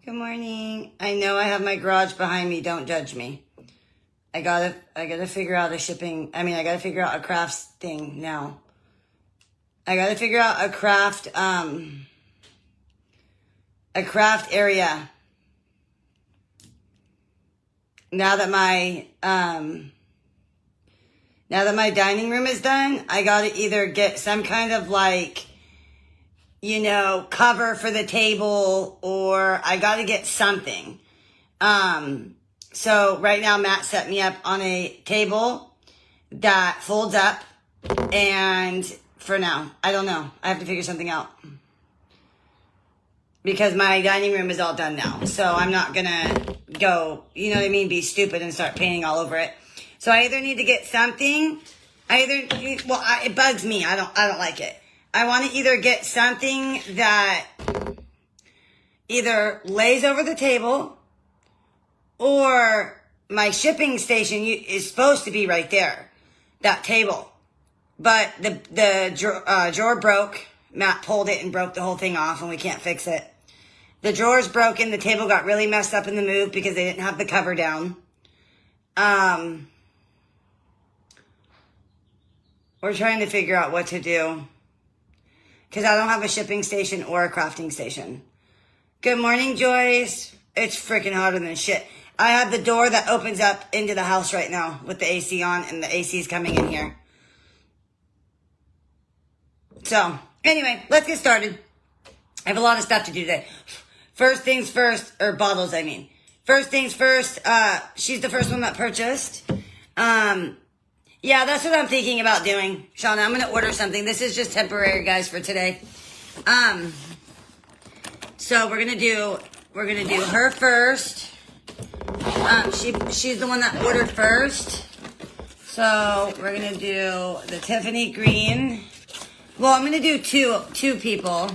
Good morning. I know I have my garage behind me. Don't judge me. I gotta figure out I gotta figure out a crafts thing now. I gotta figure out a craft area. Now that my dining room is done, I gotta either get some kind of cover for the table, or I gotta get something. So right now Matt set me up on a table that folds up, and for now, I don't know. I have to figure something out. Because my dining room is all done now. So I'm not gonna go, be stupid and start painting all over it. So I either need to get something, it bugs me. I don't like it. I want to either get something that either lays over the table, or my shipping station is supposed to be right there, that table. But the drawer broke. Matt pulled it and broke the whole thing off, and we can't fix it. The drawer's broken. The table got really messed up in the move because they didn't have the cover down. We're trying to figure out what to do, because I don't have a shipping station or a crafting station. Good morning, Joyce. It's freaking hotter than shit. I have the door that opens up into the house right now with the AC on, and the AC is coming in here. So, anyway, let's get started. I have a lot of stuff to do today. First things first, or bottles, I mean. First things first, she's the first one that purchased. Yeah, that's what I'm thinking about doing. Shauna, I'm going to order something. This is just temporary, guys, for today. So we're going to do her first. She's the one that ordered first. So we're going to do the Tiffany green. Well, I'm going to do two people.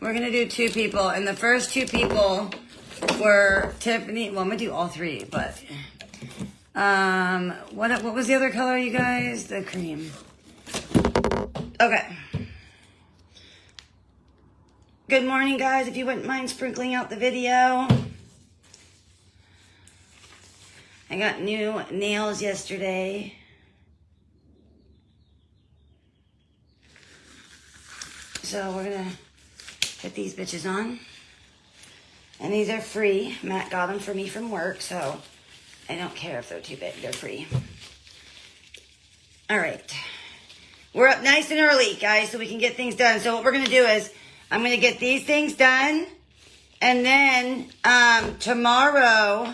We're going to do two people. And the first two people were Tiffany. Well, I'm going to do all three, but what was the other color, you guys? The cream. Okay. Good morning, guys. If you wouldn't mind sprinkling out the video. I got new nails yesterday. So we're gonna put these bitches on. And these are free. Matt got them for me from work, so I don't care if they're too big. They're free. All right. We're up nice and early, guys, so we can get things done. So what we're going to do is I'm going to get these things done. And then tomorrow,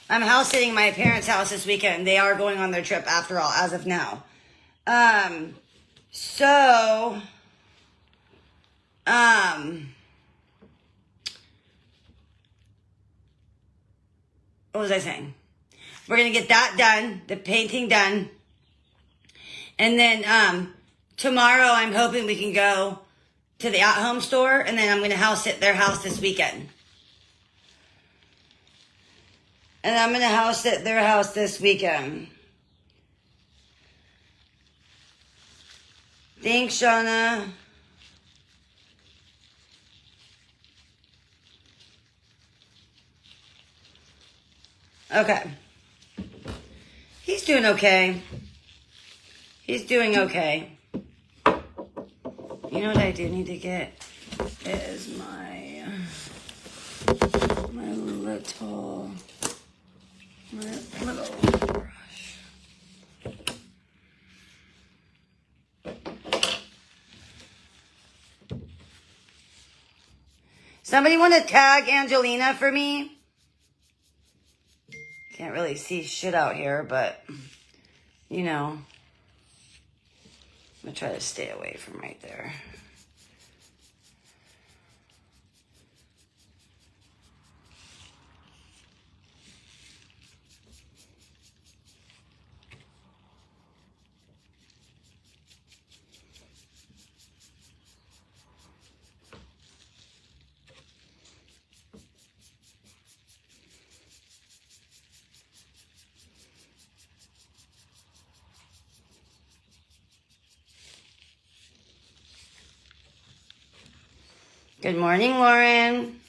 I'm house sitting my parents' house this weekend. They are going on their trip after all, as of now. What was I saying? We're going to get that done, the painting done. And then tomorrow I'm hoping we can go to the at-home store, and then I'm going to house sit their house this weekend. And I'm going to house sit their house this weekend. Thanks, Shauna. Okay. He's doing okay. He's doing okay. You know what I do need to get is my little brush. Somebody want to tag Angelina for me? Can't really see shit out here, but, I'm going to try to stay away from right there. Good morning, Lauren.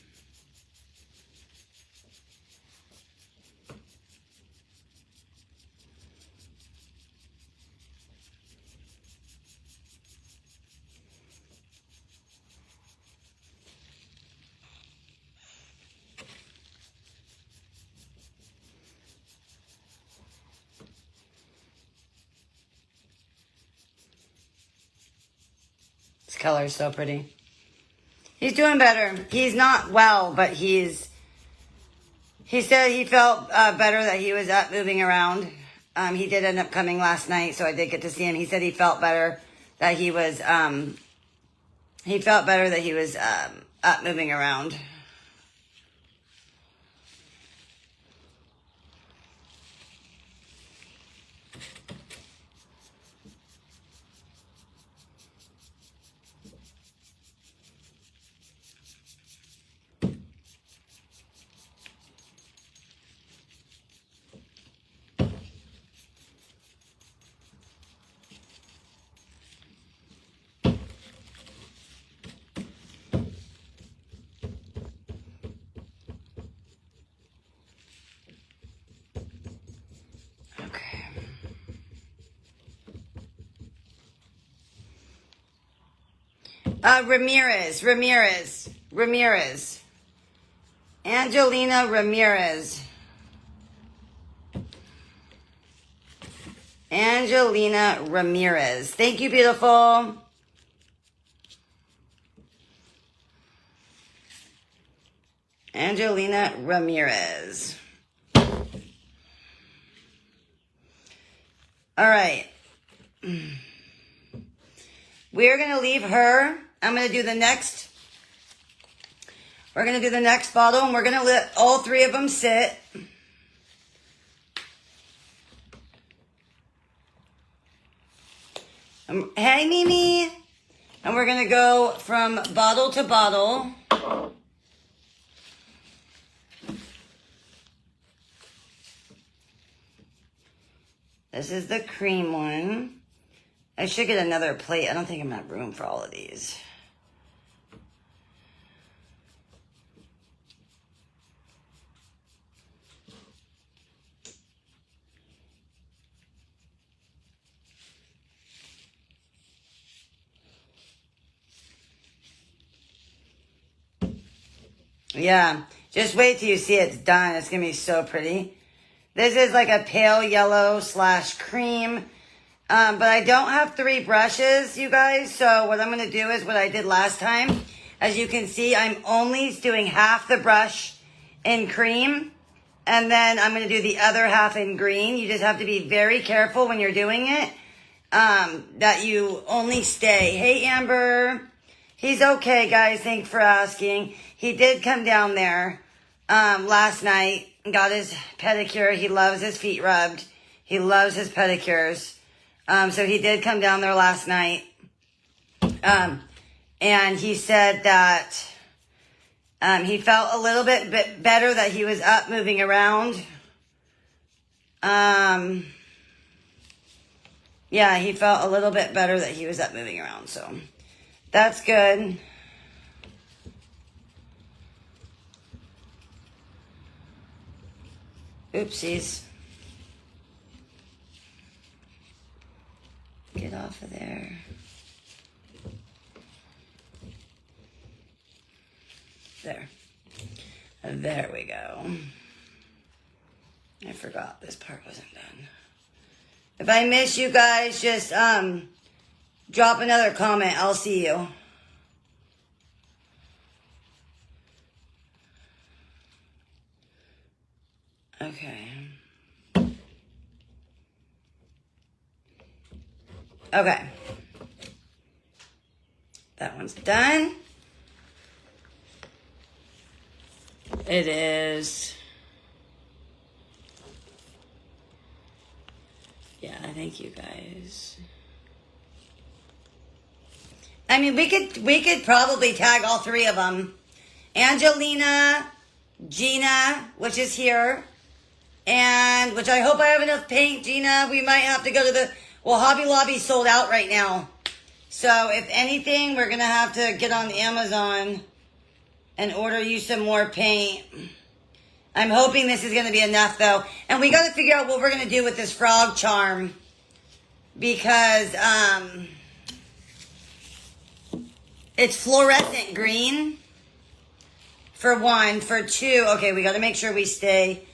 color is so pretty. He's doing better. He's not well, but he said he felt better, that he was up moving around. He did end up coming last night, so I did get to see him. He said he felt better, that he was up moving around. Ramirez. Angelina Ramirez. Angelina Ramirez. Thank you, beautiful. Angelina Ramirez. All right. We're going to leave her. I'm going to do the next. We're going to do the next bottle, and we're going to let all three of them sit. Hey, Mimi. And we're going to go from bottle to bottle. This is the cream one. I should get another plate. I don't think I'm going to have room for all of these. Yeah, just wait till you see it's done. It's going to be so pretty. This is like a pale yellow / cream. But I don't have 3 brushes, you guys. So what I'm going to do is what I did last time. As you can see, I'm only doing half the brush in cream. And then I'm going to do the other half in green. You just have to be very careful when you're doing it. That you only stay. Hey, Amber. He's okay, guys. Thanks for asking. He did come down there last night and got his pedicure. He loves his feet rubbed. He loves his pedicures. So he did come down there last night. And he said that he felt a little bit better, that he was up moving around. Yeah, he felt a little bit better that he was up moving around. So that's good. Oopsies. Get off of there. There. There we go. I forgot this part wasn't done. If I miss you guys, just drop another comment. I'll see you. Okay. Okay. That one's done. It is. Yeah, thank you guys. I mean, we could probably tag all 3 of them. Angelina, Gina, which is here, and which I hope I have enough paint. Gina, we might have to go to the, well, Hobby Lobby sold out right now. So if anything, we're going to have to get on Amazon and order you some more paint. I'm hoping this is going to be enough, though. And we got to figure out what we're going to do with this frog charm. Because it's fluorescent green, for 1. For 2, okay, we got to make sure we stay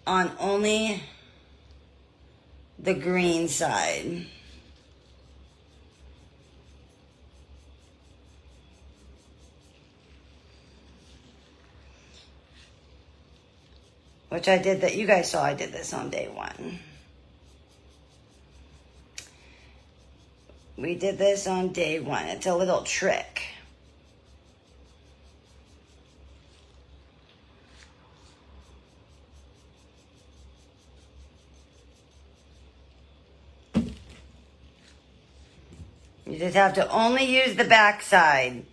on only the green side. which I did that. You guys saw I did this on day 1. We did this on day 1. It's a little trick. You just have to only use the back side.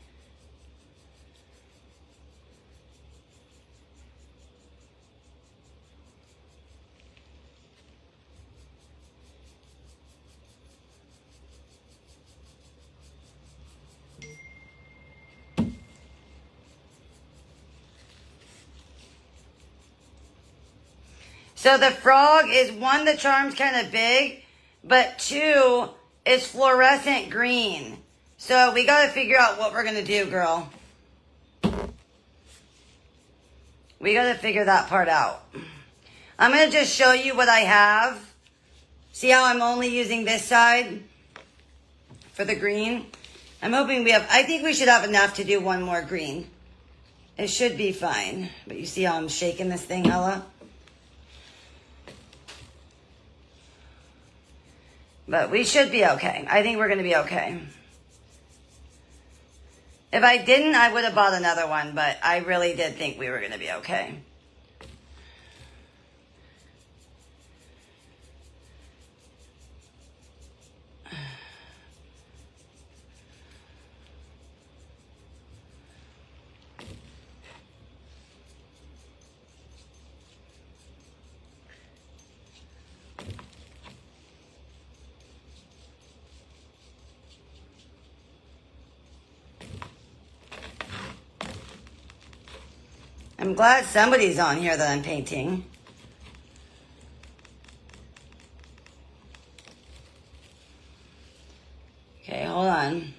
So the frog is, 1, the charm's kind of big, but 2, it's fluorescent green. So we got to figure out what we're going to do, girl. We got to figure that part out. I'm going to just show you what I have. See how I'm only using this side for the green? I'm hoping we have, I think we should have enough to do 1 more green. It should be fine. But you see how I'm shaking this thing, Ella? But we should be okay. I think we're going to be okay. If I didn't, I would have bought another one, but I really did think we were going to be okay. I'm glad somebody's on here that I'm painting. Okay, hold on.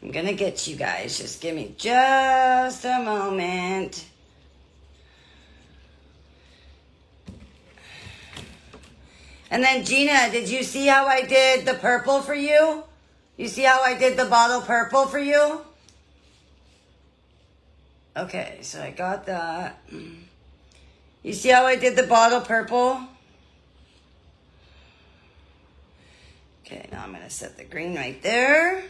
I'm gonna get you guys. Just give me just a moment. And then Gina, did you see how I did the purple for you? You see how I did the bottle purple for you? Okay, so I got that. You see how I did the bottle purple? Okay, now I'm going to set the green right there.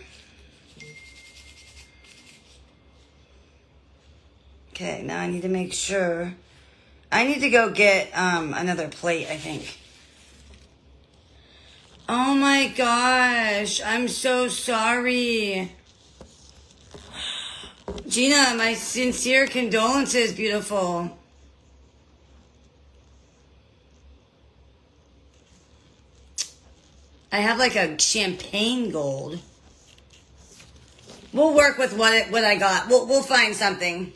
Okay, now I need to make sure. I need to go get another plate, I think. Oh my gosh, I'm so sorry. Gina, my sincere condolences, beautiful. I have like a champagne gold. We'll work with what I got. We'll find something.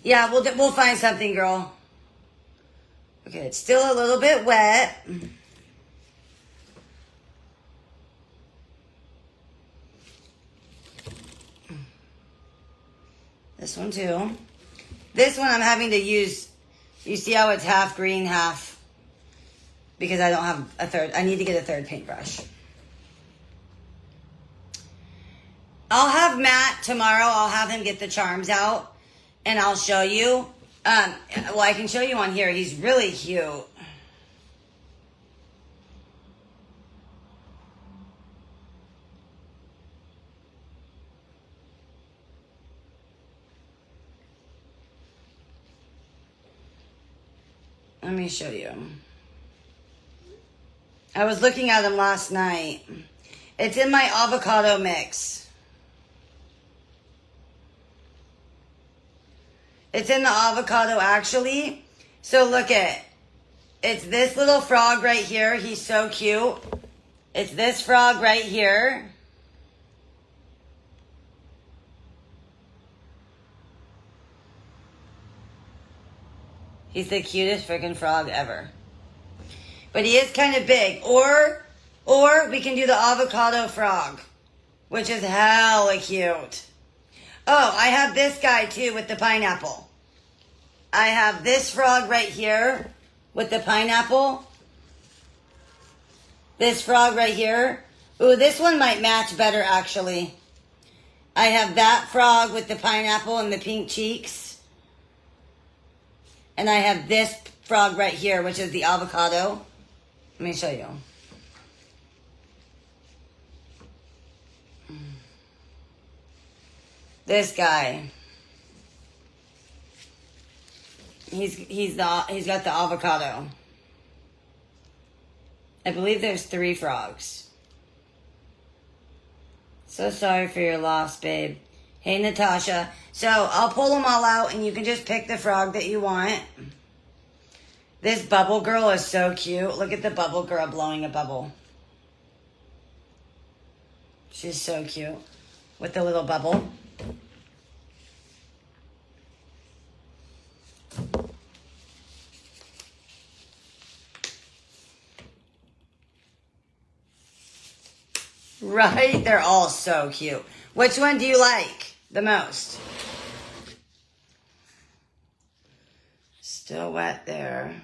Yeah, we'll find something, girl. Okay, it's still a little bit wet. This one too. This one I'm having to use, you see how it's half green, half, because I don't have a third. I need to get a third paintbrush. I'll have Matt tomorrow. I'll have him get the charms out and I'll show you. Well, I can show you on here. He's really cute. Let me show you. I was looking at him last night. It's in my avocado mix. It's in the avocado, actually. So look at, it's this little frog right here. He's so cute. It's this frog right here. He's the cutest freaking frog ever. But he is kind of big. Or we can do the avocado frog, which is hella cute. Oh, I have this guy too with the pineapple. I have this frog right here with the pineapple. This frog right here. Ooh, this one might match better actually. I have that frog with the pineapple and the pink cheeks. And I have this frog right here, which is the avocado. Let me show you. This guy. He's got the avocado. I believe there's 3 frogs. So sorry for your loss, babe. Hey, Natasha. So I'll pull them all out and you can just pick the frog that you want. This bubble girl is so cute. Look at the bubble girl blowing a bubble. She's so cute with the little bubble. Right? They're all so cute. Which one do you like the most? Still wet there.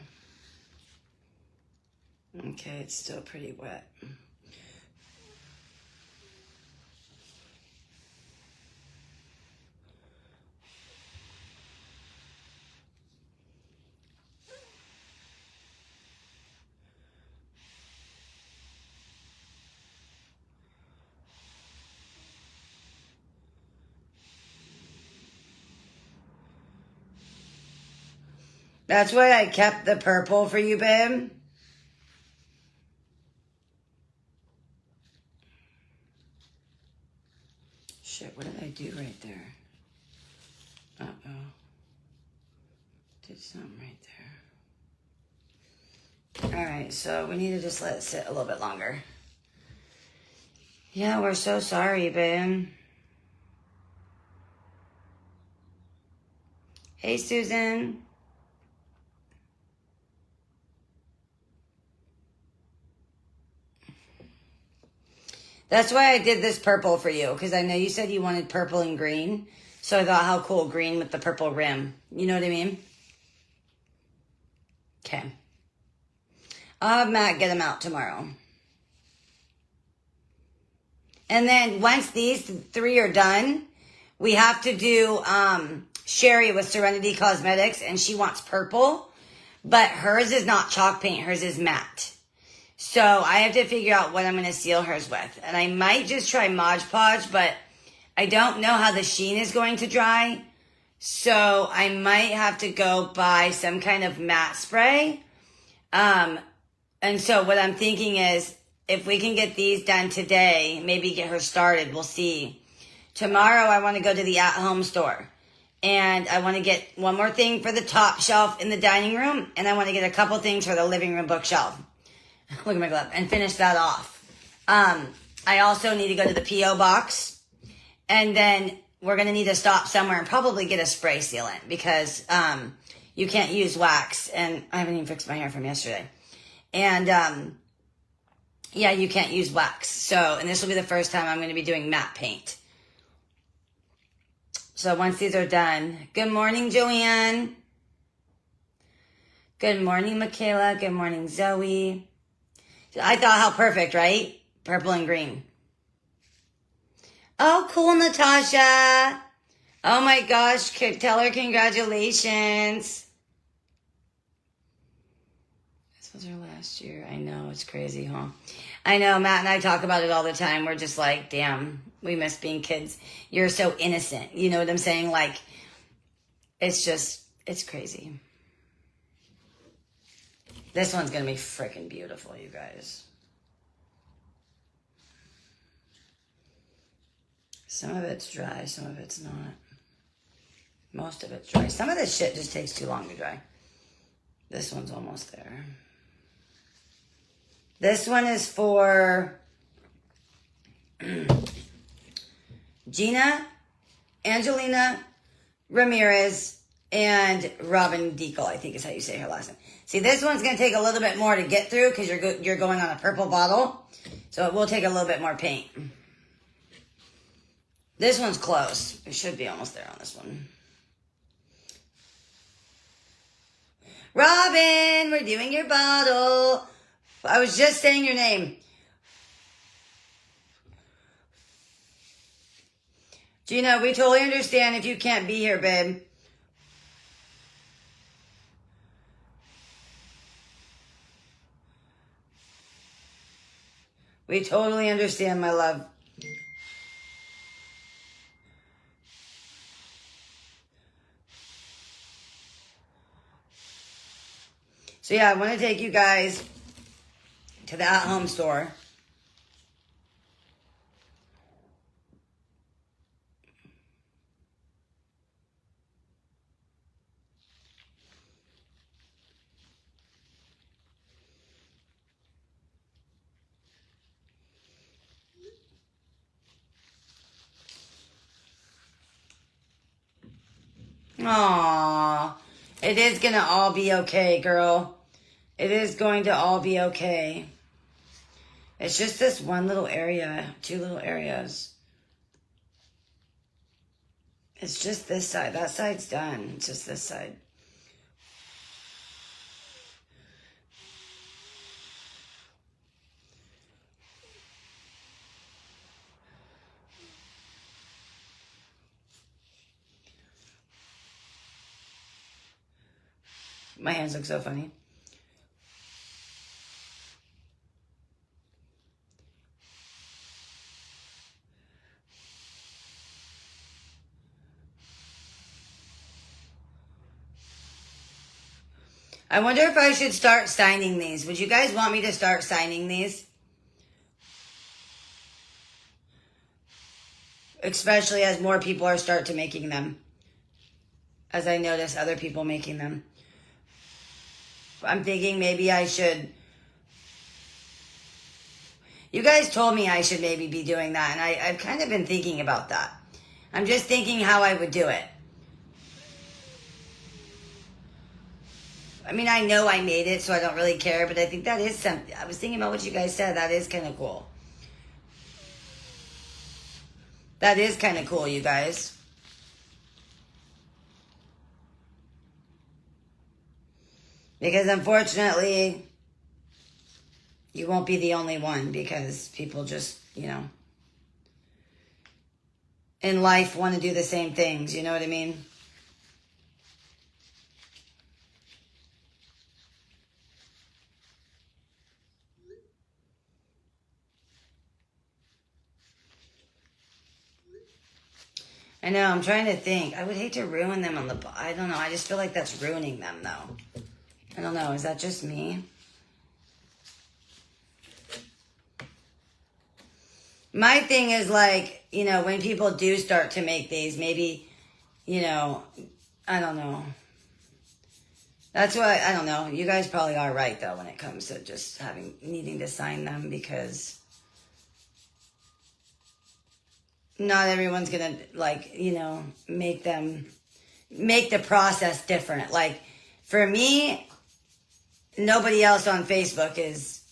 Okay, it's still pretty wet. That's why I kept the purple for you, babe. Shit, what did I do right there? Uh-oh. Did something right there. All right, so we need to just let it sit a little bit longer. Yeah, we're so sorry, babe. Hey, Susan. That's why I did this purple for you, because I know you said you wanted purple and green. So I thought, how cool, green with the purple rim. You know what I mean? Okay. I'll have Matt get them out tomorrow. And then once these 3 are done, we have to do Sherry with Serenity Cosmetics, and she wants purple. But hers is not chalk paint. Hers is matte. So I have to figure out what I'm going to seal hers with. And I might just try Mod Podge, but I don't know how the sheen is going to dry. So I might have to go buy some kind of matte spray. And so what I'm thinking is, if we can get these done today, maybe get her started, we'll see. Tomorrow I want to go to the at-home store. And I want to get one more thing for the top shelf in the dining room. And I want to get a couple things for the living room bookshelf. Look at my glove. And finish that off. I also need to go to the P.O. box. And then we're going to need to stop somewhere and probably get a spray sealant. Because you can't use wax. And I haven't even fixed my hair from yesterday. And yeah, you can't use wax. So, and this will be the first time I'm going to be doing matte paint. So once these are done. Good morning, Joanne. Good morning, Michaela. Good morning, Zoe. I thought, how perfect, right? Purple and green. Oh, cool, Natasha. Oh my gosh, tell her congratulations. This was her last year. I know, it's crazy, huh? I know, Matt and I talk about it all the time. We're just like, damn, we miss being kids. You're so innocent. You know what I'm saying? Like, it's just, it's crazy. This one's going to be freaking beautiful, you guys. Some of it's dry, some of it's not. Most of it's dry. Some of this shit just takes too long to dry. This one's almost there. This one is for Gina, Angelina Ramirez, and Robin Deacle, I think is how you say her last name. See, this one's going to take a little bit more to get through because you're going on a purple bottle. So it will take a little bit more paint. This one's close. It should be almost there on this one. Robin, we're doing your bottle. I was just saying your name. Gina, we totally understand if you can't be here, babe. We totally understand, my love. So yeah, I want to take you guys to the at-home store. Aww. It is going to all be okay, girl. It is going to all be okay. It's just this one little area, two little areas. It's just this side. That side's done. It's just this side. My hands look so funny. I wonder if I should start signing these. Would you guys want me to start signing these? Especially as more people are start to making them. As I notice other people making them. I'm thinking maybe I should. You guys told me I should maybe be doing that, and I've kind of been thinking about that. I'm just thinking how I would do it. I mean, I know I made it, so I don't really care, but I think that is something. I was thinking about what you guys said. That is kind of cool. That is kind of cool, you guys. Because unfortunately, you won't be the only one, because people just, you know, in life want to do the same things. You know what I mean? I know, I'm trying to think. I would hate to ruin them on the... I don't know. I just feel like that's ruining them, though. I don't know. Is that just me? My thing is like, you know, when people do start to make these, maybe, you know, I don't know. That's why, I don't know. You guys probably are right, though, when it comes to just needing to sign them, because not everyone's going to, like, you know, make the process different. Like, for me, nobody else on Facebook is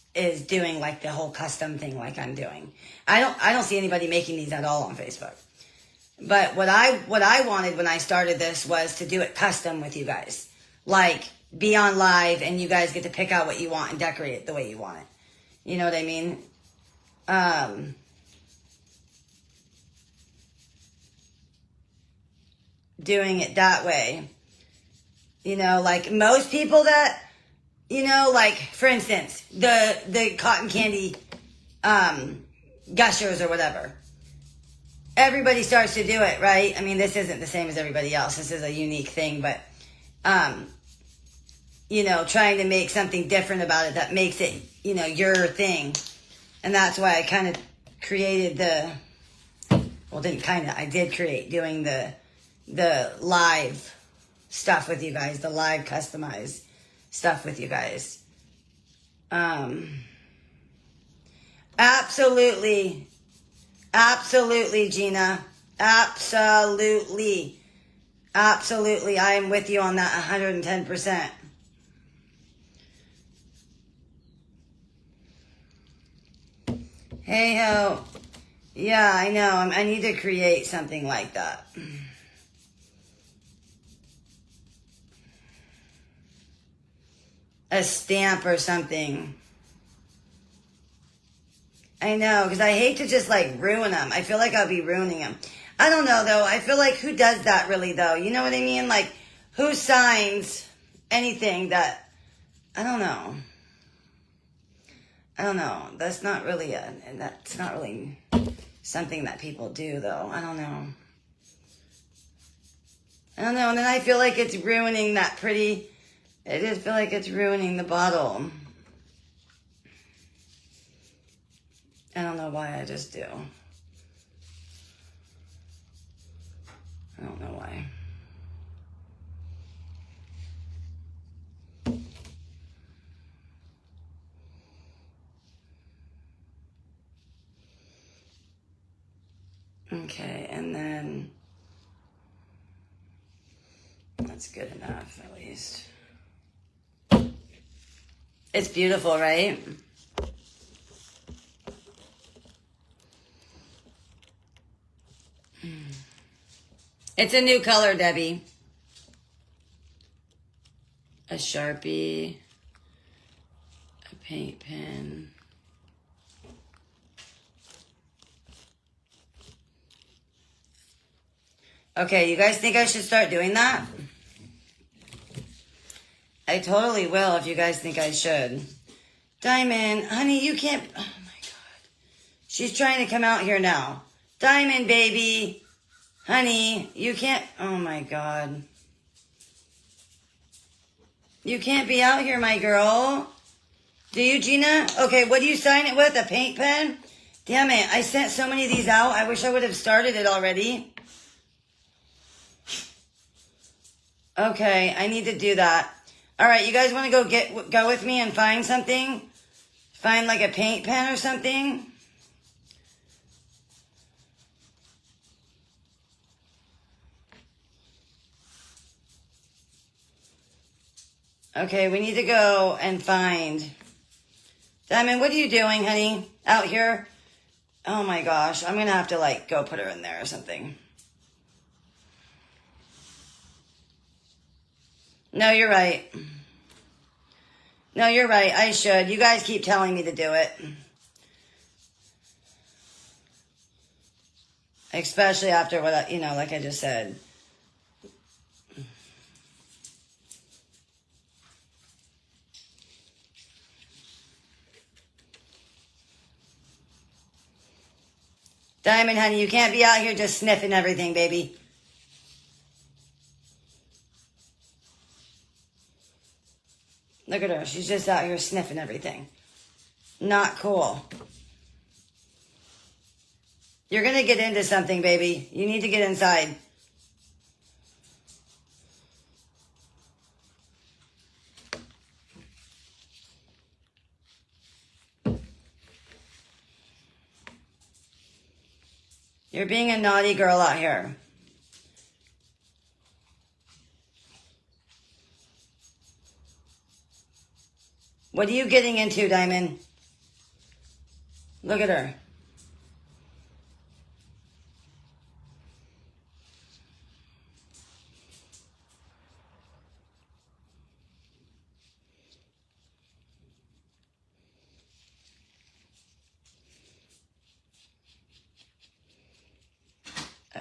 doing like the whole custom thing like I'm doing. I don't see anybody making these at all on Facebook. But what I wanted when I started this was to do it custom with you guys. Like, be on live and you guys get to pick out what you want and decorate it the way you want it. You know what I mean? Doing it that way. You know, like most people that, you know, like, for instance, the cotton candy gushers or whatever. Everybody starts to do it, right? I mean, this isn't the same as everybody else. This is a unique thing, but, you know, trying to make something different about it that makes it, you know, your thing. And that's why I kind of created I did create doing the live stuff with you guys, the live customized stuff with you guys. Absolutely, Gina. Absolutely. I am with you on that 110%. Hey ho. Yeah, I know. I need to create something like that. A stamp or something. I know, because I hate to just like ruin them. I feel like I'll be ruining them. I don't know though. I feel like who does that really though? You know what I mean? Like, who signs anything that, I don't know. I don't know. That's not really something that people do, though. I don't know. And then I feel like it's ruining that pretty... I just feel like it's ruining the bottle. I don't know why, I just do. I don't know why. Okay, and then that's good enough, at least. It's beautiful, right? It's a new color, Debbie. A Sharpie, a paint pen. Okay, you guys think I should start doing that? I totally will if you guys think I should. Diamond, honey, you can't... Oh, my God. She's trying to come out here now. Diamond, baby. Honey, you can't... Oh, my God. You can't be out here, my girl. Do you, Gina? Okay, what do you sign it with? A paint pen? Damn it, I sent so many of these out. I wish I would have started it already. Okay, I need to do that. All right, you guys want to go with me and find something? Find like a paint pen or something? Okay, we need to go and find... Diamond, what are you doing, honey? Out here? Oh my gosh, I'm going to have to like go put her in there or something. No, you're right. No, you're right. I should. You guys keep telling me to do it. Especially after what, like I just said. Diamond, honey, you can't be out here just sniffing everything, baby. Look at her. She's just out here sniffing everything. Not cool. You're going to get into something, baby. You need to get inside. You're being a naughty girl out here. What are you getting into, Diamond? Look at her.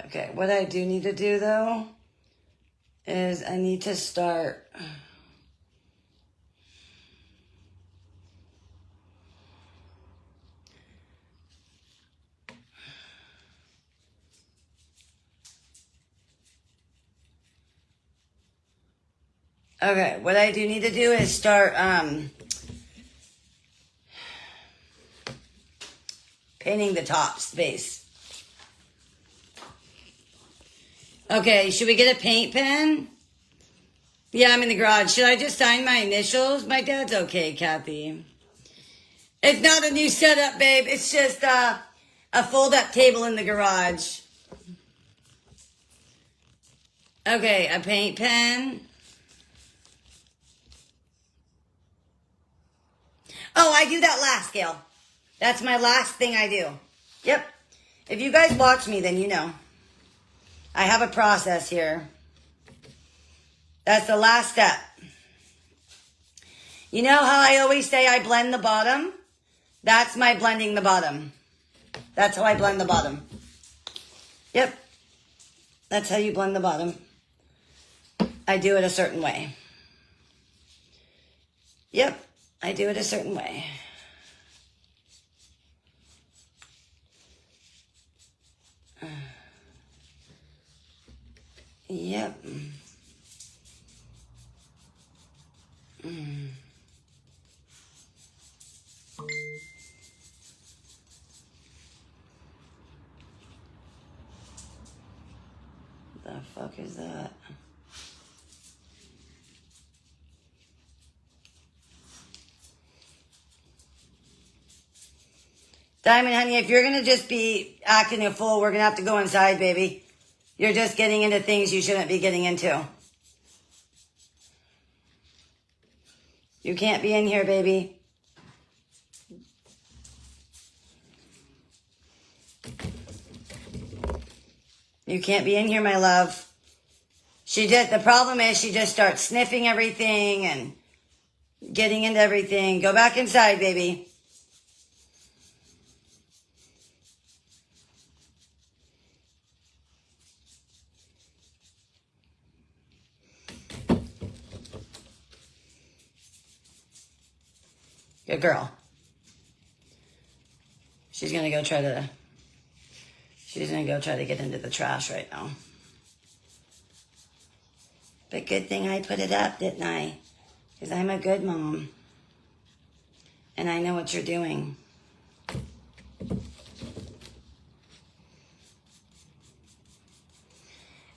Okay, what I do need to do, though, is I need to start... Okay, what I do need to do is start painting the top space. Okay, should we get a paint pen? Yeah, I'm in the garage. Should I just sign my initials? My dad's okay, Kathy. It's not a new setup, babe. It's just a fold-up table in the garage. Okay, a paint pen. Oh, I do that last, Gail. That's my last thing I do. Yep. If you guys watch me, then you know. I have a process here. That's the last step. You know how I always say I blend the bottom? That's my blending the bottom. That's how I blend the bottom. Yep. That's how you blend the bottom. I do it a certain way. Yep. I do it a certain way. Yep. The fuck is that? Diamond, honey, if you're going to just be acting a fool, we're going to have to go inside, baby. You're just getting into things you shouldn't be getting into. You can't be in here, baby. You can't be in here, my love. The problem is she just starts sniffing everything and getting into everything. Go back inside, baby. Good girl. She's gonna go try to get into the trash right now. But good thing I put it up, didn't I? Because I'm a good mom. And I know what you're doing.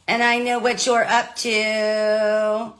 And I know what you're up to.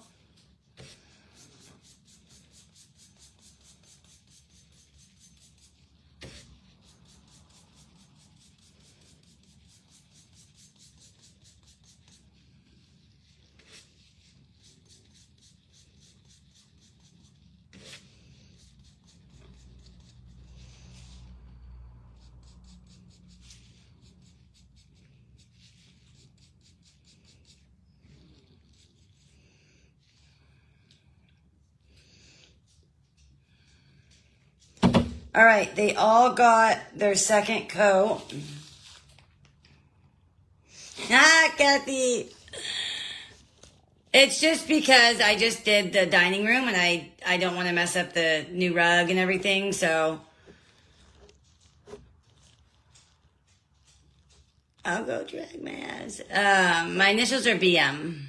All right, they all got their second coat. Ah, Kathy. It's just because I just did the dining room and I don't want to mess up the new rug and everything, so I'll go drag my ass. My initials are BM.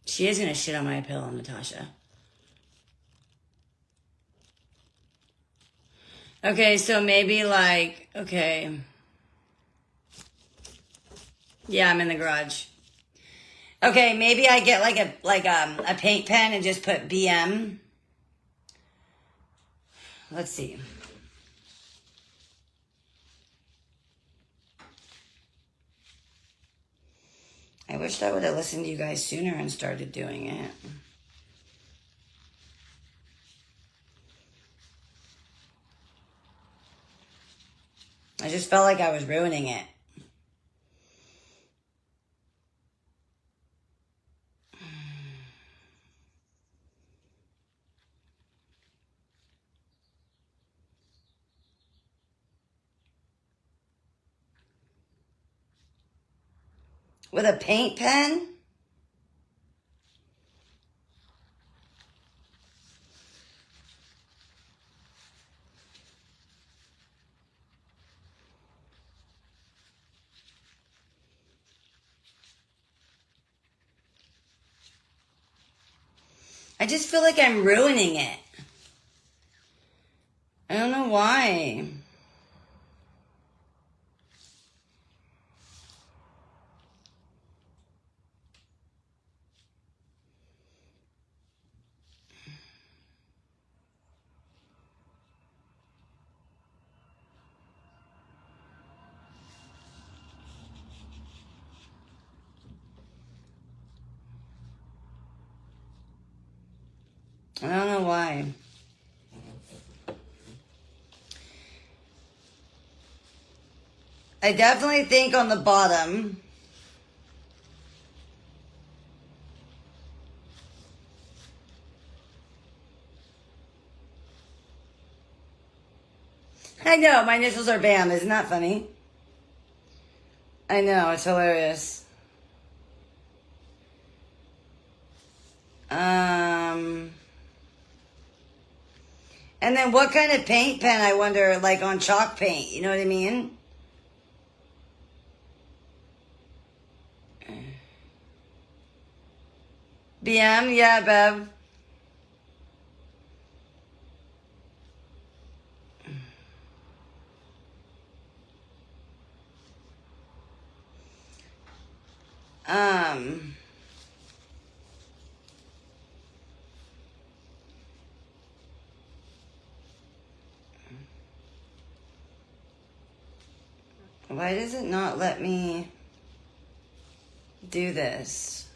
She is going to shit on my pillow, Natasha. Okay, so maybe like, okay. Yeah, I'm in the garage. Okay, maybe I get like a paint pen and just put BM. Let's see. I wished I would have listened to you guys sooner and started doing it. I just felt like I was ruining it. With a paint pen? I just feel like I'm ruining it. I don't know why. I don't know why. I definitely think on the bottom. I know, my initials are BAM. Isn't that funny? I know, it's hilarious. And then what kind of paint pen, I wonder, like on chalk paint, you know what I mean? BM, yeah, Bev. Why does it not let me do this?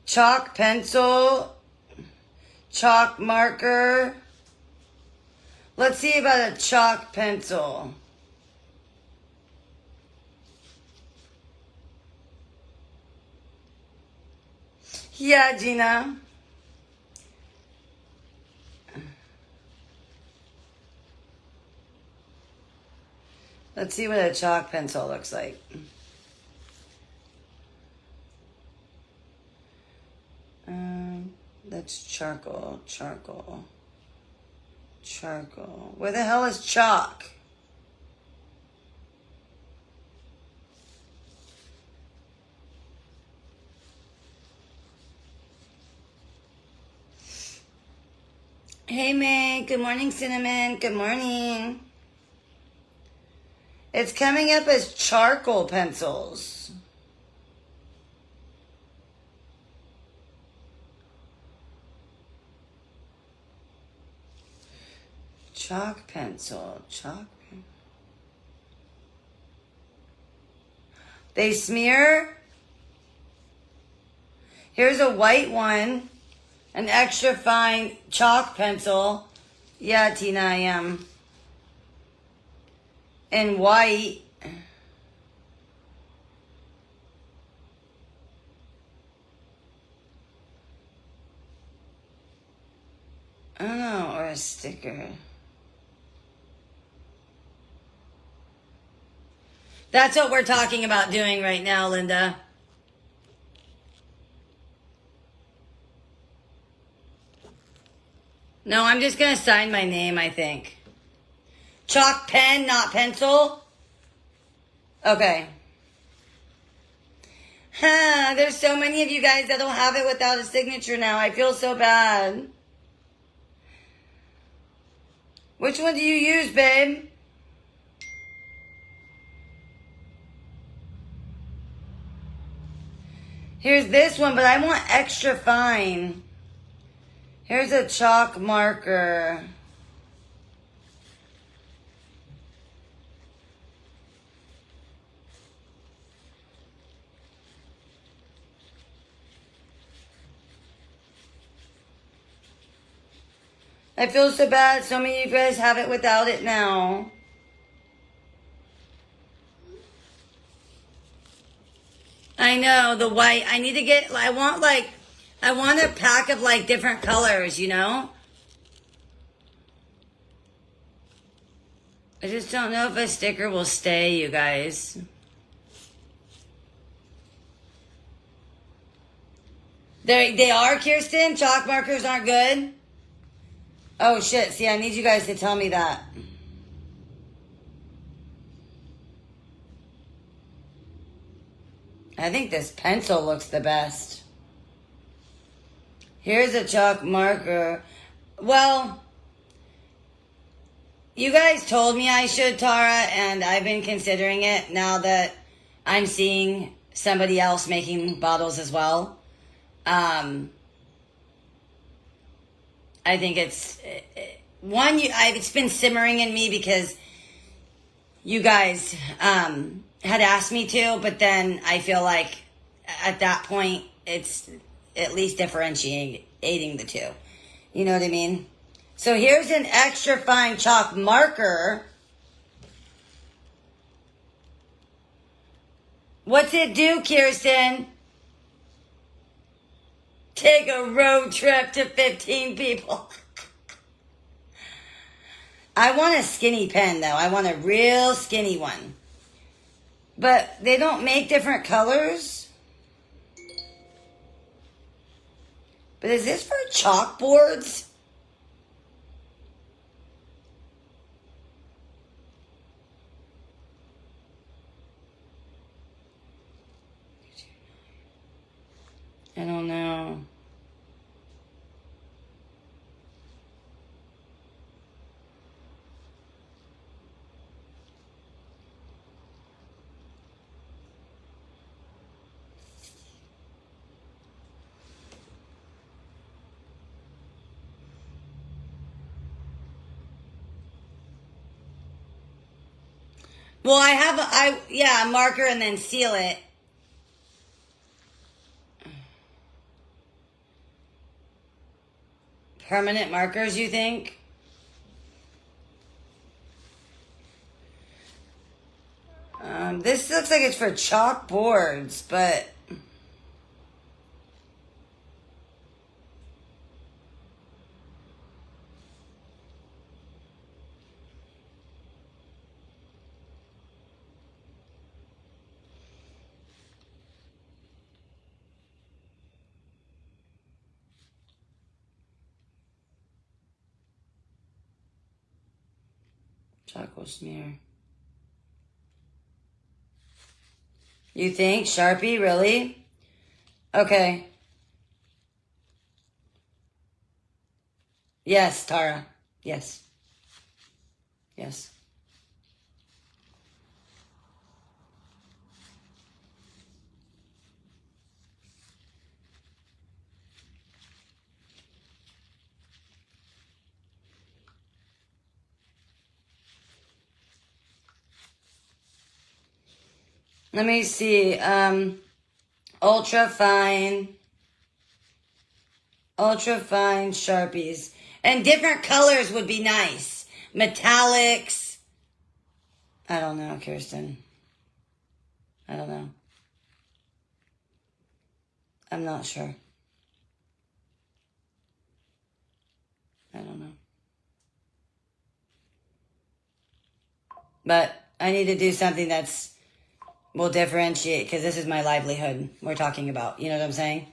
Chalk pencil, chalk marker. Let's see about a chalk pencil. Yeah, Gina. Let's see what a chalk pencil looks like. That's charcoal, charcoal, charcoal. Where the hell is chalk? Hey, May. Good morning, Cinnamon. Good morning. It's coming up as charcoal pencils. Chalk pencil, chalk pencil. They smear. Here's a white one. An extra fine chalk pencil. Yeah, Tina, I am. In white. I don't know, or a sticker. That's what we're talking about doing right now, Linda. No, I'm just going to sign my name, I think. Chalk pen, not pencil? Okay. There's so many of you guys that don't have it without a signature now. I feel so bad. Which one do you use, babe? Here's this one, but I want extra fine. Here's a chalk marker. I feel so bad. So many of you guys have it without it now. I know, the white. I need to get, I want a pack of like different colors, you know? I just don't know if a sticker will stay, you guys. They are, Kirsten? Chalk markers aren't good? Oh, shit. See, I need you guys to tell me that. I think this pencil looks the best. Here's a chalk marker. Well, you guys told me I should, Tara, and I've been considering it now that I'm seeing somebody else making bottles as well. I think it's been simmering in me because you guys had asked me to, but then I feel like at that point it's at least differentiating the two. You know what I mean? So here's an extra fine chalk marker. What's it do, Kirsten? Take a road trip to 15 people. I want a skinny pen, though. I want a real skinny one. But they don't make different colors. But is this for chalkboards? I don't know. Well, I have a marker and then seal it. Permanent markers, you think? This looks like it's for chalkboards, but charcoal smear. You think? Sharpie? Really? Okay. Yes, Tara. Yes. Yes. Let me see. Ultra fine Sharpies. And different colors would be nice. Metallics. I don't know, Kirsten. I don't know. I'm not sure. I don't know. But I need to do something that's will differentiate, because this is my livelihood we're talking about. You know what I'm saying?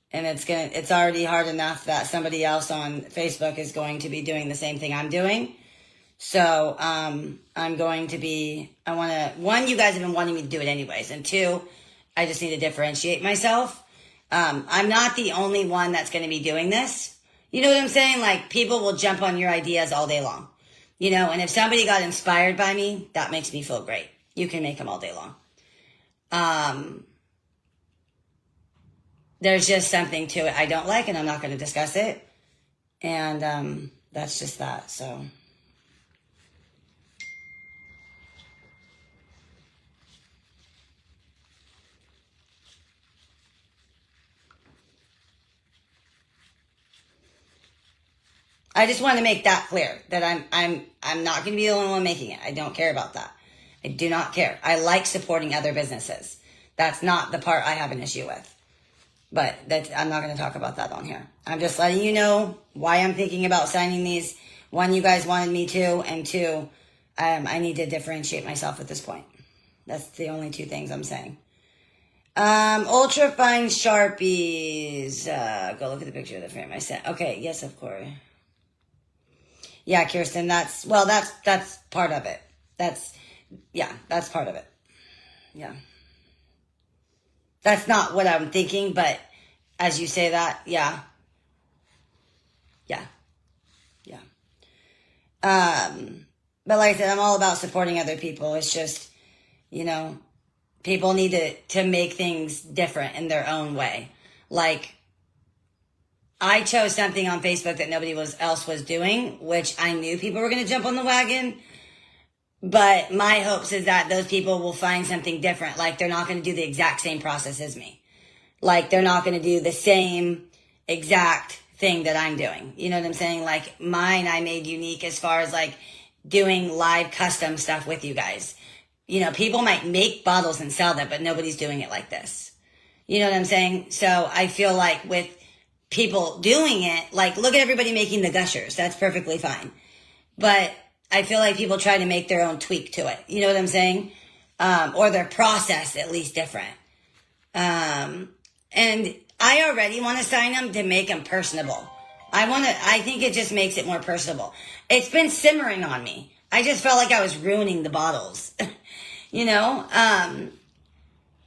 And it's already hard enough that somebody else on Facebook is going to be doing the same thing I'm doing. So I'm going to be, one, you guys have been wanting me to do it anyways. And two, I just need to differentiate myself. I'm not the only one that's going to be doing this. You know what I'm saying? Like, people will jump on your ideas all day long. You know, and if somebody got inspired by me, that makes me feel great. You can make them all day long. There's just something to it I don't like, and I'm not going to discuss it. And that's just that. So I just want to make that clear, that I'm not going to be the only one making it. I don't care about that. I do not care. I like supporting other businesses. That's not the part I have an issue with. But I'm not going to talk about that on here. I'm just letting you know why I'm thinking about signing these. One, you guys wanted me to, and two, I need to differentiate myself at this point. That's the only two things I'm saying. Ultra fine Sharpies. Go look at the picture of the frame I sent. Okay, yes, of course. Yeah, Kirsten, that's part of it. That's part of it. Yeah. That's not what I'm thinking, but as you say that, yeah. But like I said, I'm all about supporting other people. It's just, you know, people need to make things different in their own way. Like, I chose something on Facebook that nobody else was doing, which I knew people were going to jump on the wagon. But my hopes is that those people will find something different. Like, they're not going to do the exact same process as me. Like, they're not going to do the same exact thing that I'm doing. You know what I'm saying? Like, mine I made unique as far as, like, doing live custom stuff with you guys. You know, people might make bottles and sell them, but nobody's doing it like this. You know what I'm saying? So I feel like with people doing it, like, look at everybody making the gushers. That's perfectly fine. But I feel like people try to make their own tweak to it. You know what I'm saying? Or their process at least different. And I already want to sign them to make them personable. I think it just makes it more personable. It's been simmering on me. I just felt like I was ruining the bottles, you know?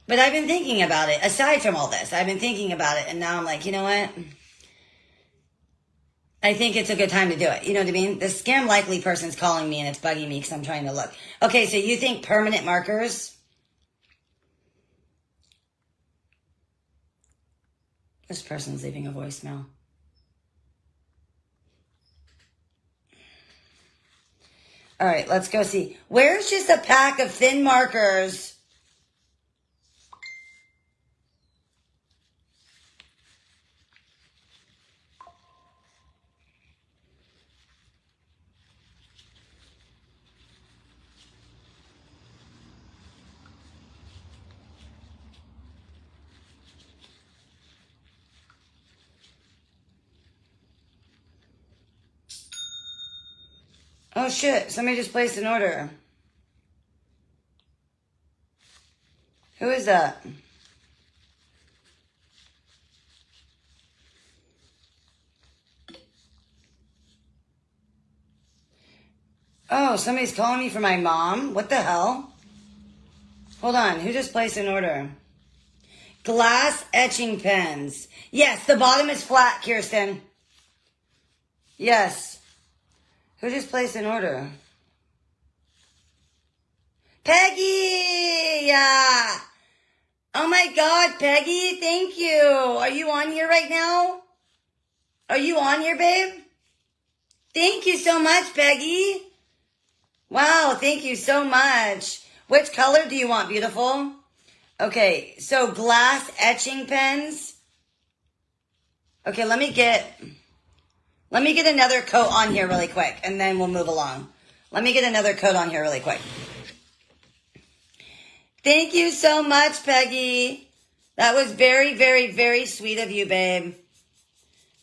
But I've been thinking about it. Aside from all this, I've been thinking about it. And now I'm like, you know what? I think it's a good time to do it. You know what I mean? The scam likely person's calling me and it's bugging me because I'm trying to look. Okay, so you think permanent markers? This person's leaving a voicemail. All right, let's go see. Where's just a pack of thin markers? Oh shit, somebody just placed an order. Who is that? Oh, somebody's calling me for my mom? What the hell? Hold on, who just placed an order? Glass etching pens. Yes, the bottom is flat, Kirsten. Yes. Who just placed an order? Peggy! Yeah. Oh my God, Peggy, thank you. Are you on here right now? Are you on here, babe? Thank you so much, Peggy. Wow, thank you so much. Which color do you want, beautiful? Okay, so glass etching pens. Okay, let me get another coat on here really quick, and then we'll move along. Let me get another coat on here really quick. Thank you so much, Peggy. That was very, very, very sweet of you, babe.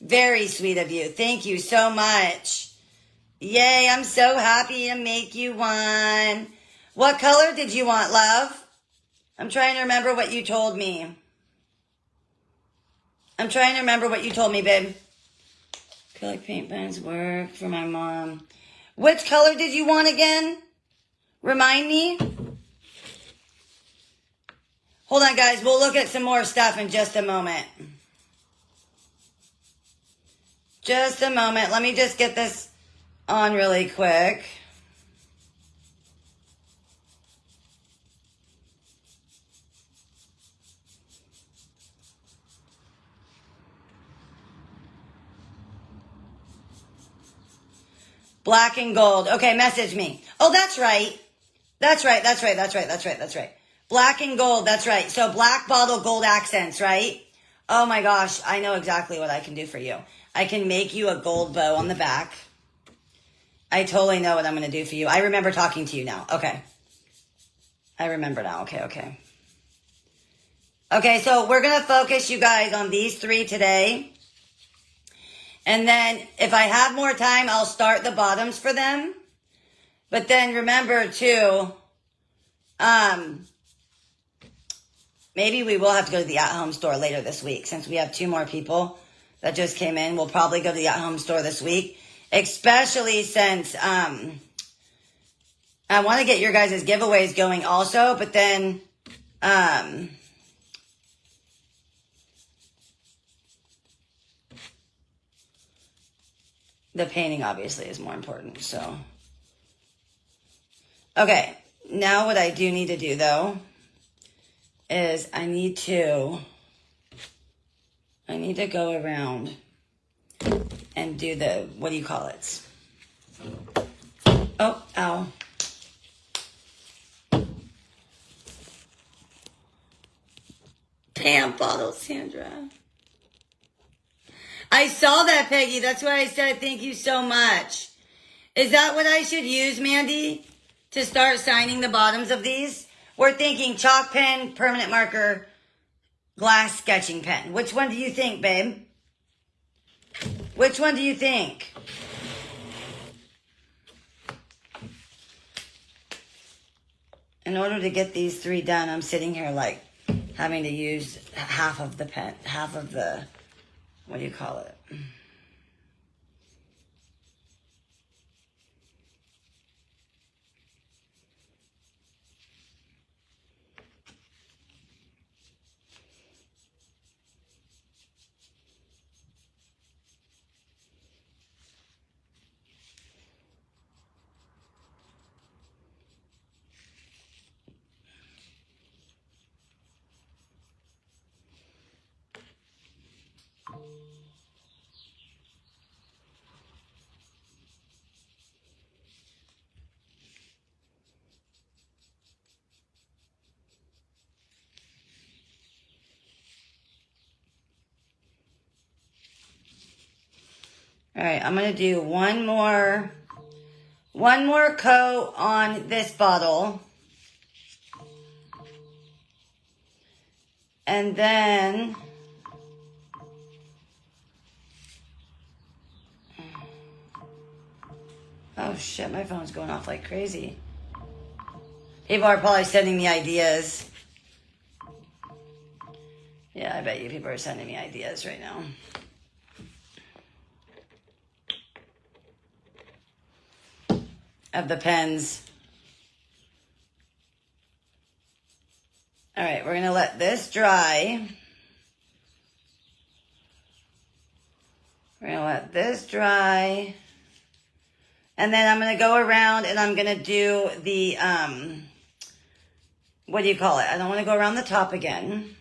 Very sweet of you. Thank you so much. Yay, I'm so happy to make you one. What color did you want, love? I'm trying to remember what you told me. Babe. Acrylic paint pens work for my mom. Which color did you want again? Remind me. Hold on, guys. We'll look at some more stuff in just a moment. Just a moment. Let me just get this on really quick. Black and gold. Okay, message me. Oh, that's right. That's right. Black and gold. That's right. So black bottle, gold accents, right? Oh my gosh. I know exactly what I can do for you. I can make you a gold bow on the back. I totally know what I'm going to do for you. I remember talking to you now. Okay. I remember now. Okay. Okay, so we're going to focus, you guys, on these three today. And then if I have more time, I'll start the bottoms for them. But then remember, too, maybe we will have to go to the at-home store later this week. Since we have 2 more people that just came in, we'll probably go to the at-home store this week. Especially since I want to get your guys' giveaways going also. But then the painting obviously is more important. So, okay. Now what I do need to do, though, is I need to go around and do the, what do you call it? Oh, ow. Damn bottle, Sandra. I saw that, Peggy. That's why I said thank you so much. Is that what I should use, Mandy, to start signing the bottoms of these? We're thinking chalk pen, permanent marker, glass sketching pen. Which one do you think, babe? Which one do you think? In order to get these 3 done, I'm sitting here like having to use half of the pen, half of the, what do you call it? All right, I'm gonna do one more coat on this bottle. And then oh shit, my phone's going off like crazy. People are probably sending me ideas. Yeah, I bet you people are sending me ideas right now. Of the pens. All right, we're gonna let this dry. We're gonna let this dry. And then I'm gonna go around and I'm gonna do the, what do you call it? I don't wanna go around the top again.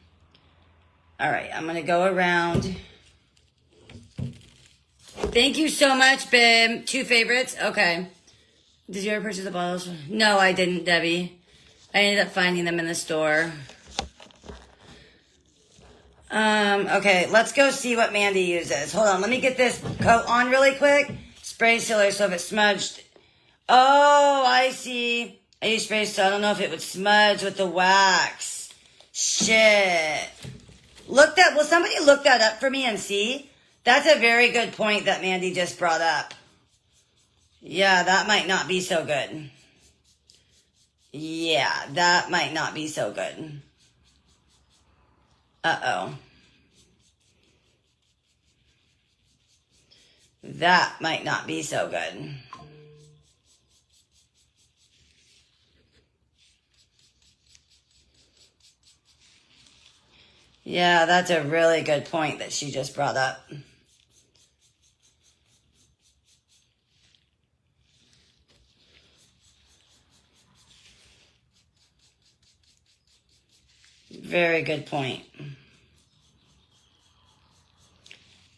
All right, I'm gonna go around. Thank you so much, Bim. 2 favorites, okay. Did you ever purchase the bottles? No, I didn't, Debbie. I ended up finding them in the store. Okay, let's go see what Mandy uses. Hold on, let me get this coat on really quick. Spray sealer, so if it smudged. Oh, I see. I use spray, so I don't know if it would smudge with the wax. Shit. Will somebody look that up for me and see? That's a very good point that Mandy just brought up. Yeah, that might not be so good. Yeah, that might not be so good. Uh-oh. That might not be so good. Yeah, that's a really good point that she just brought up. Very good point.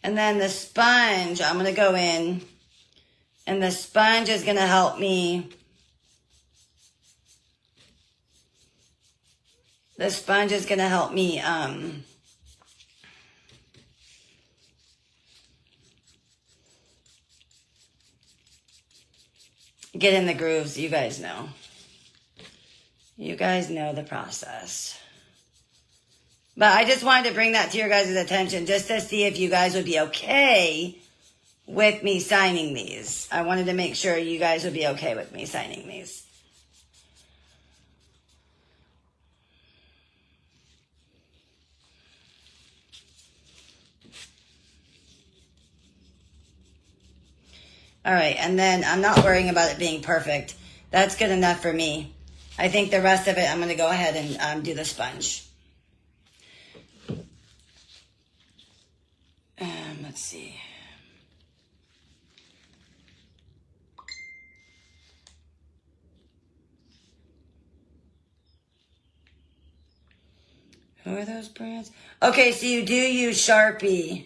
And then the sponge, I'm going to go in, and the sponge is going to help me. The sponge is going to help me get in the grooves. You guys know. You guys know the process. But I just wanted to bring that to your guys' attention just to see if you guys would be okay with me signing these. I wanted to make sure you guys would be okay with me signing these. All right, and then I'm not worrying about it being perfect. That's good enough for me. I think the rest of it, I'm going to go ahead and do the sponge. Let's see. Who are those brands? Okay, so you do use Sharpie.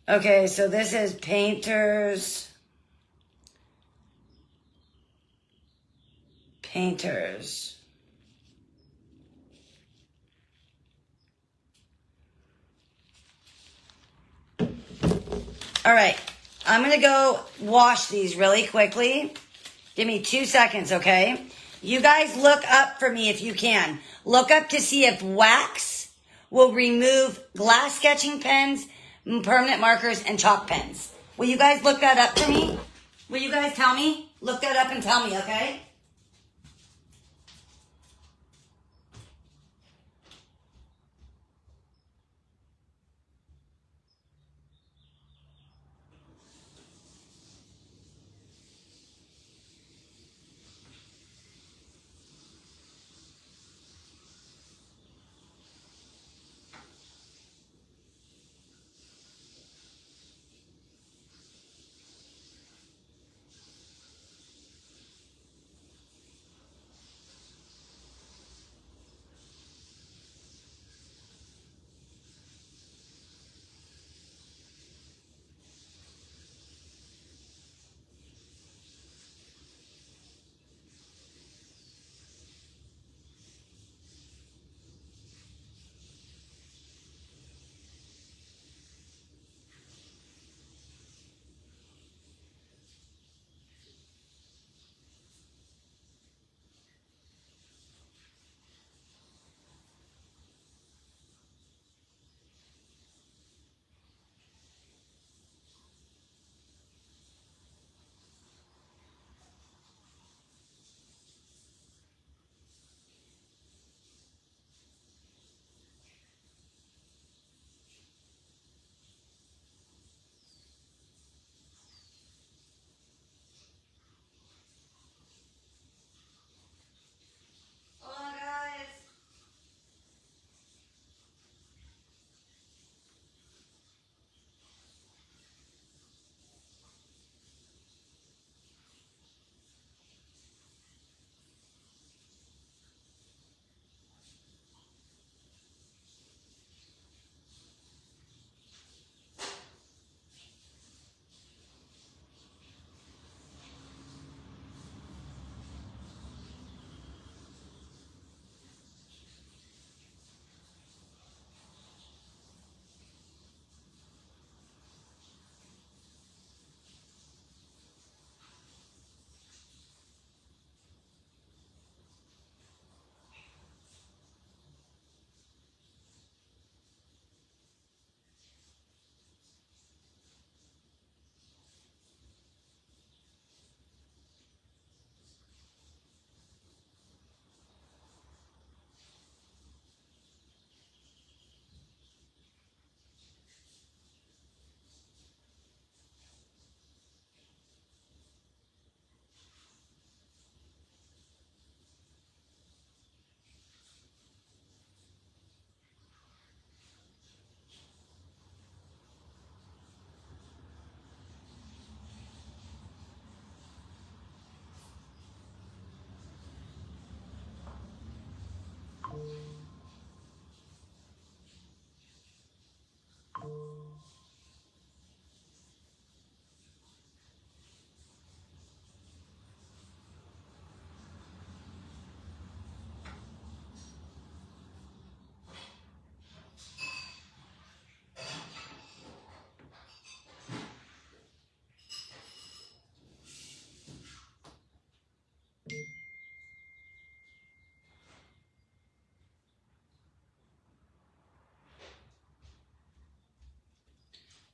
Okay, so this is Painters. Painters. All right, I'm going to go wash these really quickly. Give me 2 seconds, okay? You guys look up for me if you can. Look up to see if wax will remove glass sketching pens, permanent markers, and chalk pens. Will you guys look that up for me? Will you guys tell me? Look that up and tell me, okay?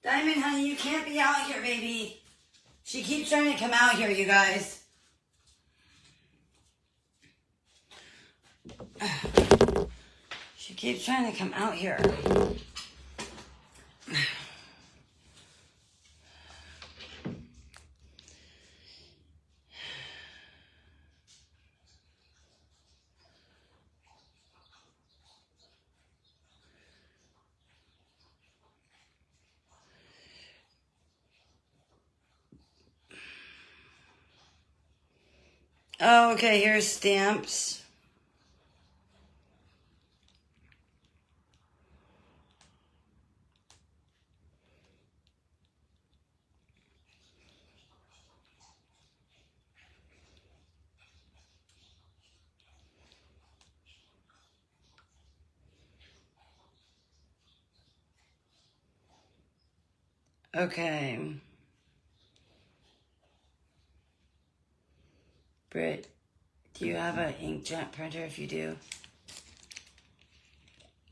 Diamond, honey, you can't be out here, baby. She keeps trying to come out here, you guys. She keeps trying to come out here. Oh, okay, here's stamps. Okay. Britt, do you have an inkjet printer if you do?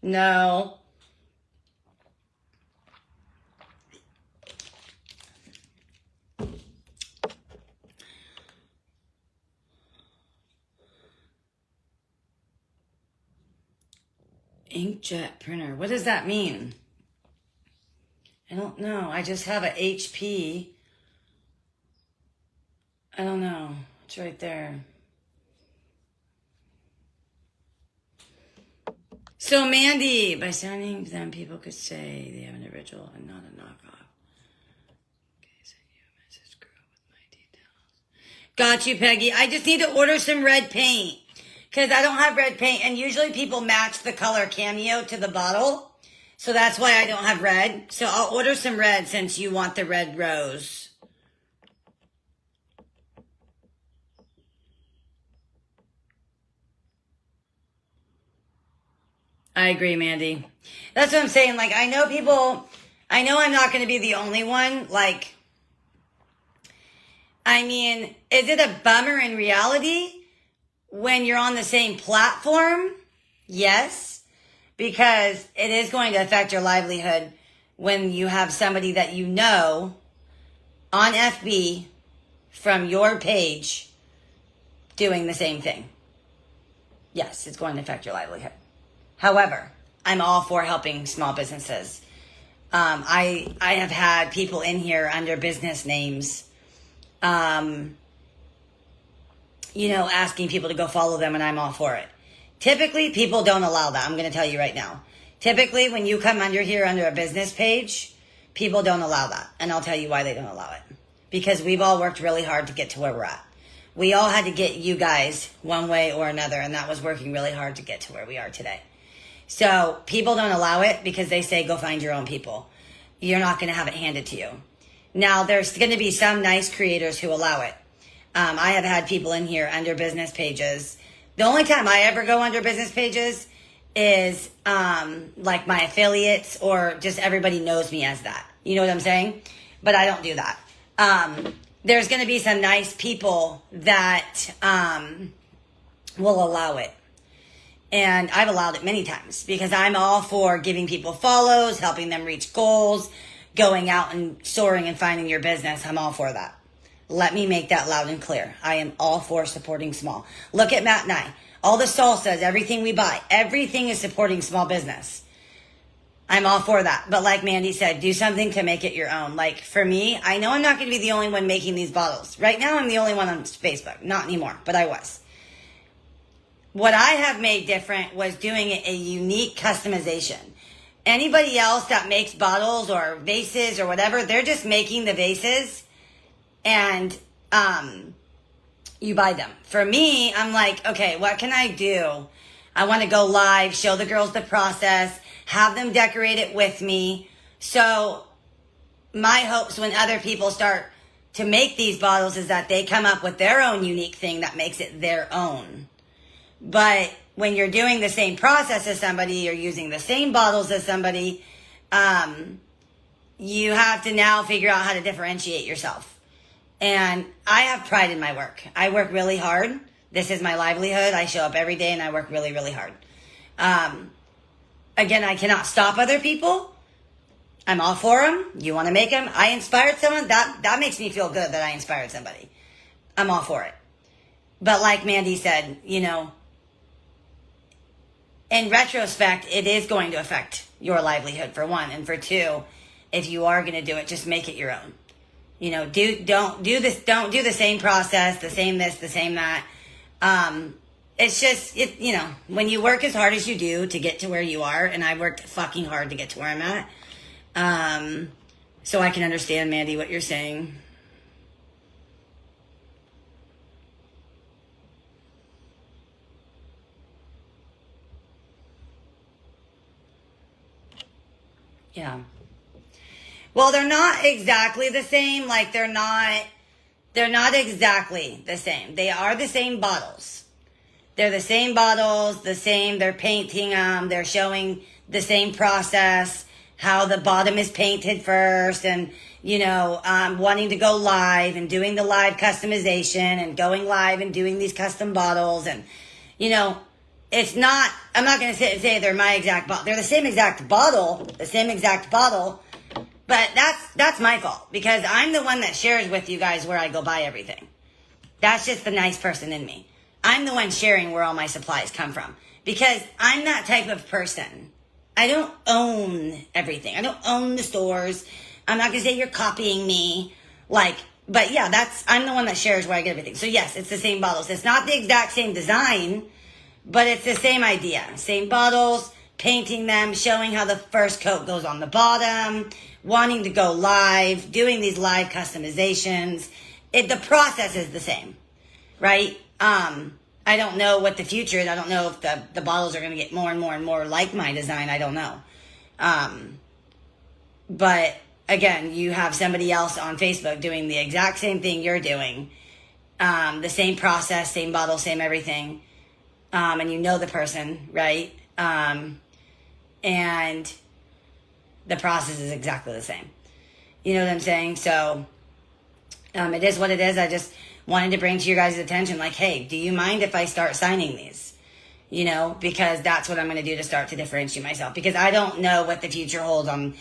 No. Inkjet printer. What does that mean? I don't know. I just have a HP. I don't know. It's right there. So, Mandy, by signing them, people could say they have an original and not a knockoff. Okay, send you a message, girl, with my details. Got you, Peggy. I just need to order some red paint because I don't have red paint, and usually people match the color Cameo to the bottle. So that's why I don't have red. So I'll order some red since you want the red rose. I agree, Mandy. That's what I'm saying. Like, I know I'm not going to be the only one. Like, I mean, is it a bummer in reality when you're on the same platform? Yes. Because it is going to affect your livelihood when you have somebody that you know on FB from your page doing the same thing. Yes, it's going to affect your livelihood. However, I'm all for helping small businesses. I have had people in here under business names, asking people to go follow them, and I'm all for it. Typically, people don't allow that. I'm going to tell you right now. Typically, when you come under here under a business page, people don't allow that. And I'll tell you why they don't allow it. Because we've all worked really hard to get to where we're at. We all had to get you guys one way or another, and that was working really hard to get to where we are today. So people don't allow it because they say, go find your own people. You're not going to have it handed to you. Now, there's going to be some nice creators who allow it. I have had people in here under business pages. The only time I ever go under business pages is like my affiliates or just everybody knows me as that. You know what I'm saying? But I don't do that. There's going to be some nice people that will allow it. And I've allowed it many times because I'm all for giving people follows, helping them reach goals, going out and soaring and finding your business. I'm all for that. Let me make that loud and clear. I am all for supporting small. Look at Matt and I. All the salsas, everything we buy, everything is supporting small business. I'm all for that. But like Mandy said, do something to make it your own. Like for me, I know I'm not going to be the only one making these bottles. Right now, I'm the only one on Facebook. Not anymore, but I was. What I have made different was doing a unique customization. Anybody else that makes bottles or vases or whatever, they're just making the vases and you buy them. For me, I'm like, okay, what can I do? I want to go live, show the girls the process, have them decorate it with me. So my hopes when other people start to make these bottles is that they come up with their own unique thing that makes it their own. But when you're doing the same process as somebody, you're using the same bottles as somebody, you have to now figure out how to differentiate yourself. And I have pride in my work. I work really hard. This is my livelihood. I show up every day and I work really, really hard. Again, I cannot stop other people. I'm all for them. You want to make them. I inspired someone. That makes me feel good that I inspired somebody. I'm all for it. But like Mandy said, you know, in retrospect, it is going to affect your livelihood, for one. And for two, if you are going to do it, just make it your own. You know, don't do the same process, the same this, the same that. It's just, you know, when you work as hard as you do to get to where you are, and I worked fucking hard to get to where I'm at, so I can understand, Mandy, what you're saying. Yeah. Well, they're not exactly the same. Like, they're not exactly the same. They are the same bottles. They're the same bottles, they're painting them, they're showing the same process, how the bottom is painted first, and, you know, wanting to go live and doing the live customization and going live and doing these custom bottles. And, you know, it's not, I'm not going to say they're my exact bottle. They're the same exact bottle, but that's my fault, because I'm the one that shares with you guys where I go buy everything. That's just the nice person in me. I'm the one sharing where all my supplies come from, because I'm that type of person. I don't own everything. I don't own the stores. I'm not going to say you're copying me. Like, but yeah, I'm the one that shares where I get everything. So yes, it's the same bottles. It's not the exact same design, but it's the same idea. Same bottles, painting them, showing how the first coat goes on the bottom, wanting to go live, doing these live customizations. The process is the same, right? I don't know what the future is. I don't know if the bottles are going to get more and more and more like my design. I don't know. But again, you have somebody else on Facebook doing the exact same thing you're doing. The same process, same bottle, same everything. And you know the person, right? And the process is exactly the same. You know what I'm saying? So, it is what it is. I just wanted to bring to your guys' attention, like, hey, do you mind if I start signing these? You know, because that's what I'm going to do to start to differentiate myself. Because I don't know what the future holds on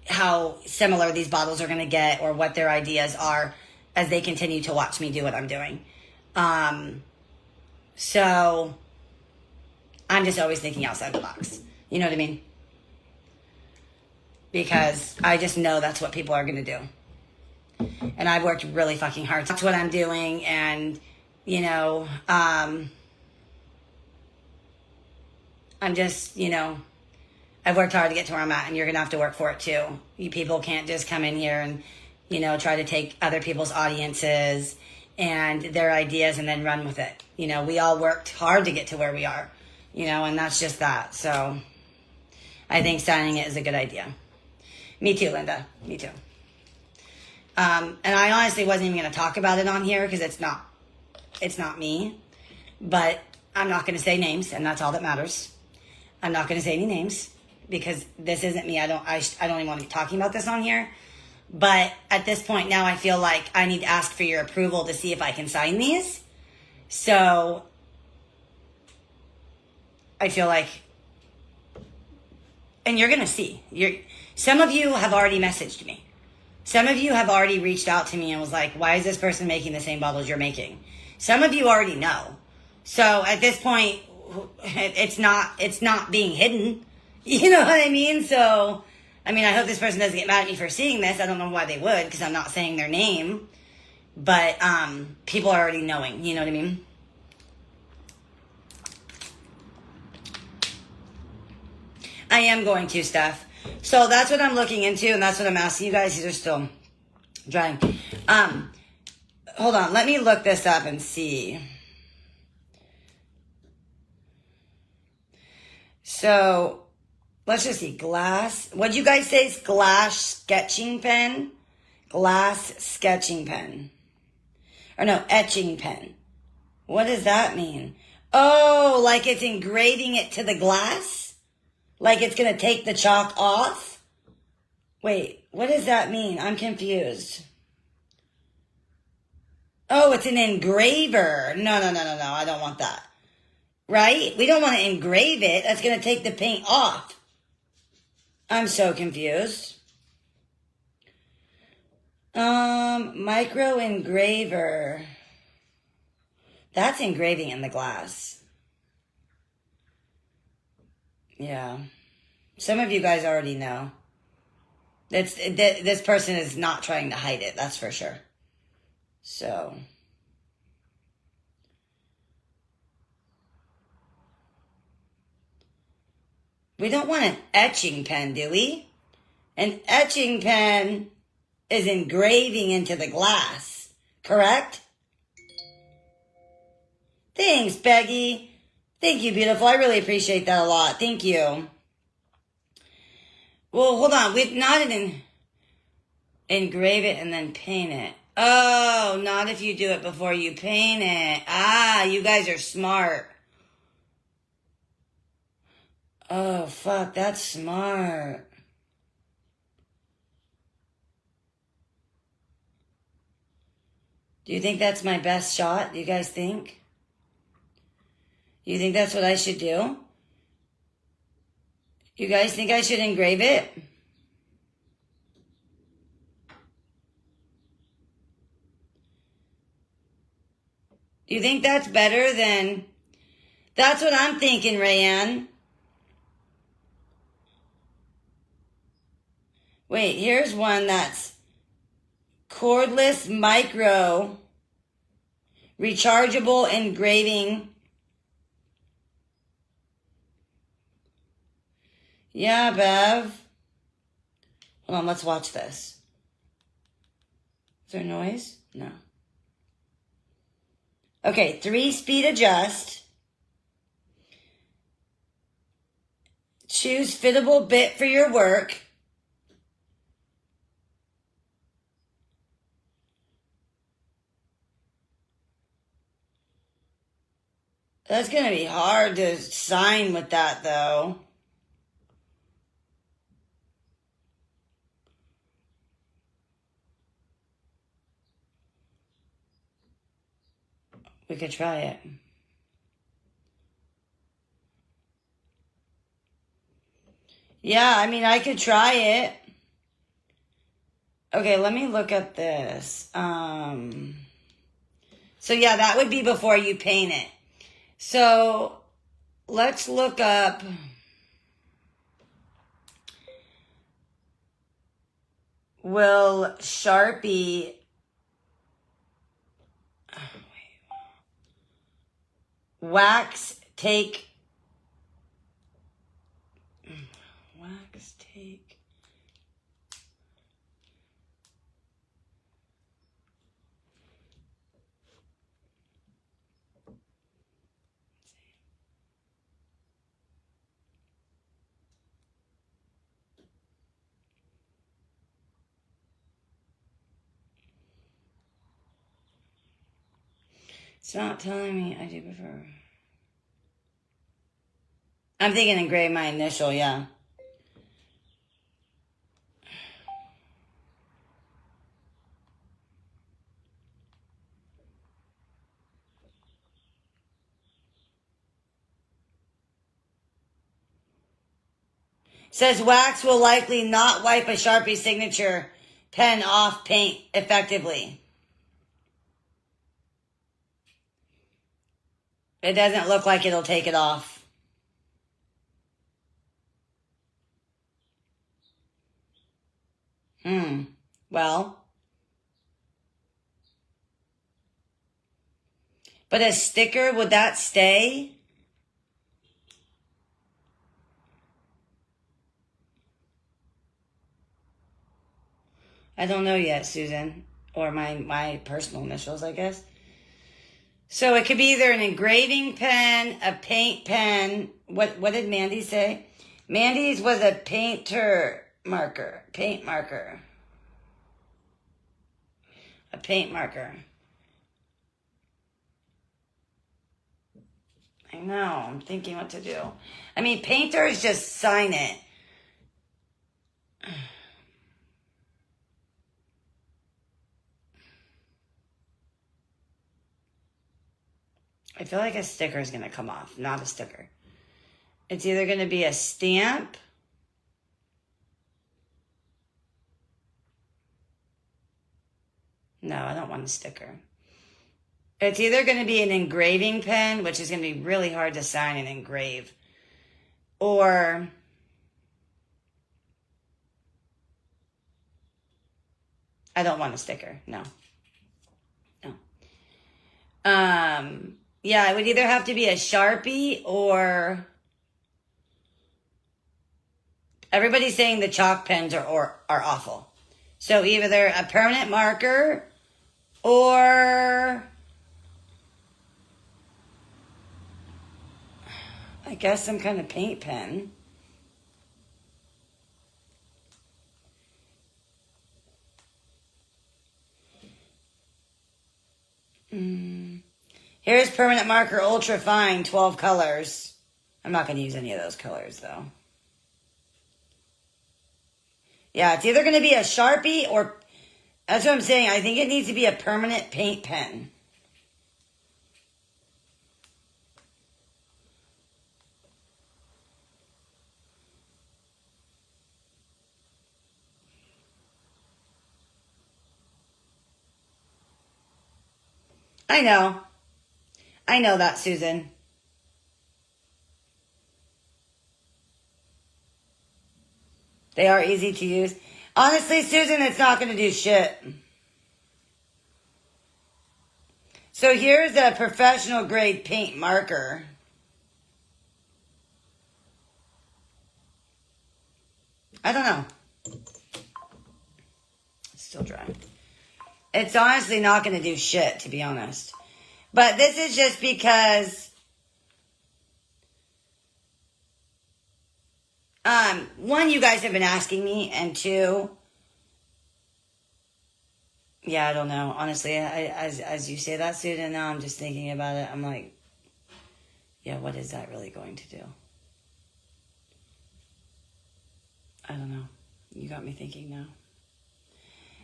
how similar these bottles are going to get, or what their ideas are as they continue to watch me do what I'm doing. So I'm just always thinking outside the box. You know what I mean? Because I just know that's what people are going to do. And I've worked really fucking hard. That's what I'm doing. And, you know, I'm just, you know, I've worked hard to get to where I'm at, and you're going to have to work for it too. You people can't just come in here and, you know, try to take other people's audiences and their ideas and then run with it. You know, we all worked hard to get to where we are, you know, and that's just that. So I think signing it is a good idea. Me too, Linda. Me too. And I honestly wasn't even going to talk about it on here, because it's not me, but I'm not going to say names, and that's all that matters. I'm not going to say any names, because this isn't me. I don't even want to be talking about this on here. But at this point now, I feel like I need to ask for your approval to see if I can sign these. So I feel like, and you're going to see, some of you have already messaged me. Some of you have already reached out to me and was like, why is this person making the same bottles you're making? Some of you already know. So at this point, it's not being hidden. You know what I mean? So, I mean, I hope this person doesn't get mad at me for seeing this. I don't know why they would, because I'm not saying their name. But people are already knowing. You know what I mean? I am going to, Steph. So that's what I'm looking into, and that's what I'm asking you guys. These are still drying. Hold on. Let me look this up and see. So let's just see. Glass. What'd you guys say? Glass sketching pen? Glass sketching pen. Or no, etching pen. What does that mean? Oh, like it's engraving it to the glass? Like it's going to take the chalk off? Wait, what does that mean? I'm confused. Oh, it's an engraver. No. I don't want that. Right? We don't want to engrave it. That's going to take the paint off. I'm so confused. Micro engraver. That's engraving in the glass. Yeah. Some of you guys already know. This person is not trying to hide it, that's for sure. So. We don't want an etching pen, do we? An etching pen is engraving into the glass, correct? Thanks, Peggy. Thank you, beautiful. I really appreciate that a lot. Thank you. Well, hold on. We've not engrave it and then paint it. Oh, not if you do it before you paint it. Ah, you guys are smart. Oh, fuck, that's smart. Do you think that's my best shot? Do you guys think? You think that's what I should do? You guys think I should engrave it? Do you think that's better than... That's what I'm thinking, Rayanne. Wait, here's one that's cordless micro rechargeable engraving. Yeah, Bev. Hold on, let's watch this. Is there noise? No. Okay, 3-speed adjust. Choose fittable bit for your work. That's going to be hard to sign with that, though. We could try it. Yeah, I mean, I could try it. Okay, let me look at this. So yeah, that would be before you paint it. So let's look up. Will Sharpie wax take It's not telling me. I do prefer. I'm thinking engrave my initial, yeah. Says wax will likely not wipe a Sharpie signature pen off paint effectively. It doesn't look like it'll take it off. Well. But a sticker, would that stay? I don't know yet, Susan. Or my personal initials, I guess. So it could be either an engraving pen, a paint pen. What did Mandy say? Mandy's was a painter marker. Paint marker. A paint marker. I know. I'm thinking what to do. I mean, painters just sign it. I feel like a sticker is going to come off, not a sticker. It's either going to be a stamp No, I don't want a sticker. It's either going to be an engraving pen, which is going to be really hard to sign and engrave, or I don't want a sticker. No. No. Yeah, it would either have to be a Sharpie or everybody's saying the chalk pens are awful. So either a permanent marker or I guess some kind of paint pen. Here's permanent marker ultra fine, 12 colors. I'm not going to use any of those colors though. Yeah, it's either going to be a Sharpie or, that's what I'm saying, I think it needs to be a permanent paint pen. I know. I know that, Susan. They are easy to use. Honestly, Susan, it's not going to do shit. So here's a professional grade paint marker. I don't know. It's still dry. It's honestly not going to do shit, to be honest. But this is just because one, you guys have been asking me, and two, yeah, I don't know. Honestly, as you say that, Susan, now I'm just thinking about it. I'm like, yeah, what is that really going to do? I don't know. You got me thinking now.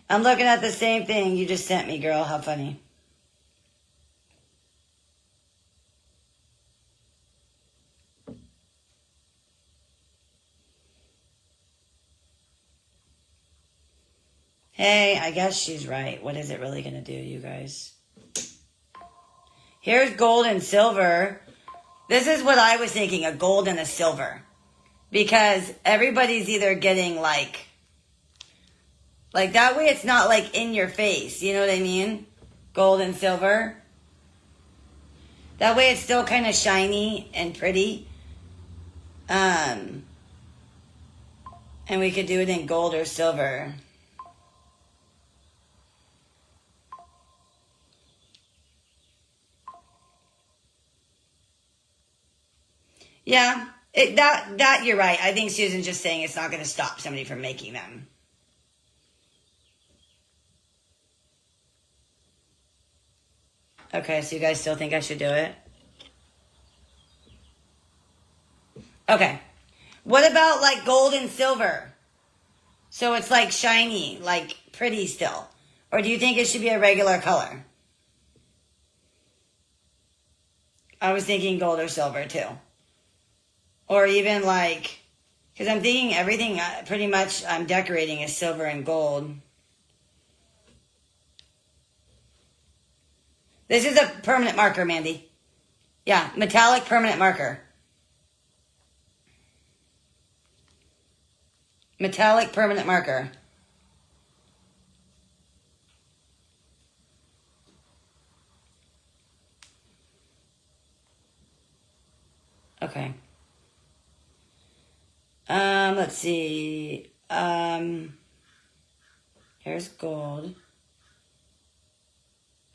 I'm looking at the same thing you just sent me, girl. How funny. Hey, I guess she's right. What is it really going to do, you guys? Here's gold and silver. This is what I was thinking, a gold and a silver. Because everybody's either getting like that way it's not like in your face. You know what I mean? Gold and silver. That way it's still kind of shiny and pretty. And we could do it in gold or silver. Yeah, that you're right. I think Susan's just saying it's not going to stop somebody from making them. Okay, so you guys still think I should do it? Okay. What about like gold and silver? So it's like shiny, like pretty still. Or do you think it should be a regular color? I was thinking gold or silver too. Or even like, because I'm thinking everything pretty much I'm decorating is silver and gold. This is a permanent marker, Mandy. Yeah, metallic permanent marker. Metallic permanent marker. Okay. Let's see. Here's gold.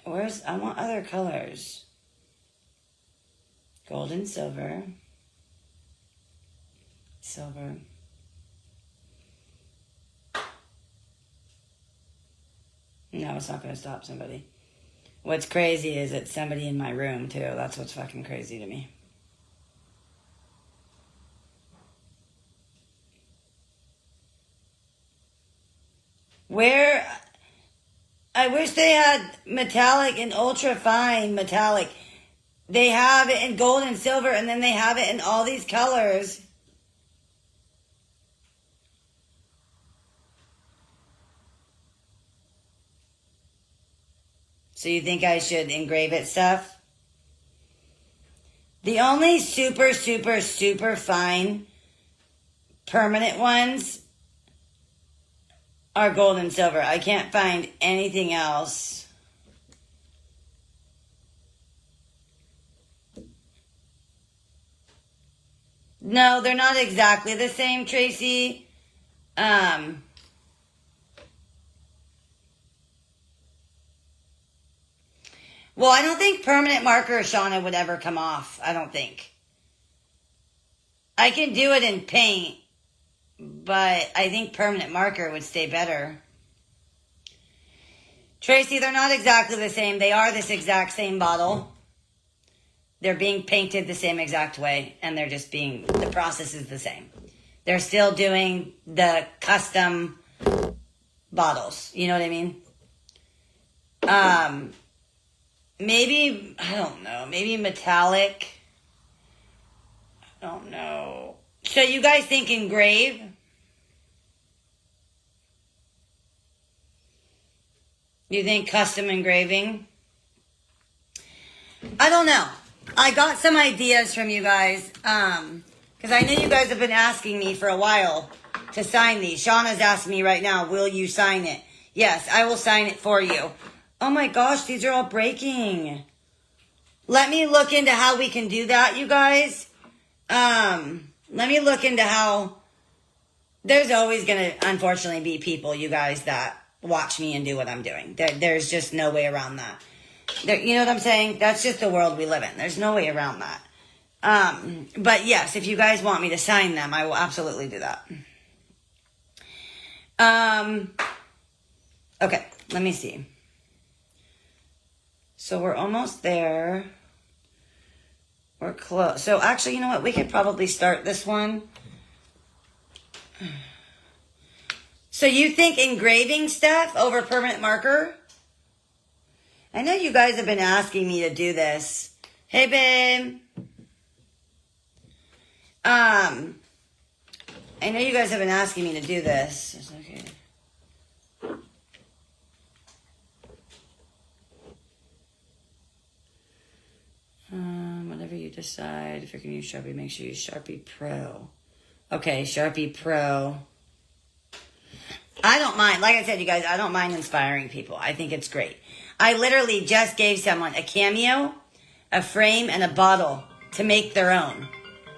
I want other colors. Gold and silver. Silver. No, it's not going to stop somebody. What's crazy is it's somebody in my room, too. That's what's fucking crazy to me. Where... I wish they had metallic and ultra fine metallic. They have it in gold and silver, and then they have it in all these colors. So you think I should engrave it stuff? The only super, super, super fine permanent ones are gold and silver. I can't find anything else. No, they're not exactly the same, Tracy. Well, I don't think permanent marker, Shauna, would ever come off. I don't think. I can do it in paint, but I think permanent marker would stay better. Tracy, they're not exactly the same. They are this exact same bottle. They're being painted the same exact way, and they're just being, the process is the same. They're still doing the custom bottles. You know what I mean? Maybe, I don't know, maybe metallic. I don't know. So you guys think engrave? You think custom engraving? I don't know. I got some ideas from you guys, because I know you guys have been asking me for a while to sign these. Shauna's asking me right now, will you sign it? Yes, I will sign it for you. Oh my gosh, these are all breaking. Let me look into how we can do that, you guys. Let me look into how... There's always going to, unfortunately, be people, you guys, that watch me and do what I'm doing. There's just no way around that. You know what I'm saying? That's just the world we live in. There's no way around that. But yes, if you guys want me to sign them, I will absolutely do that. Okay, let me see. So we're almost there. We're close. So actually, you know what? We could probably start this one. So you think engraving stuff over permanent marker? I know you guys have been asking me to do this. Hey, babe. I know you guys have been asking me to do this. It's okay. Whatever you decide, if you're going to use Sharpie, make sure you use Sharpie Pro. Okay, Sharpie Pro. I don't mind. Like I said, you guys, I don't mind inspiring people. I think it's great. I literally just gave someone a cameo, a frame, and a bottle to make their own.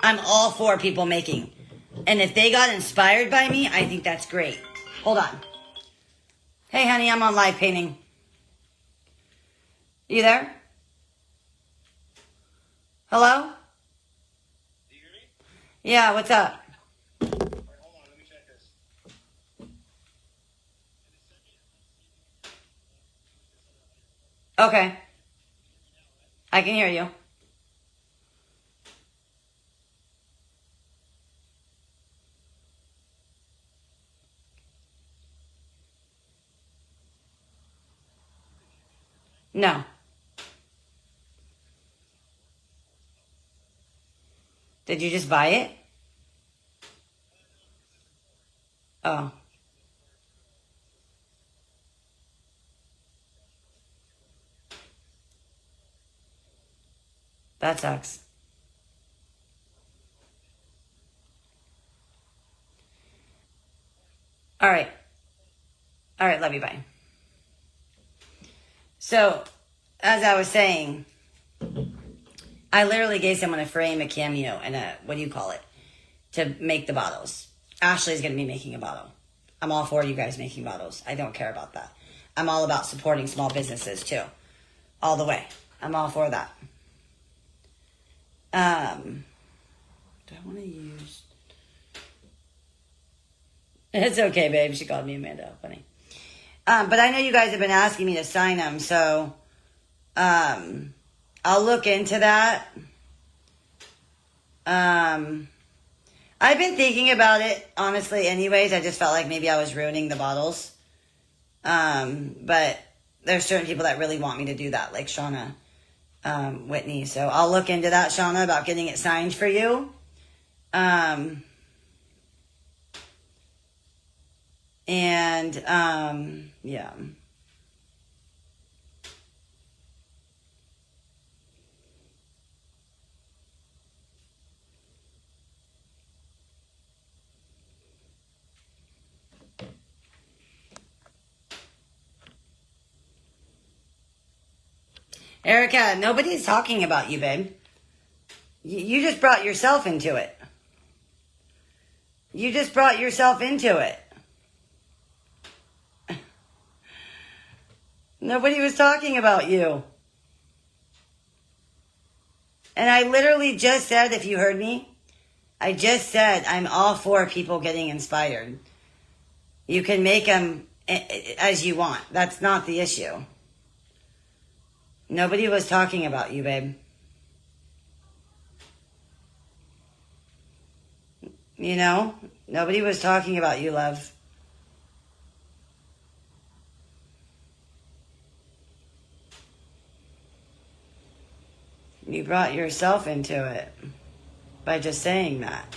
I'm all for people making. And if they got inspired by me, I think that's great. Hold on. Hey, honey, I'm on live painting. You there? Hello? Do you hear me? Yeah, what's up? All right, hold on. Let me check this. Okay. I can hear you. No. Did you just buy it? Oh. That sucks. All right. All right, love you, bye. So, as I was saying, I literally gave someone a frame, a cameo, and a, what do you call it, to make the bottles. Ashley's going to be making a bottle. I'm all for you guys making bottles. I don't care about that. I'm all about supporting small businesses, too. All the way. I'm all for that. Do I want to use... It's okay, babe. She called me Amanda. Funny. But I know you guys have been asking me to sign them, so I'll look into that. I've been thinking about it, honestly, anyways. I just felt like maybe I was ruining the bottles. But there's certain people that really want me to do that, like Shauna Whitney. So I'll look into that, Shauna, about getting it signed for you. Yeah. Erica, nobody's talking about you, babe. You just brought yourself into it. You just brought yourself into it. Nobody was talking about you. And I literally just said, if you heard me, I just said I'm all for people getting inspired. You can make them as you want. That's not the issue. Nobody was talking about you, babe. You know? Nobody was talking about you, love. You brought yourself into it by just saying that.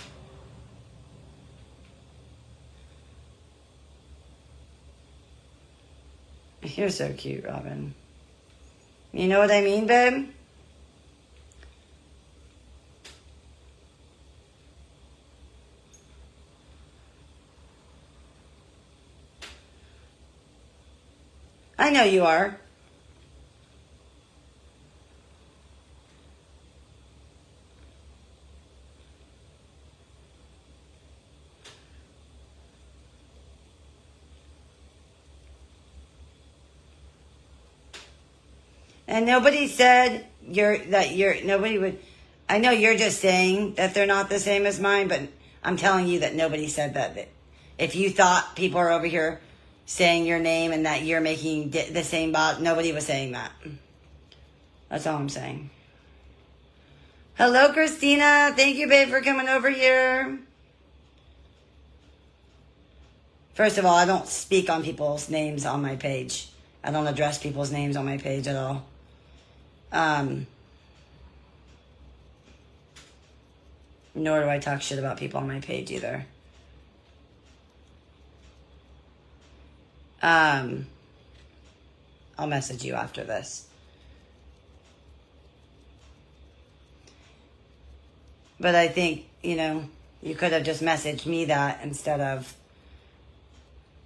You're so cute, Robin. You know what I mean, babe? I know you are. And nobody said nobody would, I know you're just saying that they're not the same as mine, but I'm telling you that nobody said that. If you thought people are over here saying your name and that you're making the same bot, nobody was saying that. That's all I'm saying. Hello, Christina. Thank you, babe, for coming over here. First of all, I don't speak on people's names on my page. I don't address people's names on my page at all. Nor do I talk shit about people on my page either. I'll message you after this. But I think, you could have just messaged me that instead of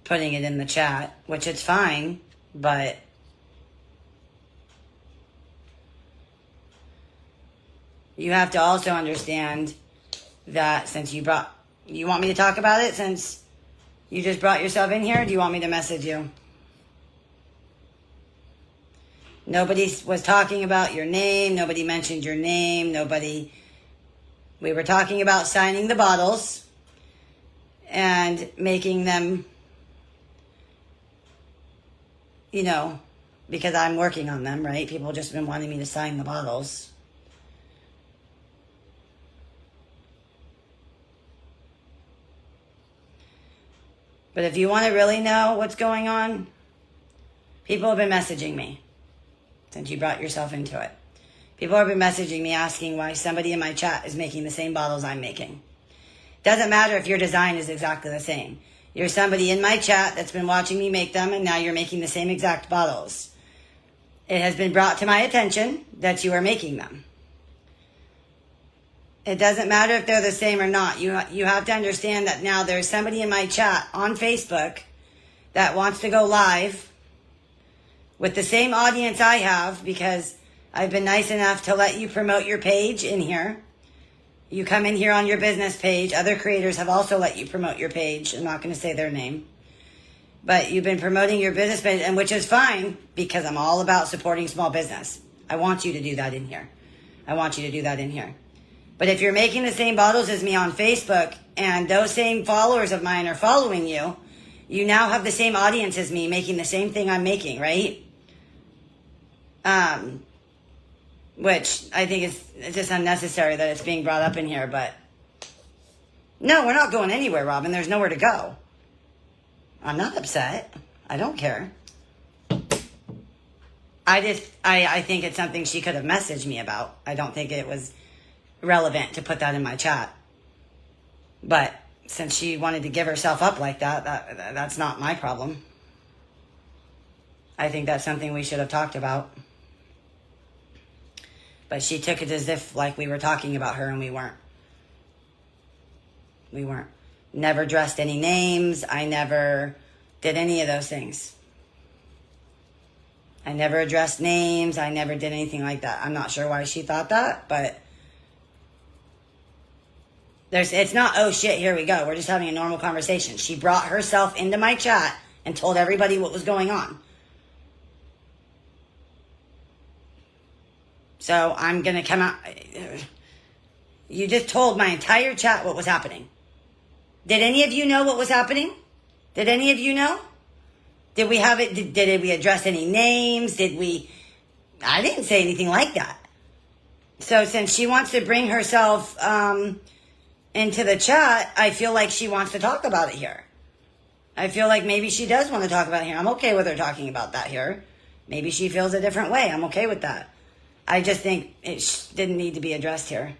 putting it in the chat, which it's fine, but you have to also understand that since you want me to talk about it since you just brought yourself in here? Do you want me to message you? Nobody was talking about your name. Nobody mentioned your name. We were talking about signing the bottles and making them, because I'm working on them, right? People just been wanting me to sign the bottles. But if you want to really know what's going on, people have been messaging me since you brought yourself into it. People have been messaging me asking why somebody in my chat is making the same bottles I'm making. Doesn't matter if your design is exactly the same. You're somebody in my chat that's been watching me make them, and now you're making the same exact bottles. It has been brought to my attention that you are making them. It doesn't matter if they're the same or not. You have to understand that now there's somebody in my chat on Facebook that wants to go live with the same audience I have, because I've been nice enough to let you promote your page in here. You come in here on your business page. Other creators have also let you promote your page. I'm not going to say their name. But you've been promoting your business page, and which is fine, because I'm all about supporting small business. I want you to do that in here. But if you're making the same bottles as me on Facebook, and those same followers of mine are following you, you now have the same audience as me making the same thing I'm making, right? Which I think it's just unnecessary that it's being brought up in here, but no, we're not going anywhere, Robin. There's nowhere to go. I'm not upset. I don't care. I think it's something she could have messaged me about. I don't think it was relevant to put that in my chat. But since she wanted to give herself up like that's not my problem. I think that's something we should have talked about. But she took it as if like we were talking about her, and we weren't. We weren't. Never dressed any names. I never did any of those things. I never addressed names. I never did anything like that. I'm not sure why she thought that, but it's not, oh shit, here we go. We're just having a normal conversation. She brought herself into my chat and told everybody what was going on. So I'm going to come out. You just told my entire chat what was happening. Did any of you know what was happening? Did any of you know? Did we have it? Did we address any names? I didn't say anything like that. So since she wants to bring herself into the chat, I feel like she wants to talk about it here. I feel like maybe she does want to talk about it here. I'm okay with her talking about that here. Maybe she feels a different way. I'm okay with that. I just think it didn't need to be addressed here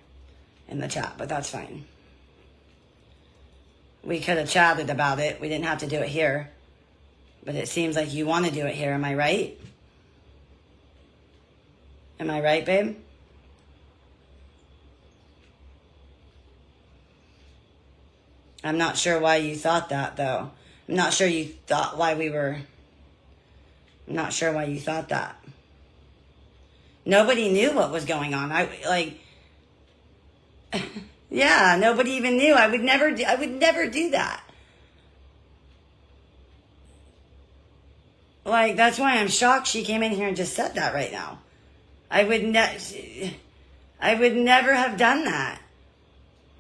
in the chat, but that's fine. We could have chatted about it. We didn't have to do it here. But it seems like you want to do it here. Am I right? Am I right, babe? I'm not sure why you thought that, though. I'm not sure you thought why we were... I'm not sure why you thought that. Nobody knew what was going on. Yeah, nobody even knew. I would never do that. Like, that's why I'm shocked she came in here and just said that right now. I would never have done that.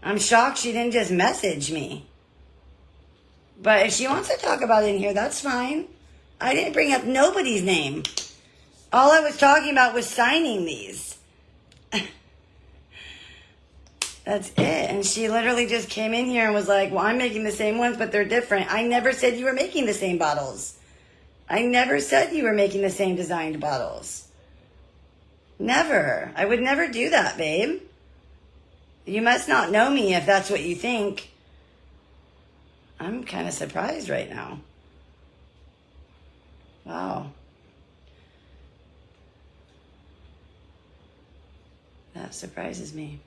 I'm shocked she didn't just message me. But if she wants to talk about it in here, that's fine. I didn't bring up nobody's name. All I was talking about was signing these. That's it. And she literally just came in here and was like, well, I'm making the same ones, but they're different. I never said you were making the same bottles. I never said you were making the same designed bottles. Never. I would never do that, babe. You must not know me if that's what you think. I'm kind of surprised right now. Wow. That surprises me.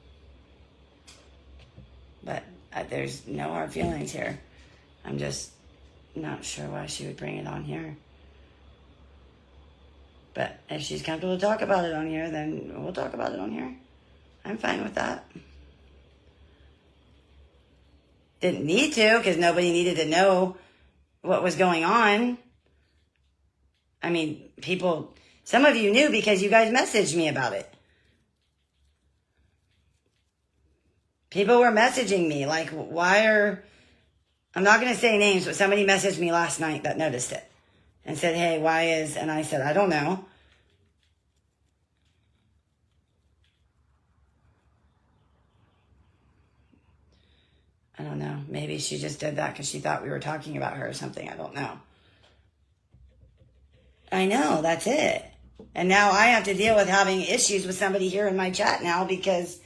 But there's no hard feelings here. I'm just not sure why she would bring it on here. But if she's comfortable to talk about it on here, then we'll talk about it on here. I'm fine with that. Didn't need to, because nobody needed to know what was going on. I mean, some of you knew because you guys messaged me about it. People were messaging me, like, I'm not going to say names, but somebody messaged me last night that noticed it and said, hey, and I said, I don't know. I don't know. Maybe she just did that because she thought we were talking about her or something. I don't know. I know, that's it. And now I have to deal with having issues with somebody here in my chat now because,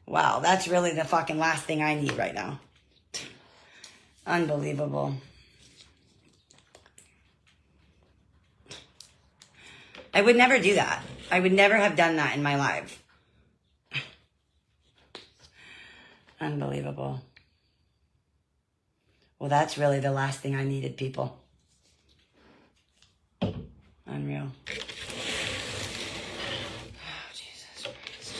wow, that's really the fucking last thing I need right now. Unbelievable. I would never do that. I would never have done that in my life. Unbelievable. Well, that's really the last thing I needed, people. Unreal. Oh, Jesus Christ.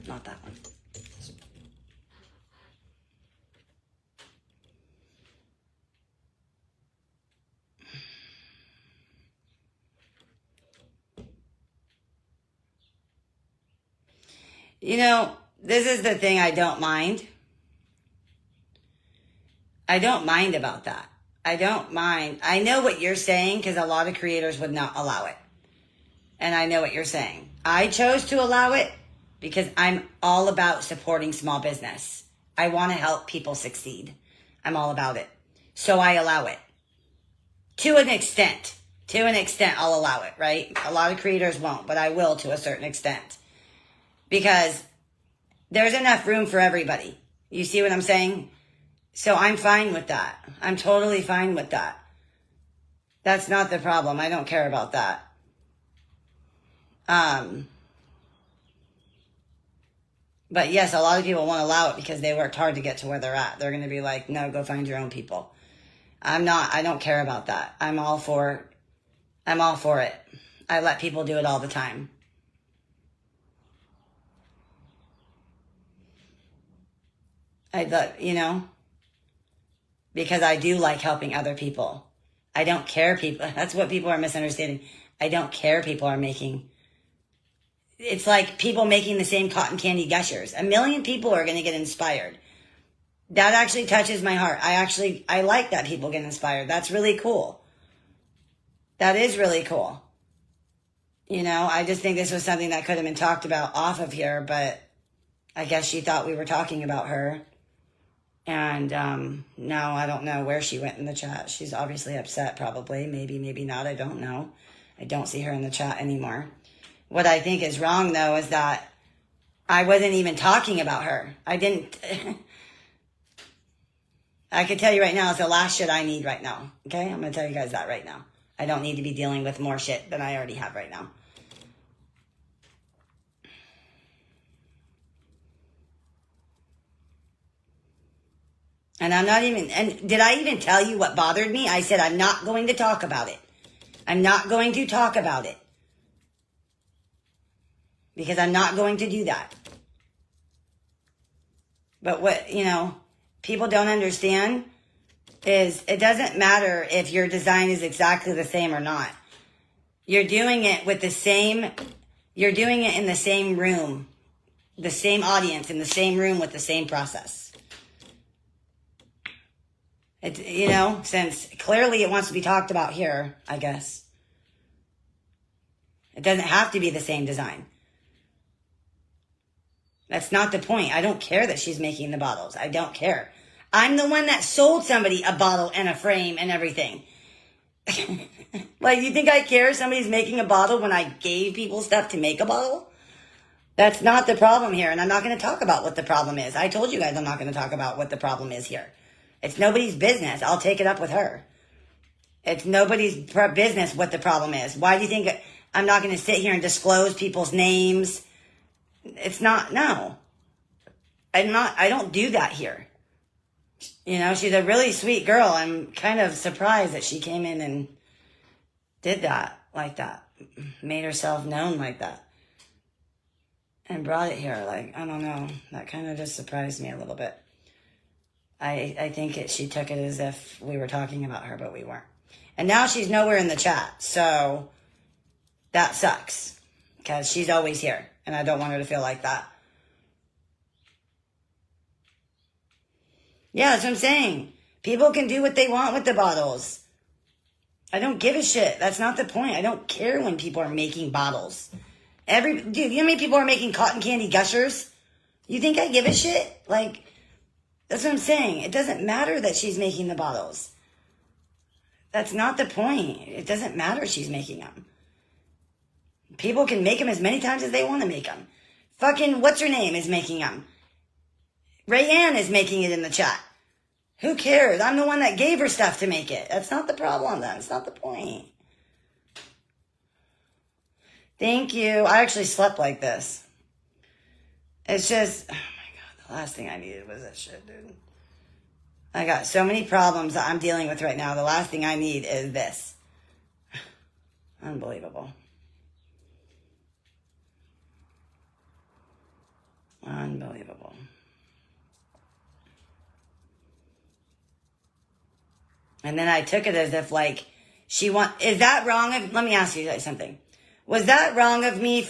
Not that one. You know, this is the thing I don't mind. I don't mind about that. I don't mind. I know what you're saying because a lot of creators would not allow it. And I know what you're saying. I chose to allow it because I'm all about supporting small business. I want to help people succeed. I'm all about it. So I allow it. To an extent. To an extent, I'll allow it, right? A lot of creators won't, but I will to a certain extent. Because there's enough room for everybody. You see what I'm saying? So I'm fine with that. I'm totally fine with that. That's not the problem. I don't care about that. But yes, a lot of people won't allow it because they worked hard to get to where they're at. They're going to be like, no, go find your own people. I don't care about that. I'm all for it. I let people do it all the time. Because I do like helping other people. I don't care people. That's what people are misunderstanding. I don't care people are making. It's like people making the same cotton candy gushers. 1 million people are going to get inspired. That actually touches my heart. I like that people get inspired. That's really cool. That is really cool. I just think this was something that could have been talked about off of here, but I guess she thought we were talking about her. And now I don't know where she went in the chat. She's obviously upset, probably. Maybe not. I don't know. I don't see her in the chat anymore. What I think is wrong, though, is that I wasn't even talking about her. I didn't. I can tell you right now, it's the last shit I need right now. Okay? I'm going to tell you guys that right now. I don't need to be dealing with more shit than I already have right now. And did I even tell you what bothered me? I said, I'm not going to talk about it. I'm not going to talk about it. Because I'm not going to do that. But what, people don't understand is it doesn't matter if your design is exactly the same or not. You're doing it you're doing it in the same room, the same audience, in the same room with the same process. Since clearly it wants to be talked about here, I guess. It doesn't have to be the same design. That's not the point. I don't care that she's making the bottles. I don't care. I'm the one that sold somebody a bottle and a frame and everything. Like, you think I care if somebody's making a bottle when I gave people stuff to make a bottle? That's not the problem here, and I'm not going to talk about what the problem is. I told you guys I'm not going to talk about what the problem is here. It's nobody's business. I'll take it up with her. It's nobody's business what the problem is. Why do you think I'm not going to sit here and disclose people's names? It's not, no. I don't do that here. She's a really sweet girl. I'm kind of surprised that she came in and did that, like that. Made herself known like that. And brought it here. Like, I don't know. That kind of just surprised me a little bit. I think she took it as if we were talking about her, but we weren't. And now she's nowhere in the chat. So that sucks. Because she's always here. And I don't want her to feel like that. Yeah, that's what I'm saying. People can do what they want with the bottles. I don't give a shit. That's not the point. I don't care when people are making bottles. Dude, you know how many people are making cotton candy gushers? You think I give a shit? Like, that's what I'm saying. It doesn't matter that she's making the bottles. That's not the point. It doesn't matter she's making them. People can make them as many times as they want to make them. Fucking what's her name is making them. Rayanne is making it in the chat. Who cares? I'm the one that gave her stuff to make it. That's not the problem then. It's not the point. Thank you. I actually slept like this. It's just, oh my God, the last thing I needed was this shit, dude. I got so many problems that I'm dealing with right now. The last thing I need is this. Unbelievable. Unbelievable. And then I took it as if like is that wrong? Let me ask you guys something. Was that wrong of me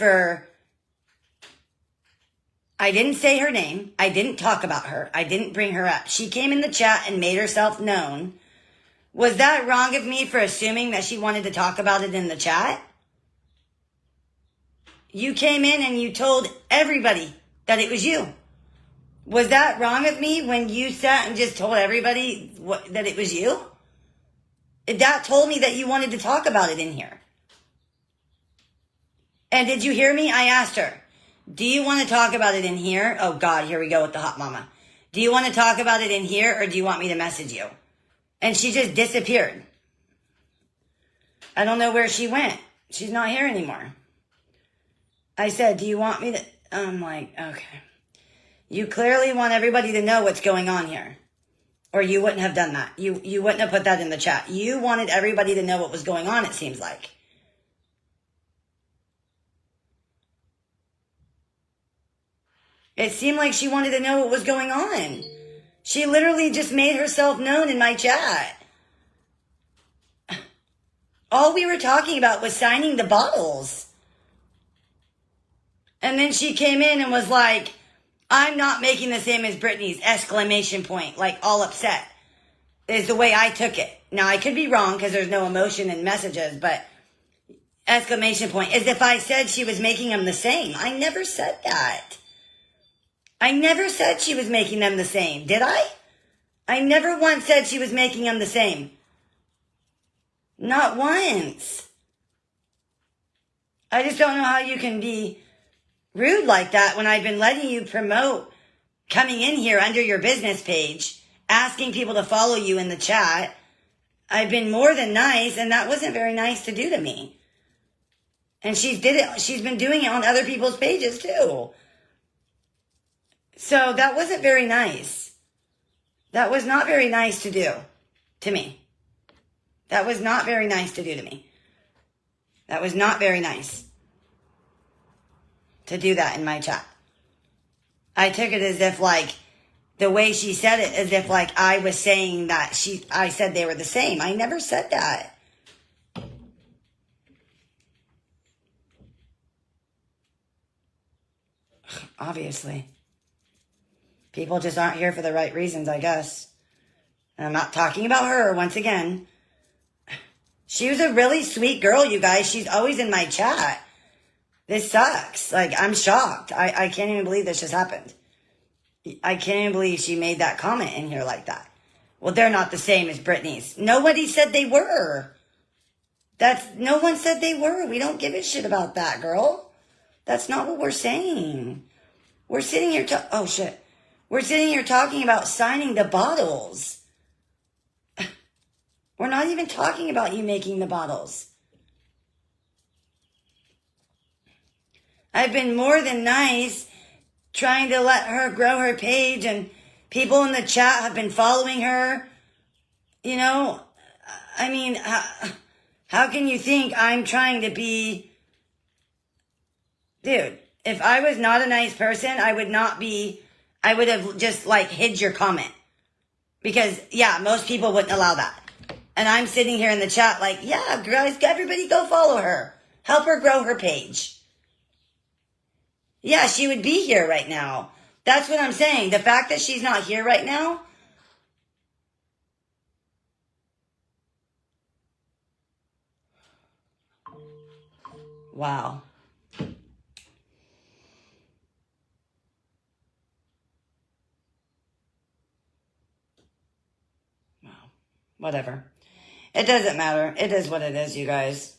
I didn't say her name. I didn't talk about her. I didn't bring her up. She came in the chat and made herself known. Was that wrong of me for assuming that she wanted to talk about it in the chat? You came in and you told everybody that it was you. Was that wrong of me when you sat and just told everybody that it was you? That told me that you wanted to talk about it in here. And did you hear me? I asked her, do you want to talk about it in here? Oh God, here we go with the hot mama. Do you want to talk about it in here or do you want me to message you? And she just disappeared. I don't know where she went. She's not here anymore. I said, do you want me to? I'm like, okay. You clearly want everybody to know what's going on here. Or you wouldn't have done that. You wouldn't have put that in the chat. You wanted everybody to know what was going on, it seems like. It seemed like she wanted to know what was going on. She literally just made herself known in my chat. All we were talking about was signing the bottles. And then she came in and was like, I'm not making the same as Brittany's, exclamation point, like all upset, is the way I took it. Now, I could be wrong because there's no emotion in messages, but exclamation point, as if I said she was making them the same. I never said that. I never said she was making them the same, did I? I never once said she was making them the same. Not once. I just don't know how you can be rude like that when I've been letting you promote coming in here under your business page, asking people to follow you in the chat. I've been more than nice, and that wasn't very nice to do to me. And she's been doing it on other people's pages too. So that wasn't very nice. That was not very nice to do to me. That was not very nice to do to me. That was not very nice to do that in my chat. I took it as if like, the way she said it, as if like I was saying that I said they were the same. I never said that. Obviously. People just aren't here for the right reasons, I guess. And I'm not talking about her once again. She was a really sweet girl, you guys. She's always in my chat. This sucks. Like, I'm shocked. I can't even believe this just happened. I can't even believe she made that comment in here like that. Well, they're not the same as Brittany's. Nobody said they were. No one said they were. We don't give a shit about that, girl. That's not what we're saying. We're sitting here oh shit. We're sitting here talking about signing the bottles. We're not even talking about you making the bottles. I've been more than nice trying to let her grow her page, and people in the chat have been following her. You know, I mean, how can you think I'm trying to be... Dude, if I was not a nice person, I would have just like hid your comment. Because, yeah, most people wouldn't allow that. And I'm sitting here in the chat like, yeah, guys, everybody go follow her. Help her grow her page. Yeah, she would be here right now. That's what I'm saying. The fact that she's not here right now. Wow. Wow. Whatever. It doesn't matter. It is what it is, you guys.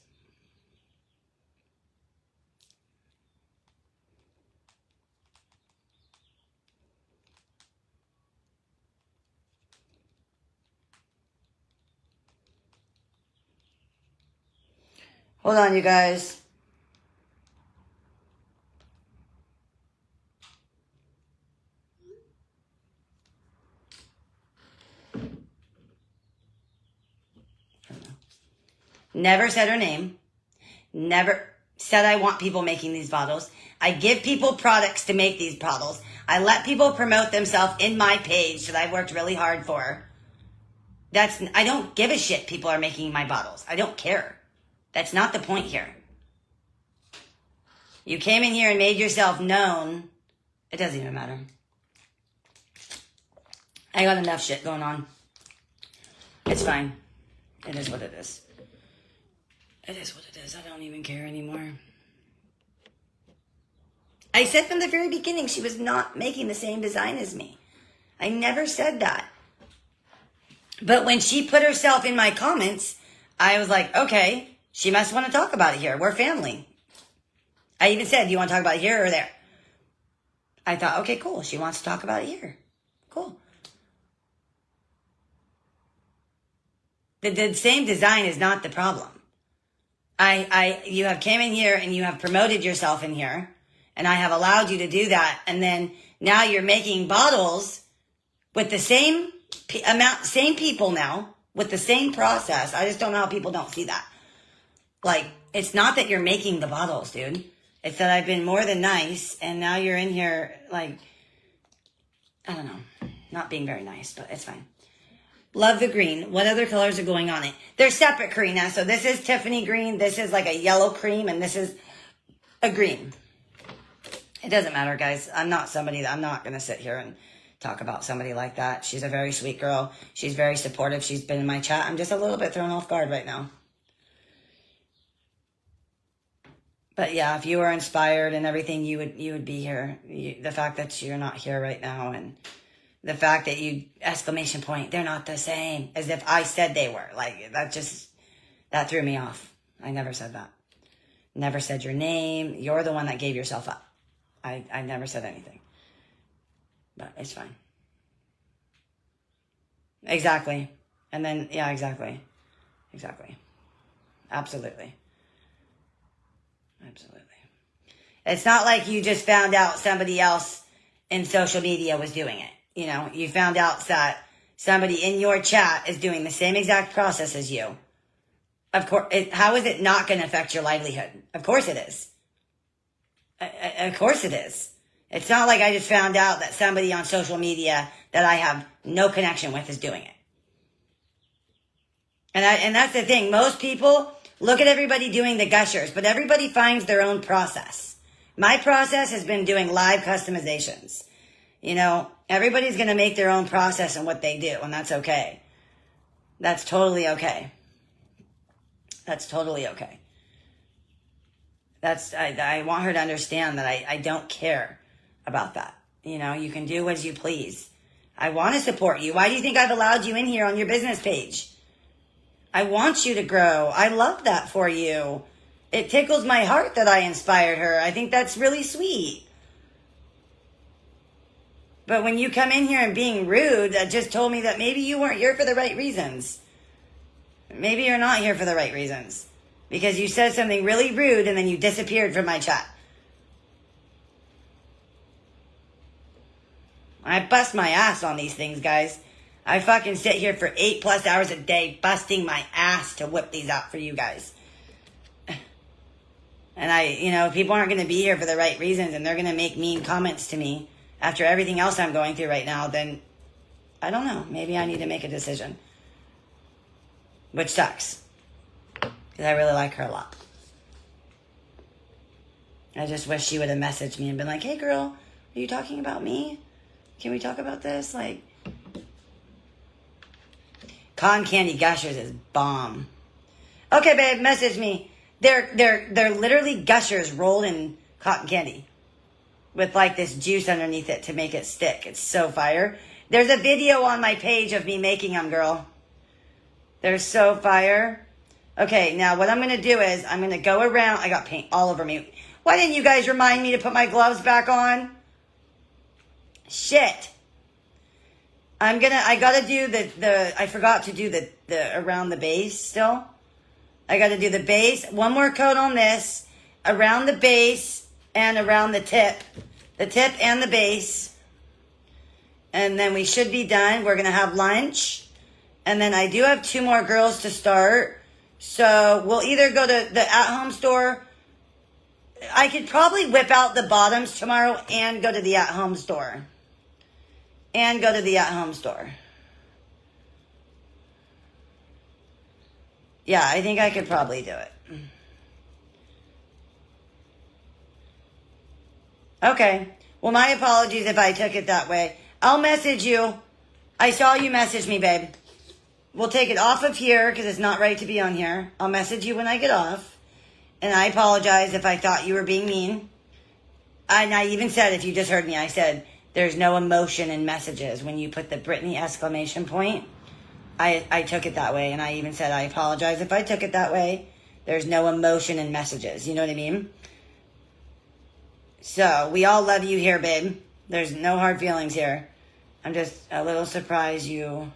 Hold on, you guys. Never said her name. Never said I want people making these bottles. I give people products to make these bottles. I let people promote themselves in my page that I worked really hard for. I don't give a shit people are making my bottles. I don't care. That's not the point here. You came in here and made yourself known. It doesn't even matter. I got enough shit going on. It's fine. It is what it is. It is what it is. I don't even care anymore. I said from the very beginning she was not making the same design as me. I never said that. But when she put herself in my comments, I was like, okay, she must want to talk about it here. We're family. I even said, do you want to talk about it here or there? I thought, okay, cool. She wants to talk about it here. Cool. The same design is not the problem. You have came in here and you have promoted yourself in here, and I have allowed you to do that, and then Now you're making bottles with the same same people now, with the same process. I just don't know how people don't see that. Like, it's not that you're making the bottles, dude. It's that I've been more than nice, and now you're in here, like, I don't know, not being very nice, but it's fine. Love the green. What other colors are going on it? They're separate, Karina. So this is Tiffany green, this is like a yellow cream, and this is a green. It doesn't matter, guys. I'm not going to sit here and talk about somebody like that. She's a very sweet girl. She's very supportive. She's been in my chat. I'm just a little bit thrown off guard right now. But yeah, if you were inspired and everything, you would be here. The fact that you're not here right now, and the fact that you exclamation point, they're not the same, as if I said they were. Like, that threw me off. I never said that. Never said your name. You're the one that gave yourself up. I never said anything. But it's fine. Exactly. And then, yeah, exactly. Exactly. Absolutely. Absolutely. It's not like you just found out somebody else in social media was doing it. You know, you found out that somebody in your chat is doing the same exact process as you. Of course, how is it not going to affect your livelihood? Of course it is. Of course it is. It's not like I just found out that somebody on social media that I have no connection with is doing it. And that's the thing. Most people look at everybody doing the gushers, but everybody finds their own process. My process has been doing live customizations. You know, everybody's going to make their own process in what they do, and that's okay. That's totally okay. That's totally okay. I want her to understand that I don't care about that. You know, you can do as you please. I want to support you. Why do you think I've allowed you in here on your business page? I want you to grow. I love that for you. It tickles my heart that I inspired her. I think that's really sweet. But when you come in here and being rude, that just told me that maybe you weren't here for the right reasons. Maybe you're not here for the right reasons. Because you said something really rude and then you disappeared from my chat. I bust my ass on these things, guys. I fucking sit here for 8+ hours a day busting my ass to whip these out for you guys. And people aren't going to be here for the right reasons, and they're going to make mean comments to me after everything else I'm going through right now, then I don't know. Maybe I need to make a decision. Which sucks. Because I really like her a lot. I just wish she would have messaged me and been like, hey girl, are you talking about me? Can we talk about this? Like, cotton candy gushers is bomb. Okay, babe, message me. They're literally gushers rolled in cotton candy with like this juice underneath it to make it stick. It's so fire. There's a video on my page of me making them, girl. They're so fire. Okay, now what I'm going to do is I'm going to go around. I got paint all over me. Why didn't you guys remind me to put my gloves back on? Shit. I got to do I forgot to do the around the base still. I got to do the base. One more coat on this. Around the base and around the tip. The tip and the base. And then we should be done. We're going to have lunch. And then I do have 2 more girls to start. So we'll either go to the at-home store. I could probably whip out the bottoms tomorrow and go to the at-home store. And go to the at-home store. Yeah, I think I could probably do it. Okay. Well, my apologies if I took it that way. I'll message you. I saw you message me, babe. We'll take it off of here because it's not right to be on here. I'll message you when I get off. And I apologize if I thought you were being mean. And I even said, if you just heard me, I said, there's no emotion in messages. When you put the Brittany exclamation point, I took it that way. And I even said, I apologize if I took it that way. There's no emotion in messages. You know what I mean? So, we all love you here, babe. There's no hard feelings here. I'm just a little surprised you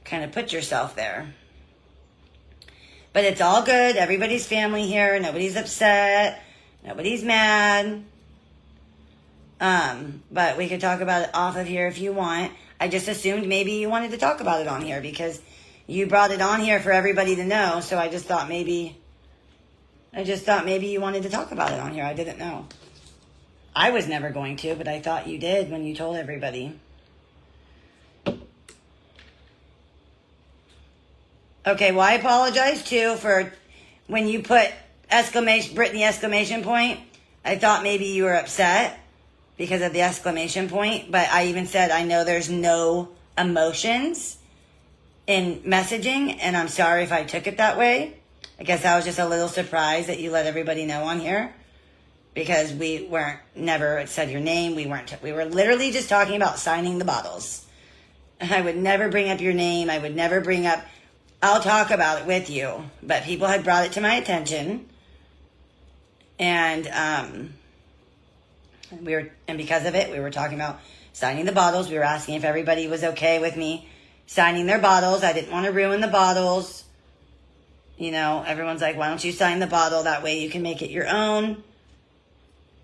kind of put yourself there. But it's all good. Everybody's family here. Nobody's upset. Nobody's mad. But we could talk about it off of here if you want. I just assumed maybe you wanted to talk about it on here because you brought it on here for everybody to know. So I just thought maybe you wanted to talk about it on here. I didn't know. I was never going to, but I thought you did when you told everybody. Okay, well, I apologize too for when you put Brittany exclamation point. I thought maybe you were upset because of the exclamation point, but I even said I know there's no emotions in messaging, and I'm sorry if I took it that way. I guess I was just a little surprised that you let everybody know on here because we never said your name. We were literally just talking about signing the bottles. I would never bring up your name. I would never bring up, I'll talk about it with you, but people had brought it to my attention, and because of it, we were talking about signing the bottles. We were asking if everybody was okay with me signing their bottles. I didn't want to ruin the bottles. You know, everyone's like, why don't you sign the bottle? That way you can make it your own.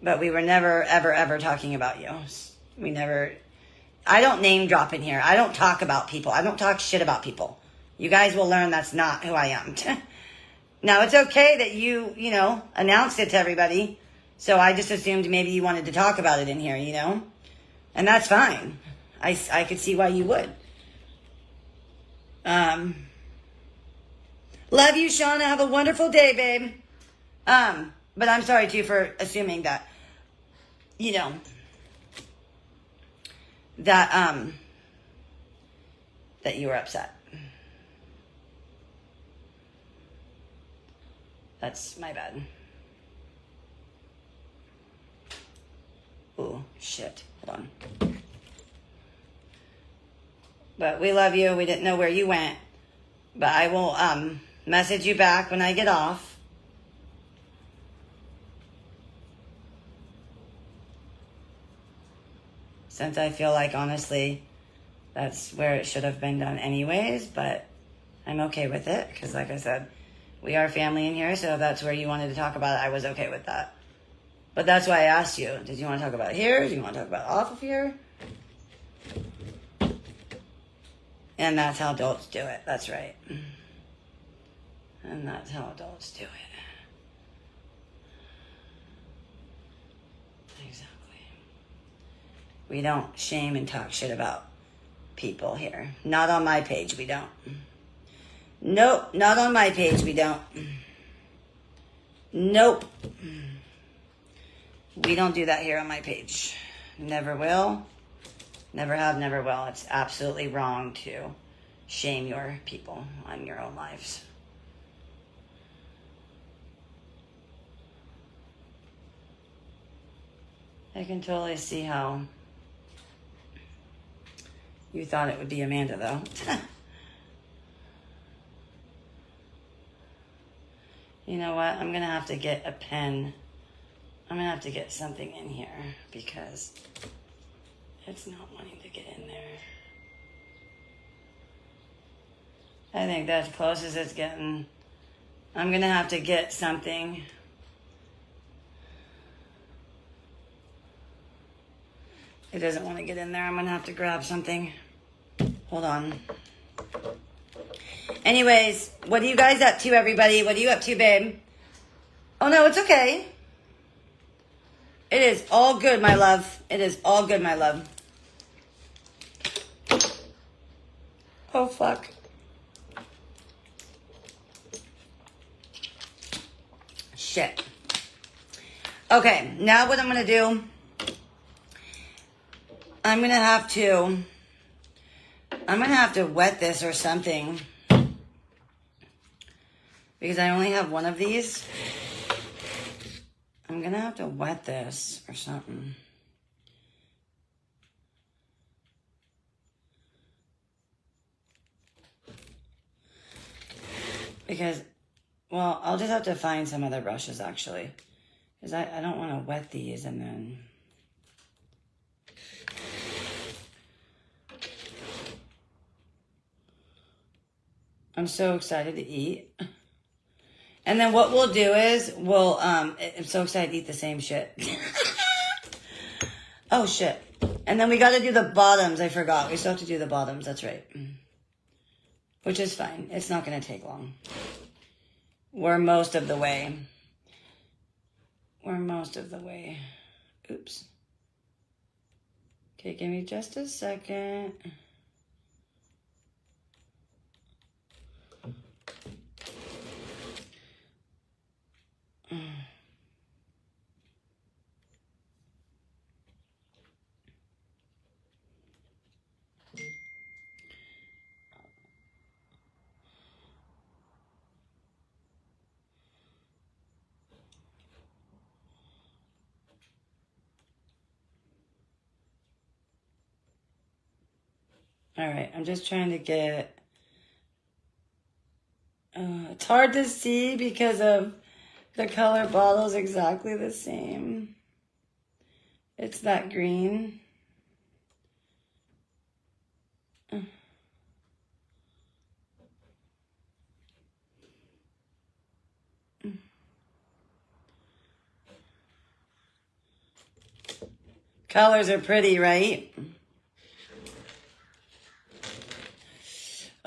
But we were never, ever, ever talking about you. I don't name drop in here. I don't talk about people. I don't talk shit about people. You guys will learn that's not who I am. Now, it's okay that you announced it to everybody. So I just assumed maybe you wanted to talk about it in here, And that's fine. I could see why you would. Love you, Shauna. Have a wonderful day, babe. But I'm sorry, too, for assuming that, that you were upset. That's my bad. Oh, shit. Hold on. But we love you. We didn't know where you went. But I will message you back when I get off. Since I feel like, honestly, that's where it should have been done anyways. But I'm okay with it. Because like I said, we are family in here. So if that's where you wanted to talk about it, I was okay with that. But that's why I asked you. Did you want to talk about it here? Do you want to talk about it off of here? And that's how adults do it. That's right. And that's how adults do it. Exactly. We don't shame and talk shit about people here. Not on my page, we don't. Nope, not on my page, we don't. Nope. We don't do that here on my page. Never will. Never have, never will. It's absolutely wrong to shame your people on your own lives. I can totally see how you thought it would be Amanda, though. You know what? I'm going to have to get a pen. I'm going to have to get something in here because it's not wanting to get in there. I think that's close as it's getting. I'm going to have to get something. It doesn't want to get in there. I'm going to have to grab something. Hold on. Anyways, what are you guys up to, everybody? What are you up to, babe? Oh, no, it's okay. It is all good, my love. It is all good, my love. Oh, fuck. Shit. Okay, now what I'm going to do, I'm going to have to wet this or something. Because I only have one of these. I'm going to have to wet this or something. Because, well, I'll just have to find some other brushes, actually. Because I don't want to wet these and then... I'm so excited to eat. And then what we'll do is, I'm so excited to eat the same shit. Oh, shit. And then we got to do the bottoms. I forgot. We still have to do the bottoms. That's right. Which is fine. It's not going to take long. We're most of the way. We're most of the way. Oops. Okay, give me just a second. All right, I'm just trying to get... it's hard to see because of the color bottle's exactly the same. It's that green. Colors are pretty, right?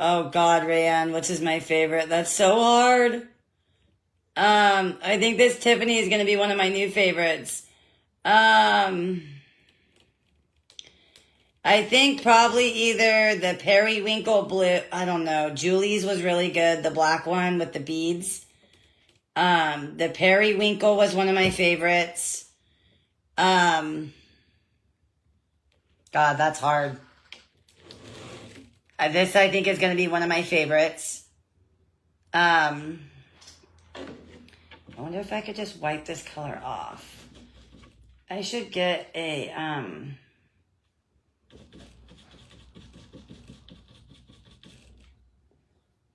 Oh God, Rayanne, which is my favorite? That's so hard. I think this Tiffany is going to be one of my new favorites. I think probably either the periwinkle blue. I don't know. Julie's was really good. The black one with the beads. The periwinkle was one of my favorites. God, that's hard. This, I think, is going to be one of my favorites. I wonder if I could just wipe this color off. I should get a,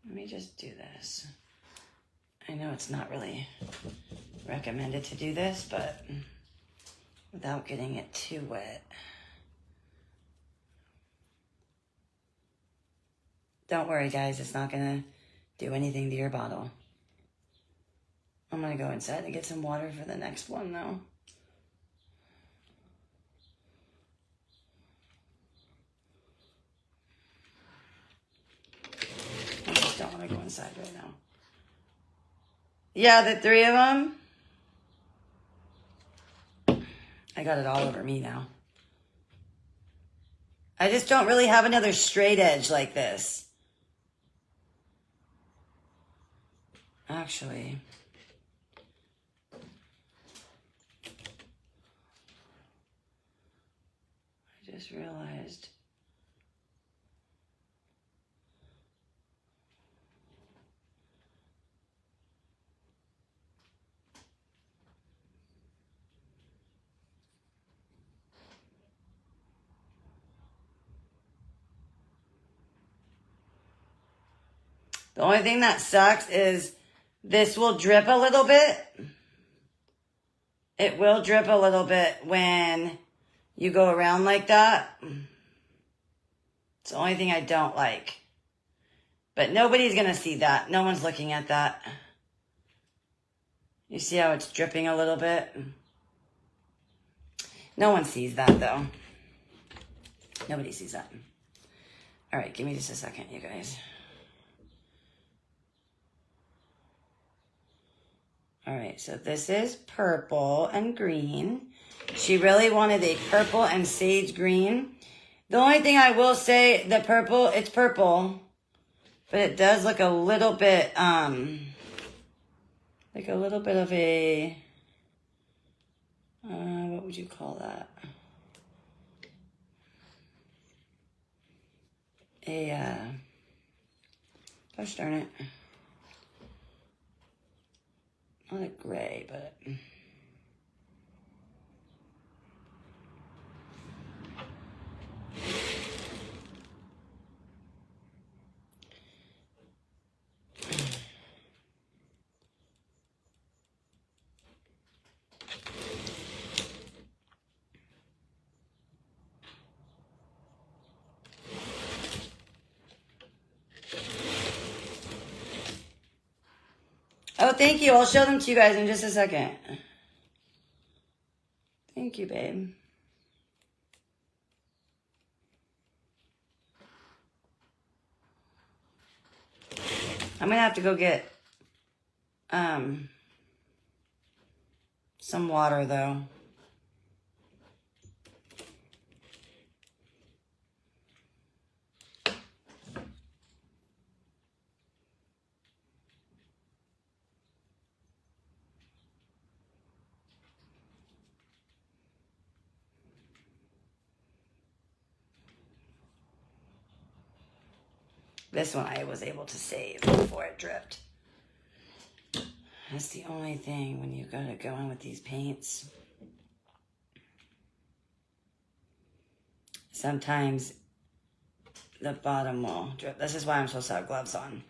let me just do this. I know it's not really recommended to do this, but without getting it too wet. Don't worry, guys. It's not going to do anything to your bottle. I'm going to go inside and get some water for the next one, though. I just don't want to go inside right now. Yeah, the three of them. I got it all over me now. I just don't really have another straight edge like this. Actually, I just realized. The only thing that sucks is this will drip a little bit. It will drip a little bit when you go around like that. It's the only thing I don't like. But nobody's going to see that. No one's looking at that. You see how it's dripping a little bit? No one sees that, though. Nobody sees that. All right, give me just a second, you guys. All right, so this is purple and green. She really wanted a purple and sage green. The only thing I will say, the purple, it's purple, but it does look a little bit, like a little bit of a, what would you call that? Gosh darn it. Not a gray, but... Oh, thank you. I'll show them to you guys in just a second. Thank you, babe. I'm gonna have to go get some water though. This one I was able to save before it dripped. That's the only thing when you gotta go in with these paints. Sometimes the bottom will drip. This is why I'm supposed to have gloves on.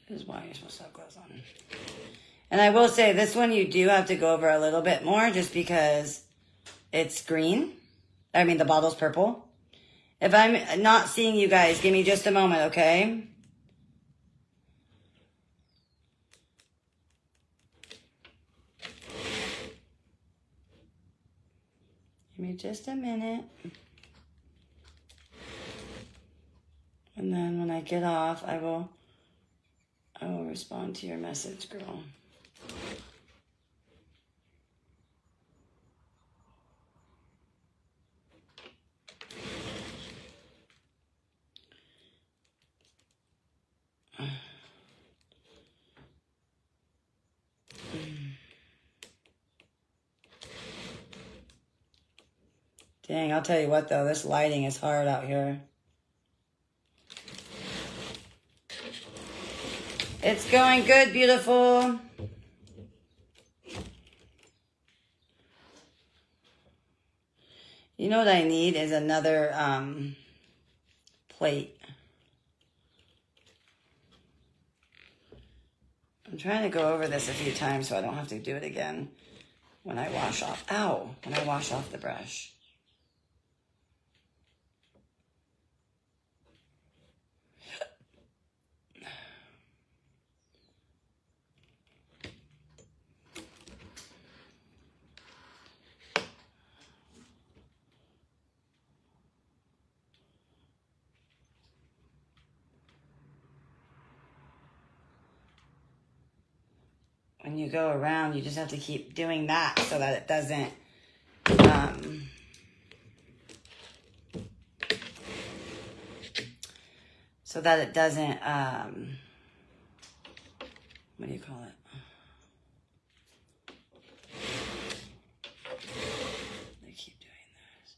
This is why you're supposed to have gloves on. And I will say, this one you do have to go over a little bit more just because it's green. I mean, the bottle's purple. If I'm not seeing you guys, give me just a moment, okay? Give me just a minute. And then when I get off, I will respond to your message, girl. Dang, I'll tell you what though, this lighting is hard out here. It's going good, beautiful. You know what I need is another plate. I'm trying to go over this a few times so I don't have to do it again when I wash off. Ow! When I wash off the brush. When you go around, you just have to keep doing that so that it doesn't, what do you call it? They keep doing this.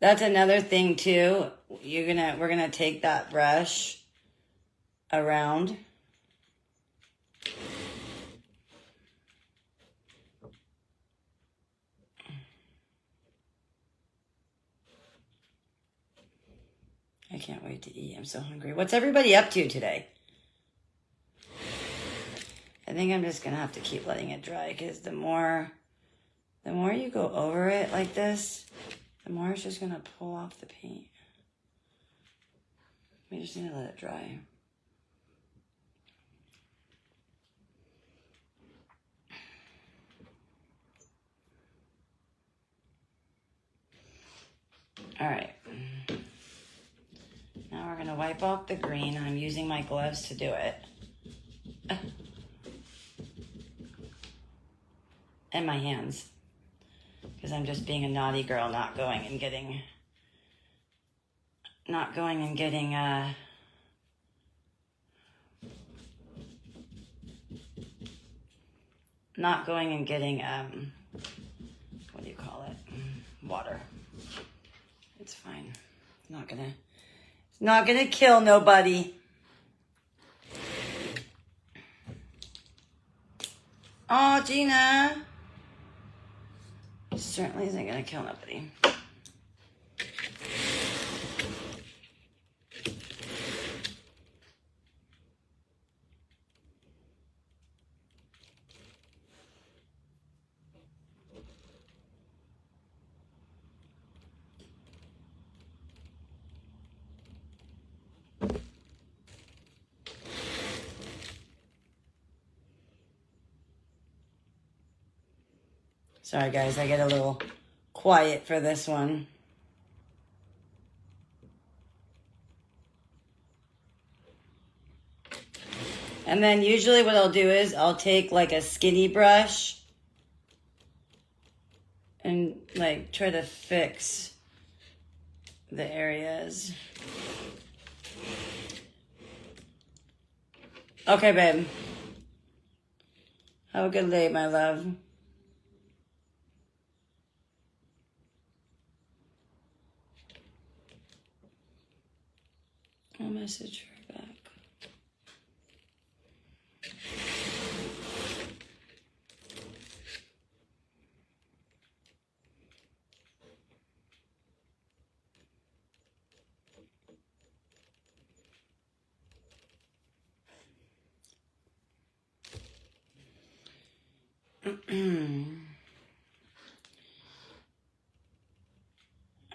That's another thing too. We're gonna take that brush around. I can't wait to eat. I'm so hungry. What's everybody up to today? I think I'm just going to have to keep letting it dry because the more you go over it like this, the more it's just going to pull off the paint. We just need to let it dry. All right. Now we're going to wipe off the green. I'm using my gloves to do it. And my hands. Because I'm just being a naughty girl, not going and getting what do you call it? Water. It's fine. It's not gonna kill nobody. Oh, Gina. It certainly isn't gonna kill nobody. Sorry guys, I get a little quiet for this one. And then usually what I'll do is I'll take like a skinny brush and like try to fix the areas. Okay, babe. Have a good day, my love. I'll message her back.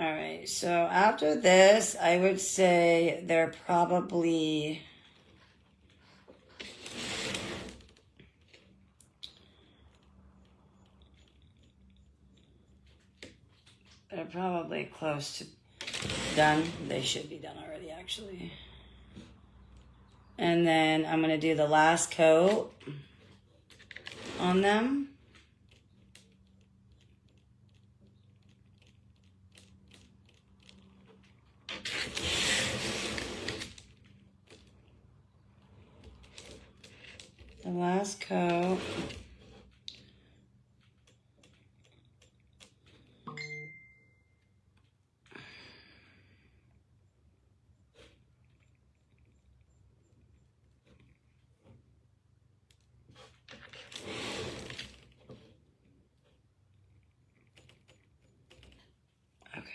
All right, so after this, I would say they're probably close to done. They should be done already, actually. And then I'm gonna do the last coat on them. The last coat. Okay.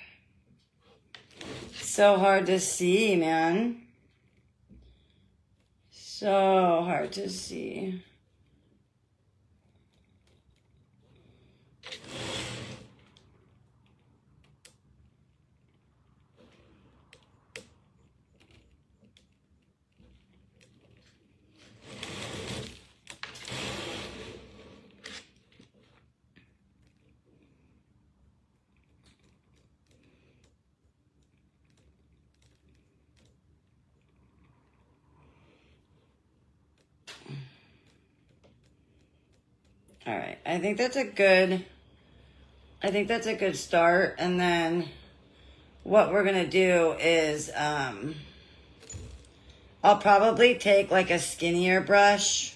So hard to see, man. So hard to see. All right, I think that's a good start. And then what we're gonna do is I'll probably take like a skinnier brush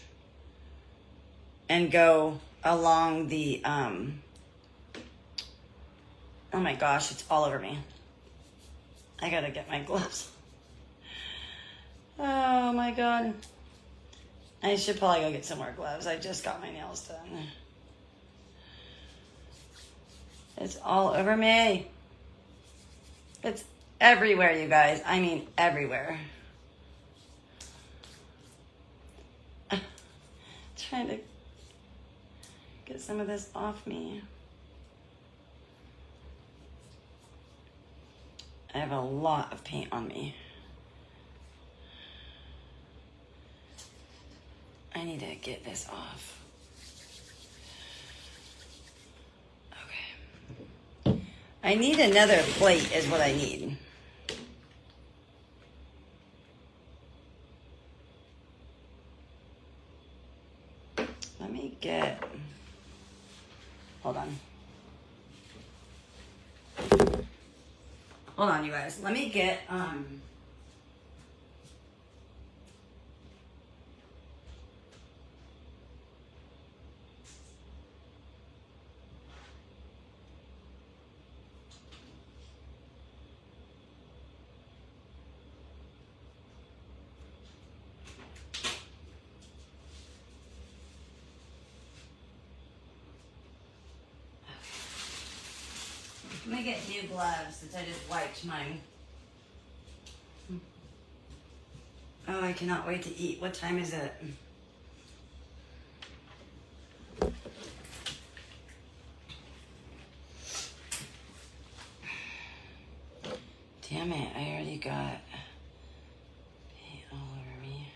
and go along the oh my gosh, it's all over me. I gotta get my gloves. Oh my god. I should probably go get some more gloves. I just got my nails done. It's all over me. It's everywhere, you guys. I mean, everywhere. Trying to get some of this off me. I have a lot of paint on me. I need to get this off. Okay. I need another plate is what I need. Let me get, hold on. Hold on, you guys. Let me get, let me get new gloves since I just wiped mine. Oh, I cannot wait to eat. What time is it? Damn it, I already got paint all over me.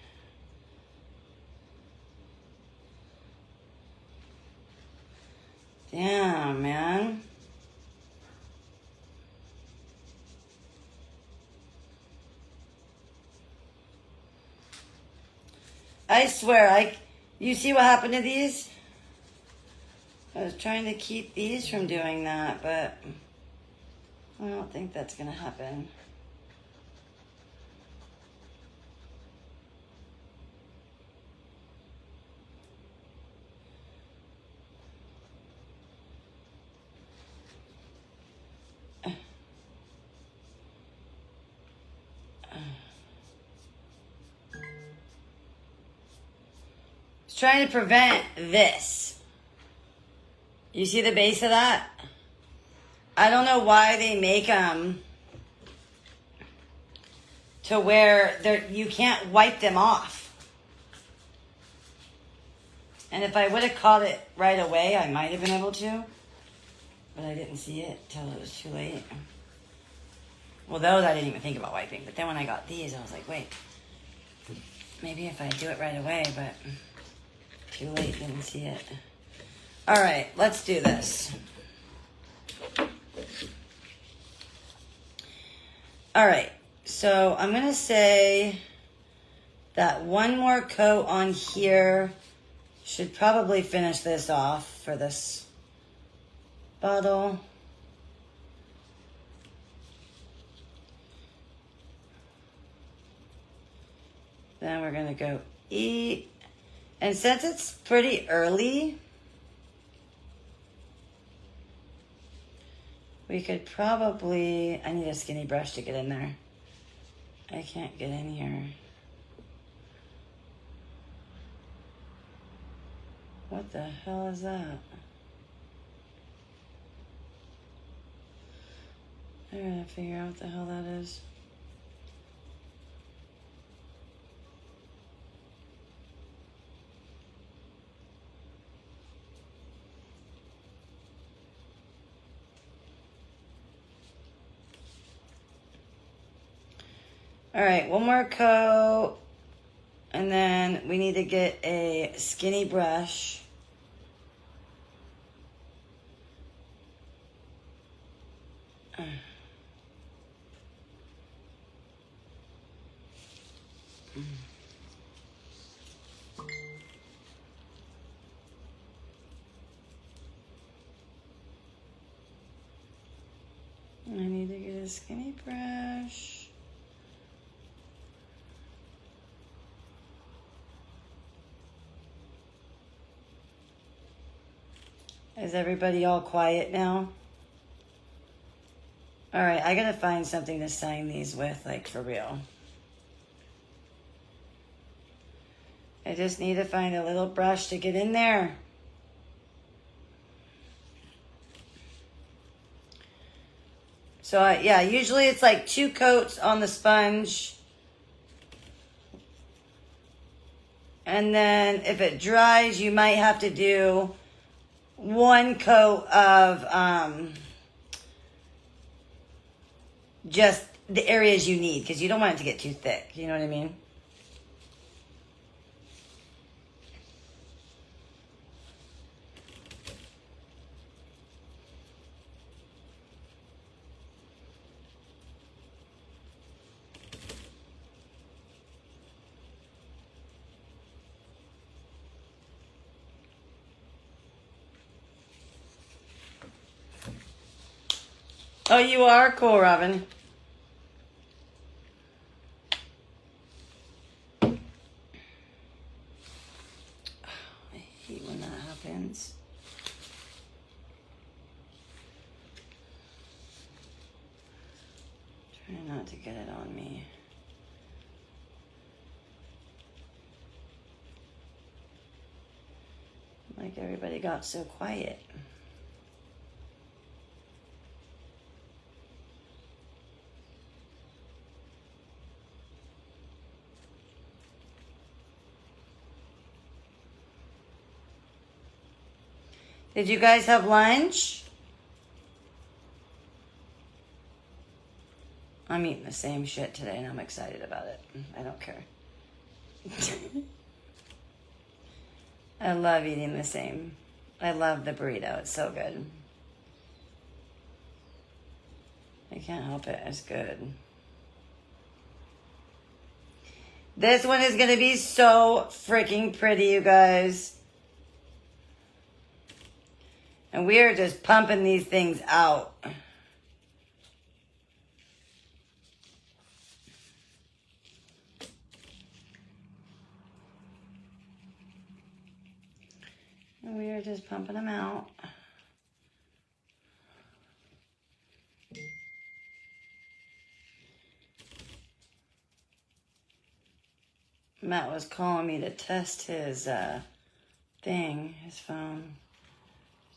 Damn, man. I swear, you see what happened to these? I was trying to keep these from doing that, but I don't think that's gonna happen. It's trying to prevent this. You see the base of that? I don't know why they make them to where you can't wipe them off. And if I would have caught it right away, I might have been able to. But I didn't see it till it was too late. Well, those I didn't even think about wiping. But then when I got these, I was like, wait. Maybe if I do it right away, but too late, didn't see it. All right, let's do this. All right, so I'm going to say that one more coat on here should probably finish this off for this bottle. Then we're going to go eat. And since it's pretty early, we could probably... I need a skinny brush to get in there. I can't get in here. What the hell is that? I gotta figure out what the hell that is. All right, one more coat. And then we need to get a skinny brush. I need to get a skinny brush. Is everybody all quiet now? All right, I gotta find something to sign these with, like for real. I just need to find a little brush to get in there. So yeah, usually it's like 2 coats on the sponge. And then if it dries, you might have to do 1 coat of just the areas you need, because you don't want it to get too thick. You know what I mean? Oh, you are cool, Robin. Oh, I hate when that happens. Try not to get it on me. Like everybody got so quiet. Did you guys have lunch? I'm eating the same shit today and I'm excited about it. I don't care. I love eating the same. I love the burrito. It's so good. I can't help it. It's good. This one is going to be so freaking pretty, you guys. And we are just pumping these things out. And we are just pumping them out. Matt was calling me to test his thing, his phone.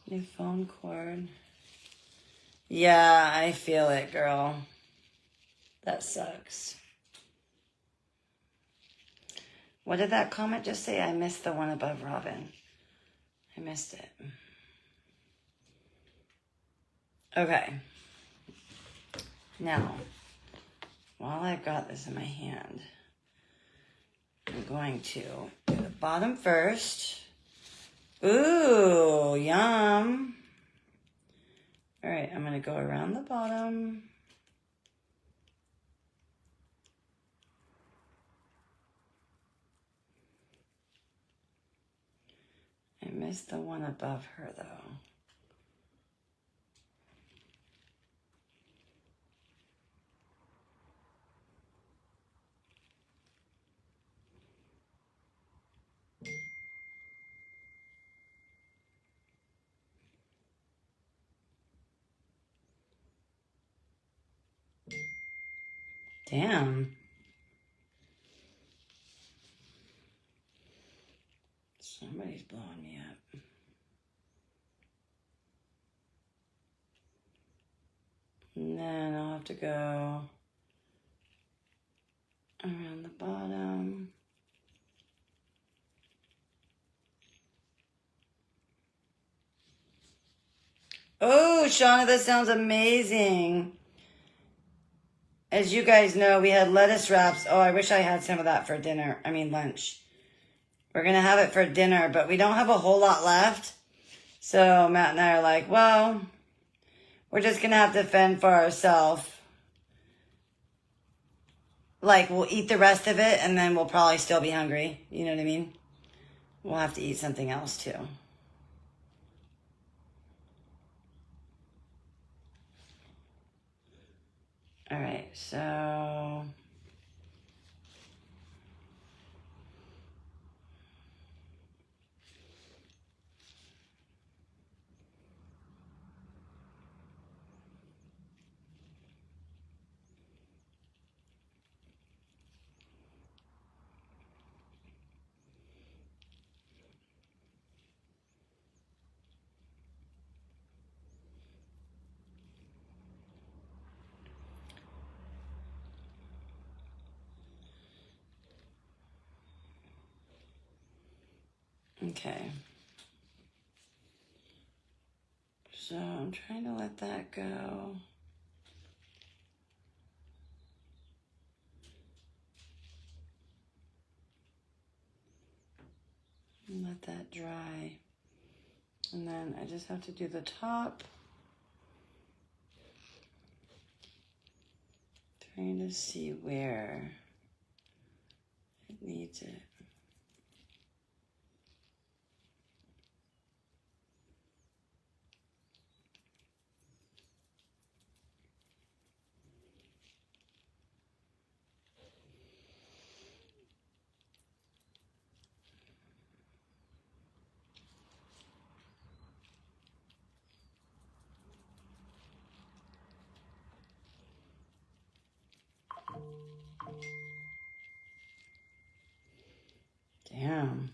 New phone cord. Yeah, I feel it, girl. That sucks. What did that comment just say? I missed the one above Robin. I missed it. Okay. Now, while I've got this in my hand, I'm going to do the bottom first. Ooh, yum. All right, I'm going to go around the bottom. I missed the one above her, though. Damn. Somebody's blowing me up. And then I'll have to go around the bottom. Oh, Shauna, that sounds amazing. As you guys know, we had lettuce wraps. Oh, I wish I had some of that for dinner. I mean, lunch. We're going to have it for dinner, but we don't have a whole lot left. So Matt and I are like, well, we're just going to have to fend for ourselves. Like, we'll eat the rest of it, and then we'll probably still be hungry. You know what I mean? We'll have to eat something else, too. All right, so... Okay. So I'm trying to let that go. And let that dry. And then I just have to do the top. Trying to see where it needs it. Damn.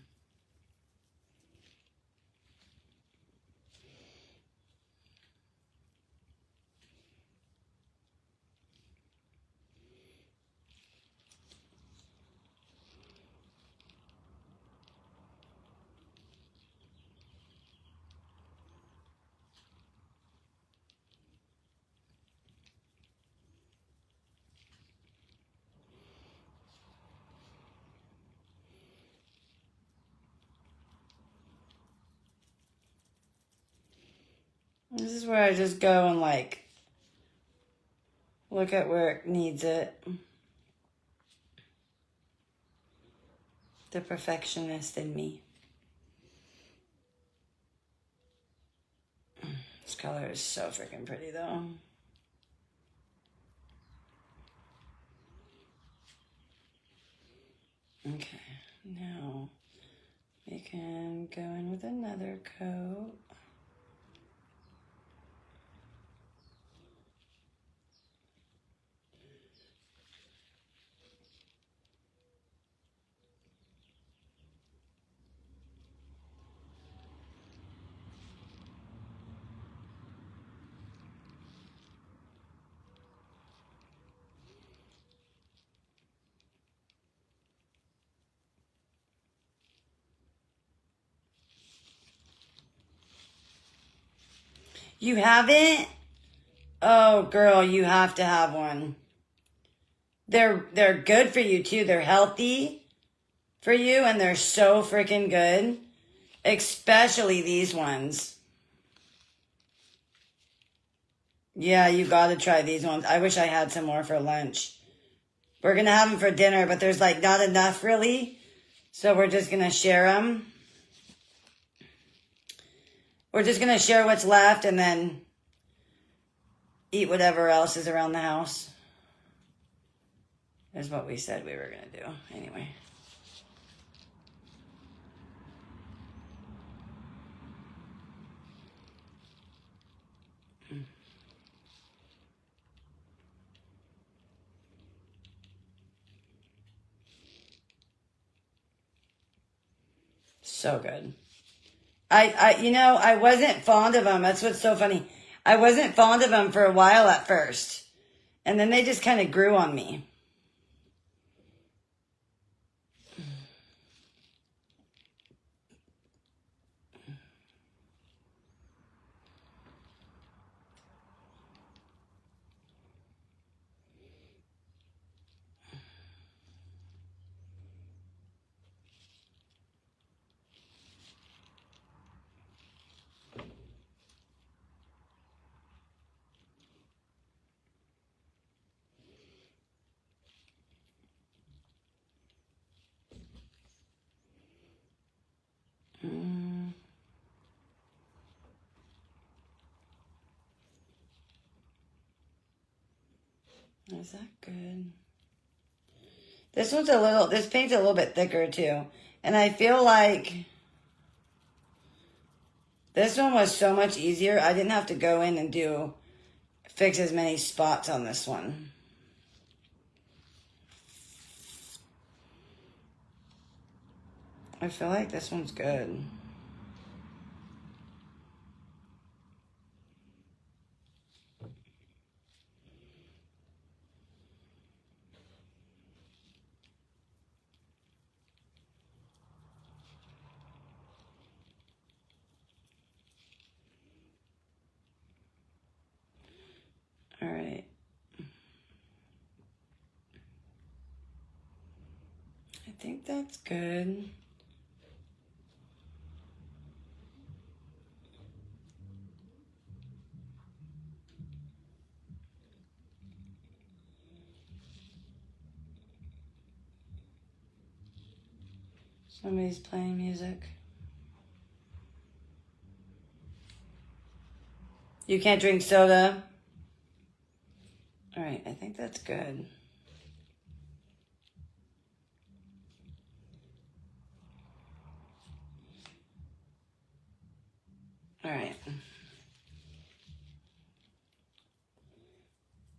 This is where I just go and like look at where it needs it. The perfectionist in me. This color is so freaking pretty though. Okay, now we can go in with another coat. You haven't? Oh, girl, you have to have one. They're good for you too. They're healthy for you, and they're so freaking good. Especially these ones. Yeah, you gotta try these ones. I wish I had some more for lunch. We're gonna have them for dinner, but there's like not enough really. So we're just gonna share them. We're just gonna share what's left and then eat whatever else is around the house. Is what we said we were gonna do. Anyway. So good. I wasn't fond of them. That's what's so funny. I wasn't fond of them for a while at first. And then they just kind of grew on me. Is that good? This paint's a little bit thicker too. And I feel like this one was so much easier. I didn't have to go in and fix as many spots on this one. I feel like this one's good. All right. I think that's good. Somebody's playing music. You can't drink soda? All right, I think that's good. All right.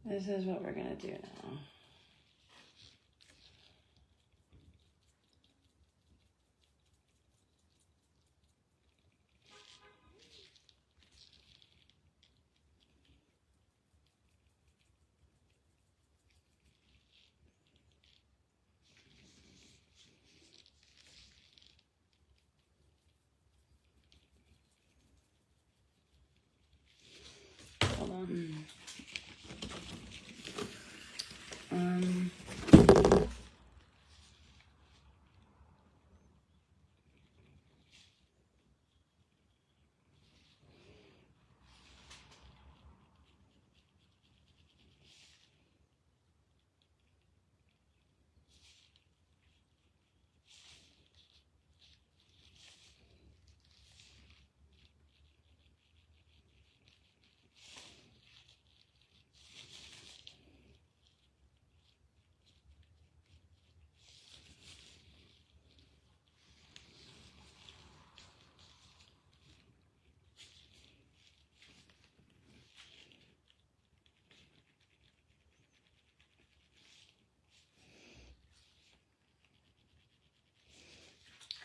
This is what we're going to do now. Hold on.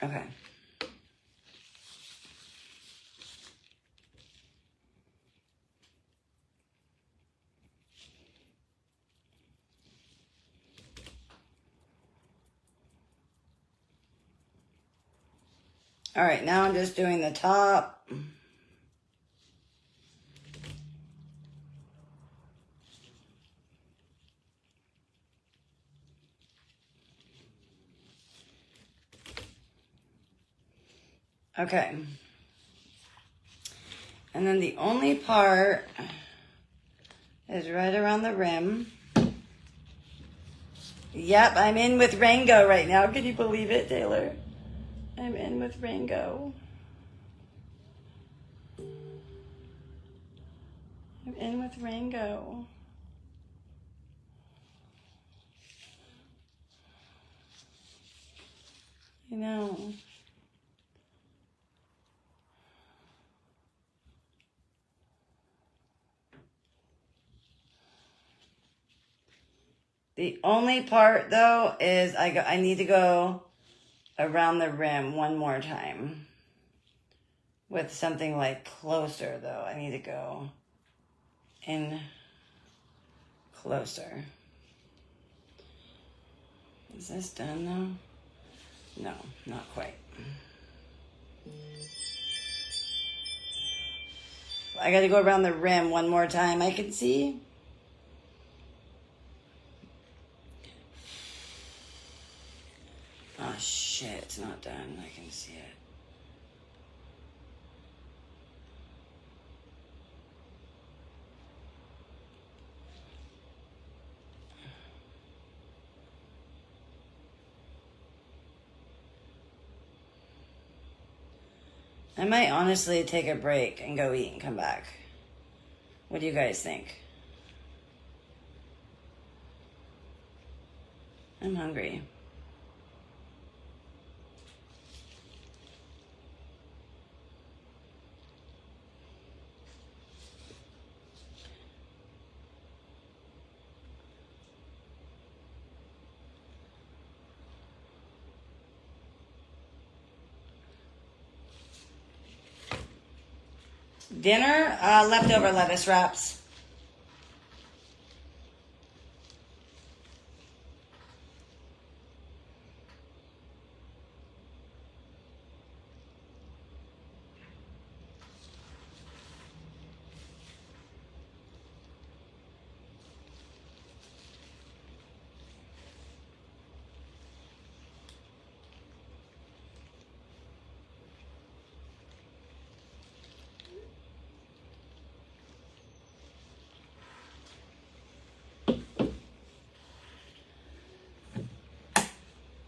Okay. All right, now I'm just doing the top. Okay. And then the only part is right around the rim. Yep, I'm in with Rango right now. Can you believe it, Taylor? I'm in with Rango. I'm in with Rango. I know. The only part though is I need to go around the rim one more time. With something like closer though. I need to go in closer. Is this done though? No, not quite. I gotta go around the rim one more time. I can see. Oh shit, it's not done. I can see it. I might honestly take a break and go eat and come back. What do you guys think? I'm hungry. Dinner, leftover lettuce wraps.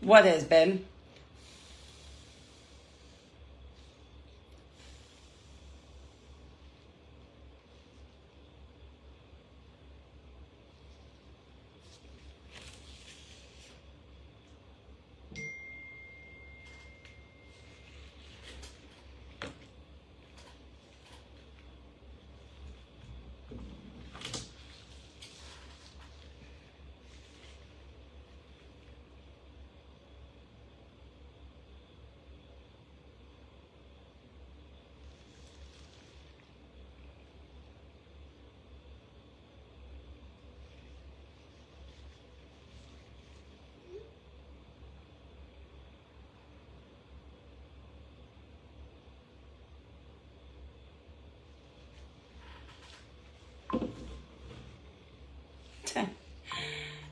What is, babe?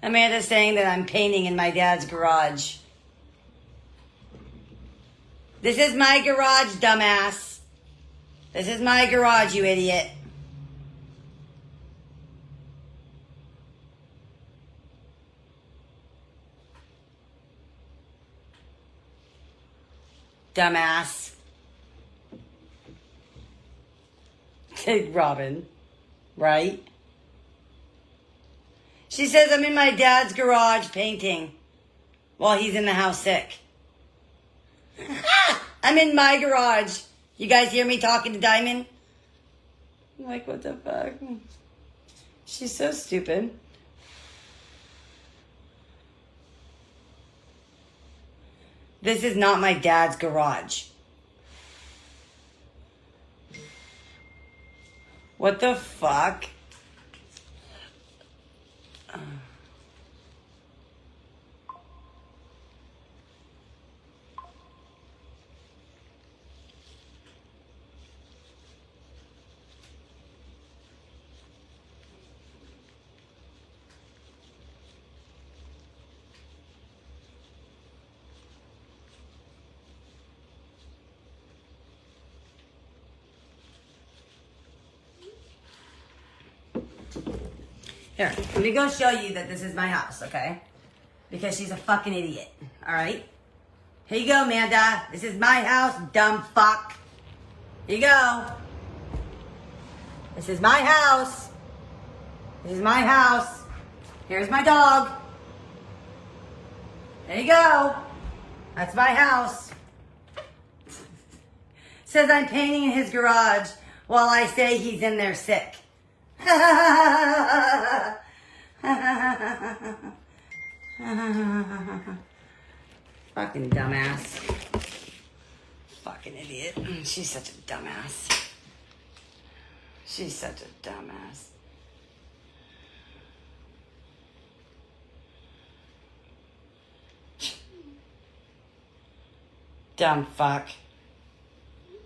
Amanda's saying that I'm painting in my dad's garage. This is my garage, dumbass. This is my garage, you idiot. Dumbass. Robin, right? She says I'm in my dad's garage painting while he's in the house sick. I'm in my garage. You guys hear me talking to Diamond? I'm like, what the fuck? She's so stupid. This is not my dad's garage. What the fuck? Here, let me go show you that this is my house, okay? Because she's a fucking idiot, all right? Here you go, Amanda. This is my house, dumb fuck. Here you go. This is my house. This is my house. Here's my dog. There you go. That's my house. Says I'm painting in his garage while I say he's in there sick. Fucking dumbass. Fucking idiot. She's such a dumbass. She's such a dumbass. Dumb fuck.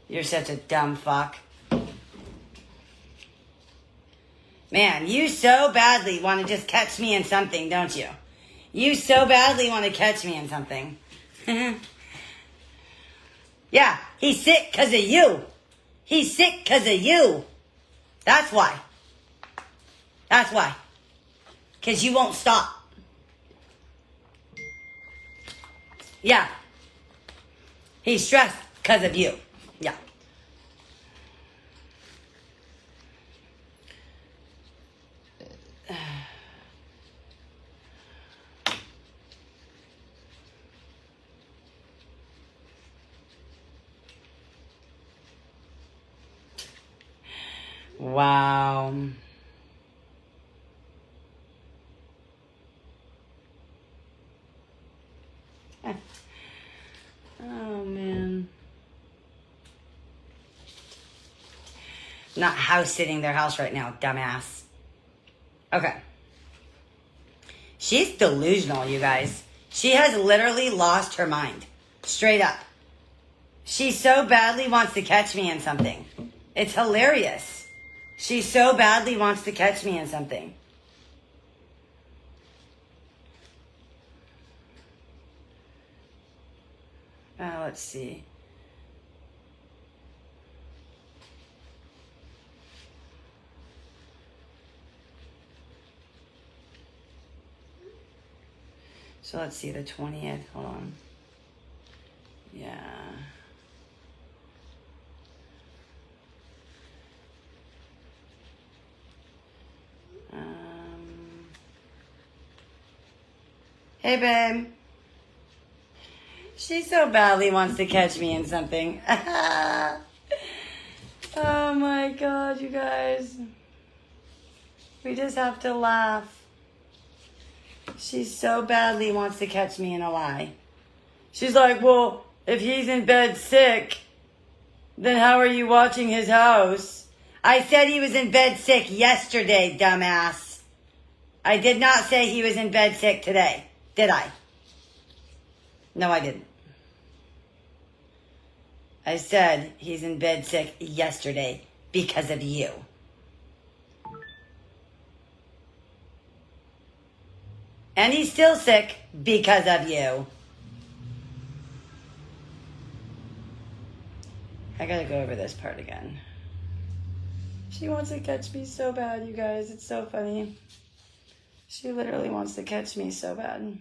You're such a dumb fuck. Man, you so badly want to just catch me in something, don't you? You so badly want to catch me in something. Yeah, he's sick because of you. He's sick because of you. That's why. That's why. Because you won't stop. Yeah. He's stressed because of you. Yeah. Wow. Oh, man. Not house sitting their house right now, dumbass. Okay. She's delusional, you guys. She has literally lost her mind. Straight up. She so badly wants to catch me in something. It's hilarious. She so badly wants to catch me in something. Let's see. So let's see, the 20th. Hold on. Yeah. Hey, babe. She so badly wants to catch me in something. Oh my God, you guys. We just have to laugh. She so badly wants to catch me in a lie. She's like, well, if he's in bed sick, then how are you watching his house? I said he was in bed sick yesterday, dumbass. I did not say he was in bed sick today, did I? No, I didn't. I said he's in bed sick yesterday because of you. And he's still sick because of you. I gotta go over this part again. She wants to catch me so bad, you guys. It's so funny. She literally wants to catch me so bad.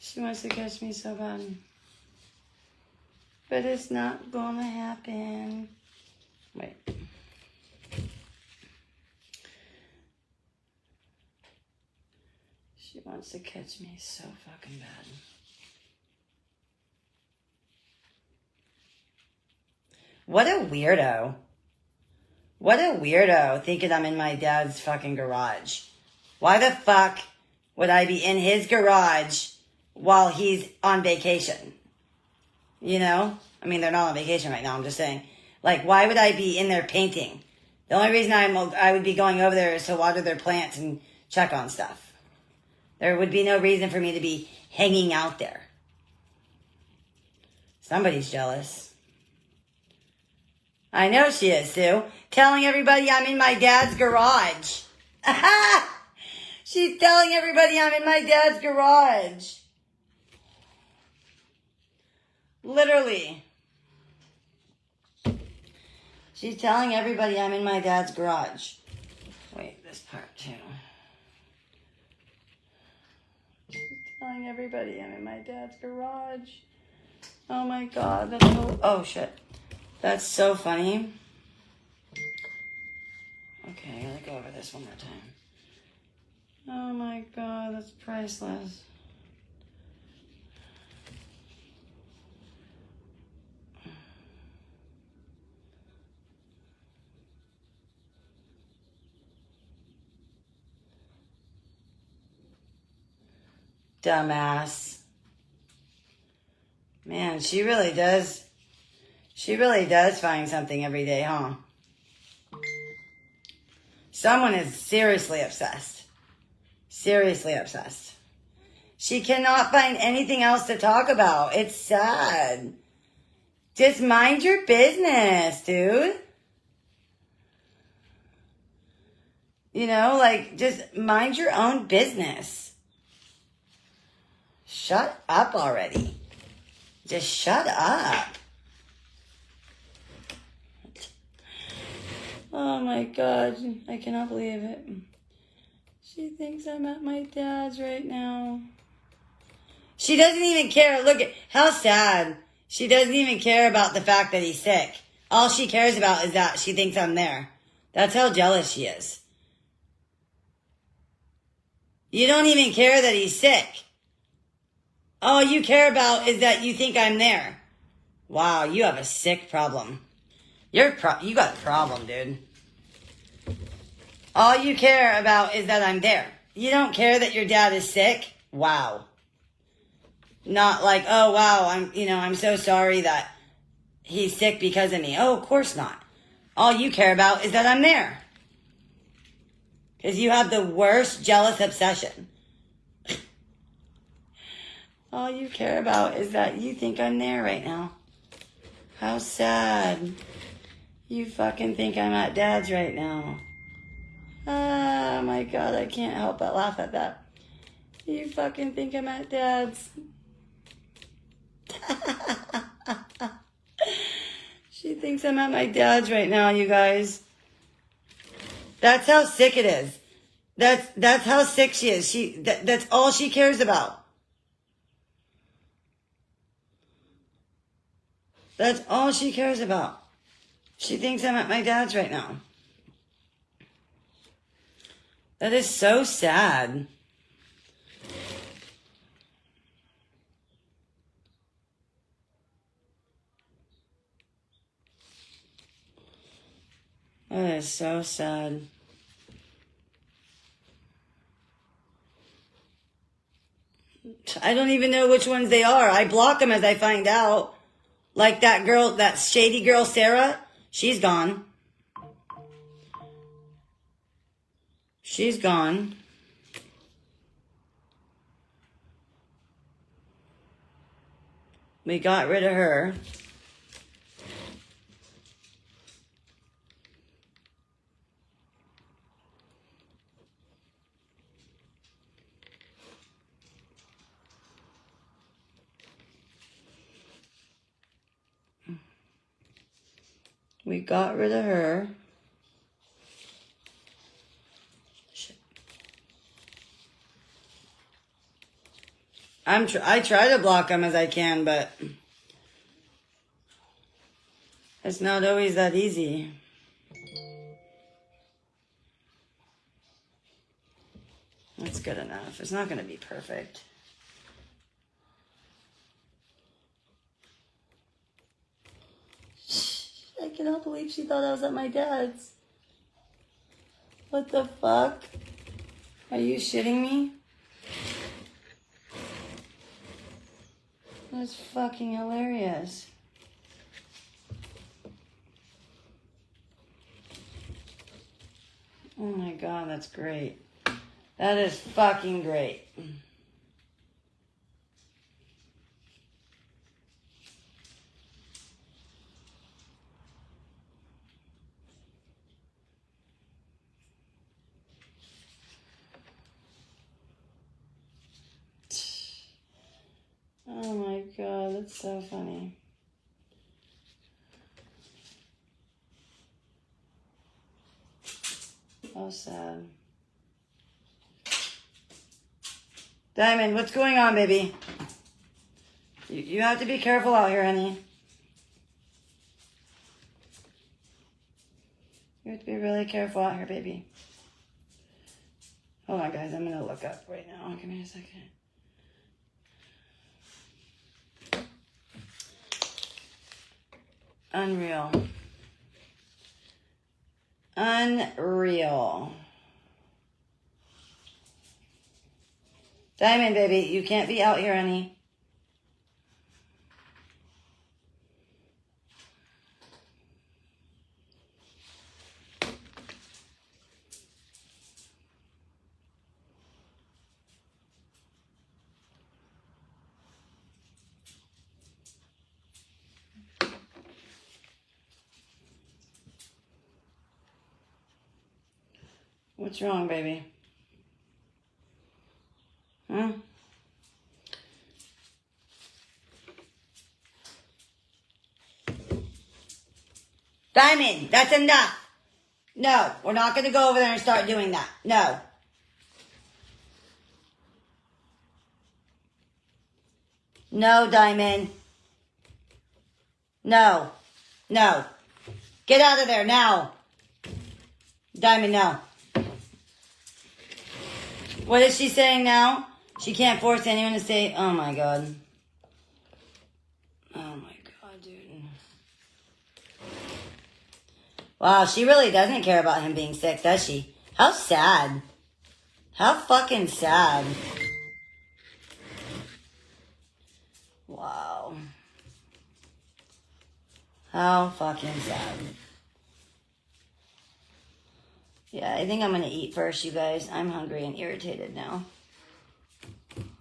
She wants to catch me so bad. But it's not gonna happen. Wait. She wants to catch me so fucking bad. What a weirdo. What a weirdo thinking I'm in my dad's fucking garage. Why the fuck would I be in his garage while he's on vacation? You know? I mean, they're not on vacation right now. I'm just saying. Like, why would I be in there painting? The only reason I would be going over there is to water their plants and check on stuff. There would be no reason for me to be hanging out there. Somebody's jealous. I know she is, Sue. Telling everybody I'm in my dad's garage. She's telling everybody I'm in my dad's garage. Literally. She's telling everybody I'm in my dad's garage. Wait, this part too. She's telling everybody I'm in my dad's garage. Oh my God, that's so... Oh shit. That's so funny. Okay, I gotta go over this one more time. Oh my God, that's priceless. Dumbass. Man, she really does find something every day, huh? Someone is seriously obsessed. Seriously obsessed. She cannot find anything else to talk about. It's sad. Just mind your business, dude. You know, like, just mind your own business. Shut up already. Just shut up. Oh my God, I cannot believe it. She thinks I'm at my dad's right now. She doesn't even care. Look at how sad. She doesn't even care about the fact that he's sick. All she cares about is that she thinks I'm there. That's how jealous she is. You don't even care that he's sick. All you care about is that you think I'm there. Wow, you have a sick problem. You got a problem, dude. All you care about is that I'm there. You don't care that your dad is sick? Wow. Not like, oh wow, I'm so sorry that he's sick because of me. Oh, of course not. All you care about is that I'm there. Because you have the worst jealous obsession. All you care about is that you think I'm there right now. How sad. You fucking think I'm at dad's right now. Oh my God, I can't help but laugh at that. You fucking think I'm at dad's. She thinks I'm at my dad's right now, you guys. That's how sick it is. That's how sick she is. That's all she cares about. That's all she cares about. She thinks I'm at my dad's right now. That is so sad. That is so sad. I don't even know which ones they are. I block them as I find out. Like that girl, that shady girl, Sarah, she's gone. She's gone. We got rid of her. We got rid of her. Shit. I try to block them as I can, but it's not always that easy. That's good enough. It's not going to be perfect. I cannot believe she thought I was at my dad's. What the fuck? Are you shitting me? That's fucking hilarious. Oh my god, that's great. That is fucking great. Oh my god, that's so funny. Oh, sad. Diamond, what's going on, baby? You have to be careful out here, honey. You have to be really careful out here, baby. Hold on, guys. I'm going to look up right now. Give me a second. Unreal. Unreal. Diamond, baby, you can't be out here, honey. What's wrong, baby? Huh? Diamond, that's enough. No, we're not going to go over there and start doing that. No. No, Diamond. No. No. Get out of there now. Diamond, no. What is she saying now? She can't force anyone to say, oh my god. Oh my god, dude. Wow, she really doesn't care about him being sick, does she? How sad. How fucking sad. Wow. How fucking sad. Yeah, I think I'm gonna eat first, you guys. I'm hungry and irritated now.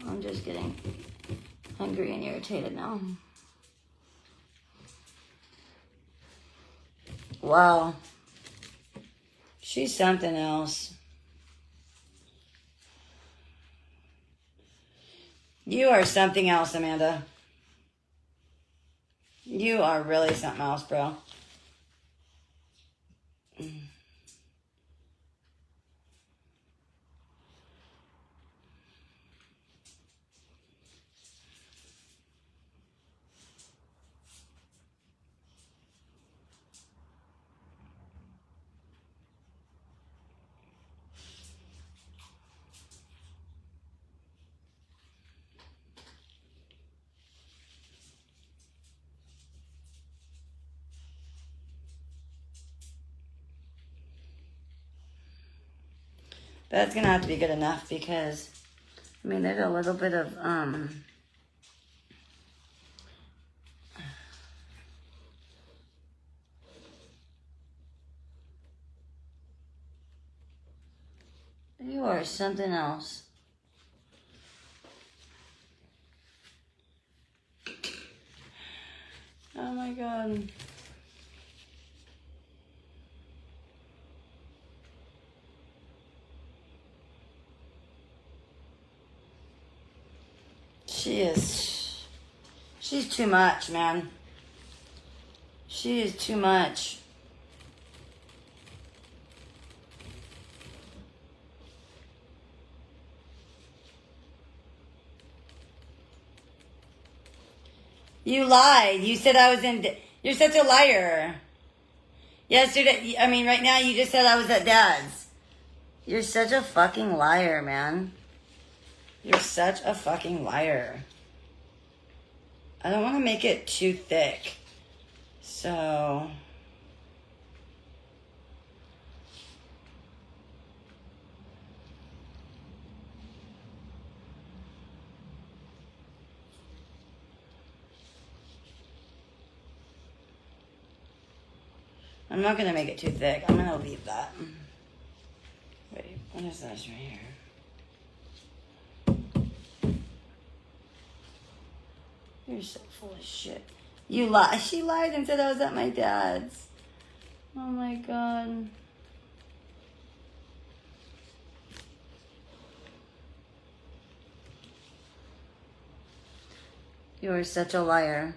I'm just getting hungry and irritated now. Wow. She's something else. You are something else, Amanda. You are really something else, bro. That's gonna have to be good enough because, I mean, there's a little bit of, you are something else. Oh my god. She's too much, man. She is too much. You lied. You said I was in, you're such a liar. Yesterday, I mean, right now you just said I was at Dad's. You're such a fucking liar, man. You're such a fucking liar. I don't want to make it too thick. So... I'm not going to make it too thick. I'm going to leave that. Wait, what is this right here? You're so full of shit. You lied. She lied and said I was at my dad's. Oh my God. You are such a liar.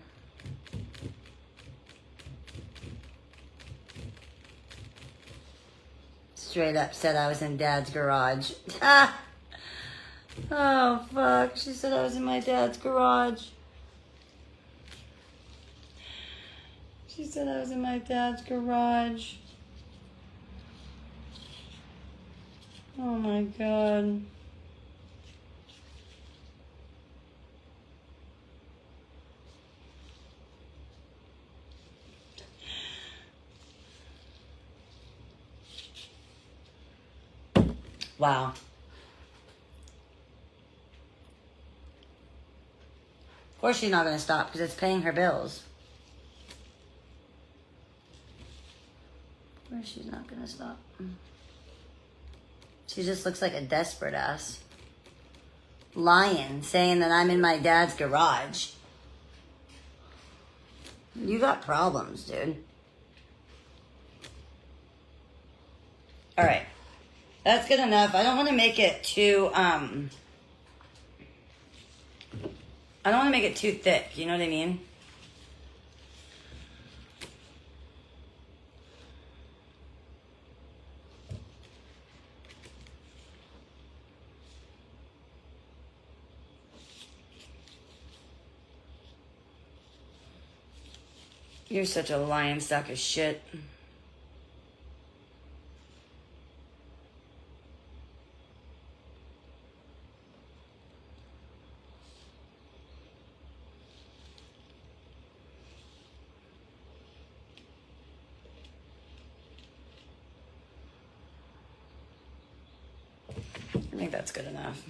Straight up said I was in Dad's garage. Oh, fuck. She said I was in my dad's garage. She said I was in my dad's garage. Oh, my God. Wow. Of course she's not going to stop because it's paying her bills. Of course she's not going to stop. She just looks like a desperate ass. Lying, saying that I'm in my dad's garage. You got problems, dude. All right. That's good enough. I don't want to make it too, I don't want to make it too thick. You know what I mean? You're such a lying sack of shit. I think that's good enough.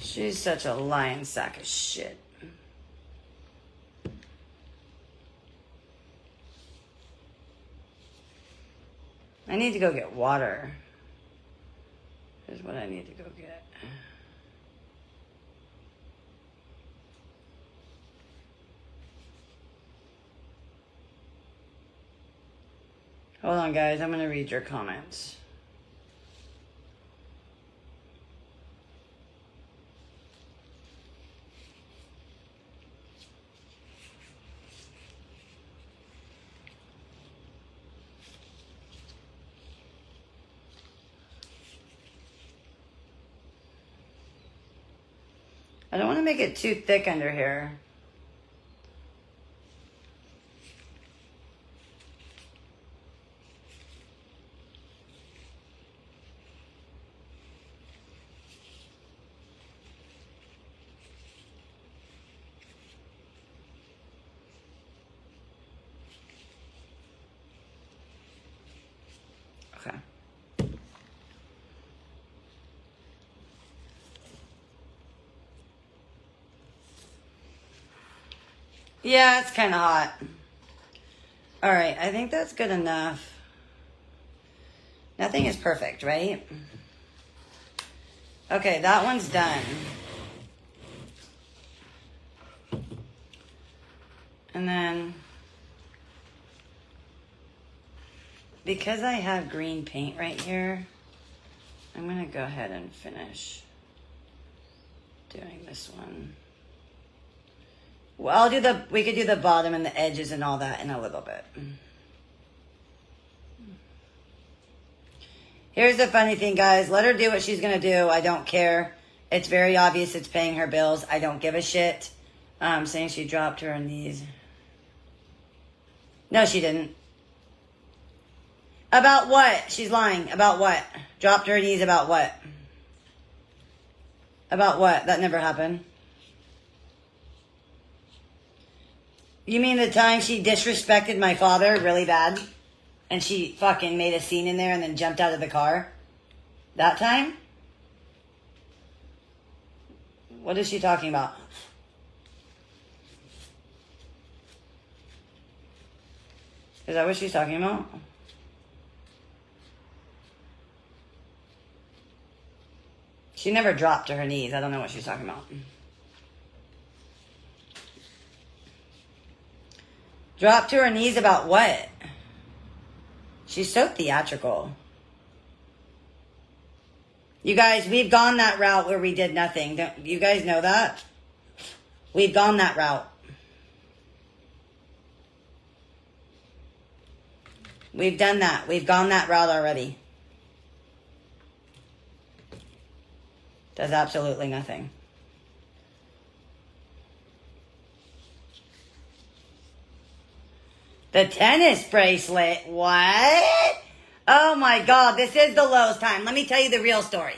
She's such a lying sack of shit. I need to go get water. Here's what I need to go get. Hold on, guys. I'm going to read your comments. I don't want to make it too thick under here. Okay. Yeah, it's kind of hot. All right, I think that's good enough. Nothing is perfect, right? Okay, that one's done. And then, because I have green paint right here, I'm going to go ahead and finish doing this one. Well, we could do the bottom and the edges and all that in a little bit. Here's the funny thing, guys. Let her do what she's going to do. I don't care. It's very obvious it's paying her bills. I don't give a shit. Saying she dropped her knees. No, she didn't. About what? She's lying. About what? Dropped her knees about what? About what? That never happened. You mean the time she disrespected my father really bad? And she fucking made a scene in there and then jumped out of the car? That time? What is she talking about? Is that what she's talking about? She never dropped to her knees. I don't know what she's talking about. Drop to her knees about what? She's so theatrical. You guys, we've gone that route where we did nothing. Don't you guys know that? We've gone that route. We've done that. We've gone that route already. Does absolutely nothing. The tennis bracelet? What? Oh my God, this is the Lowe's time. Let me tell you the real story.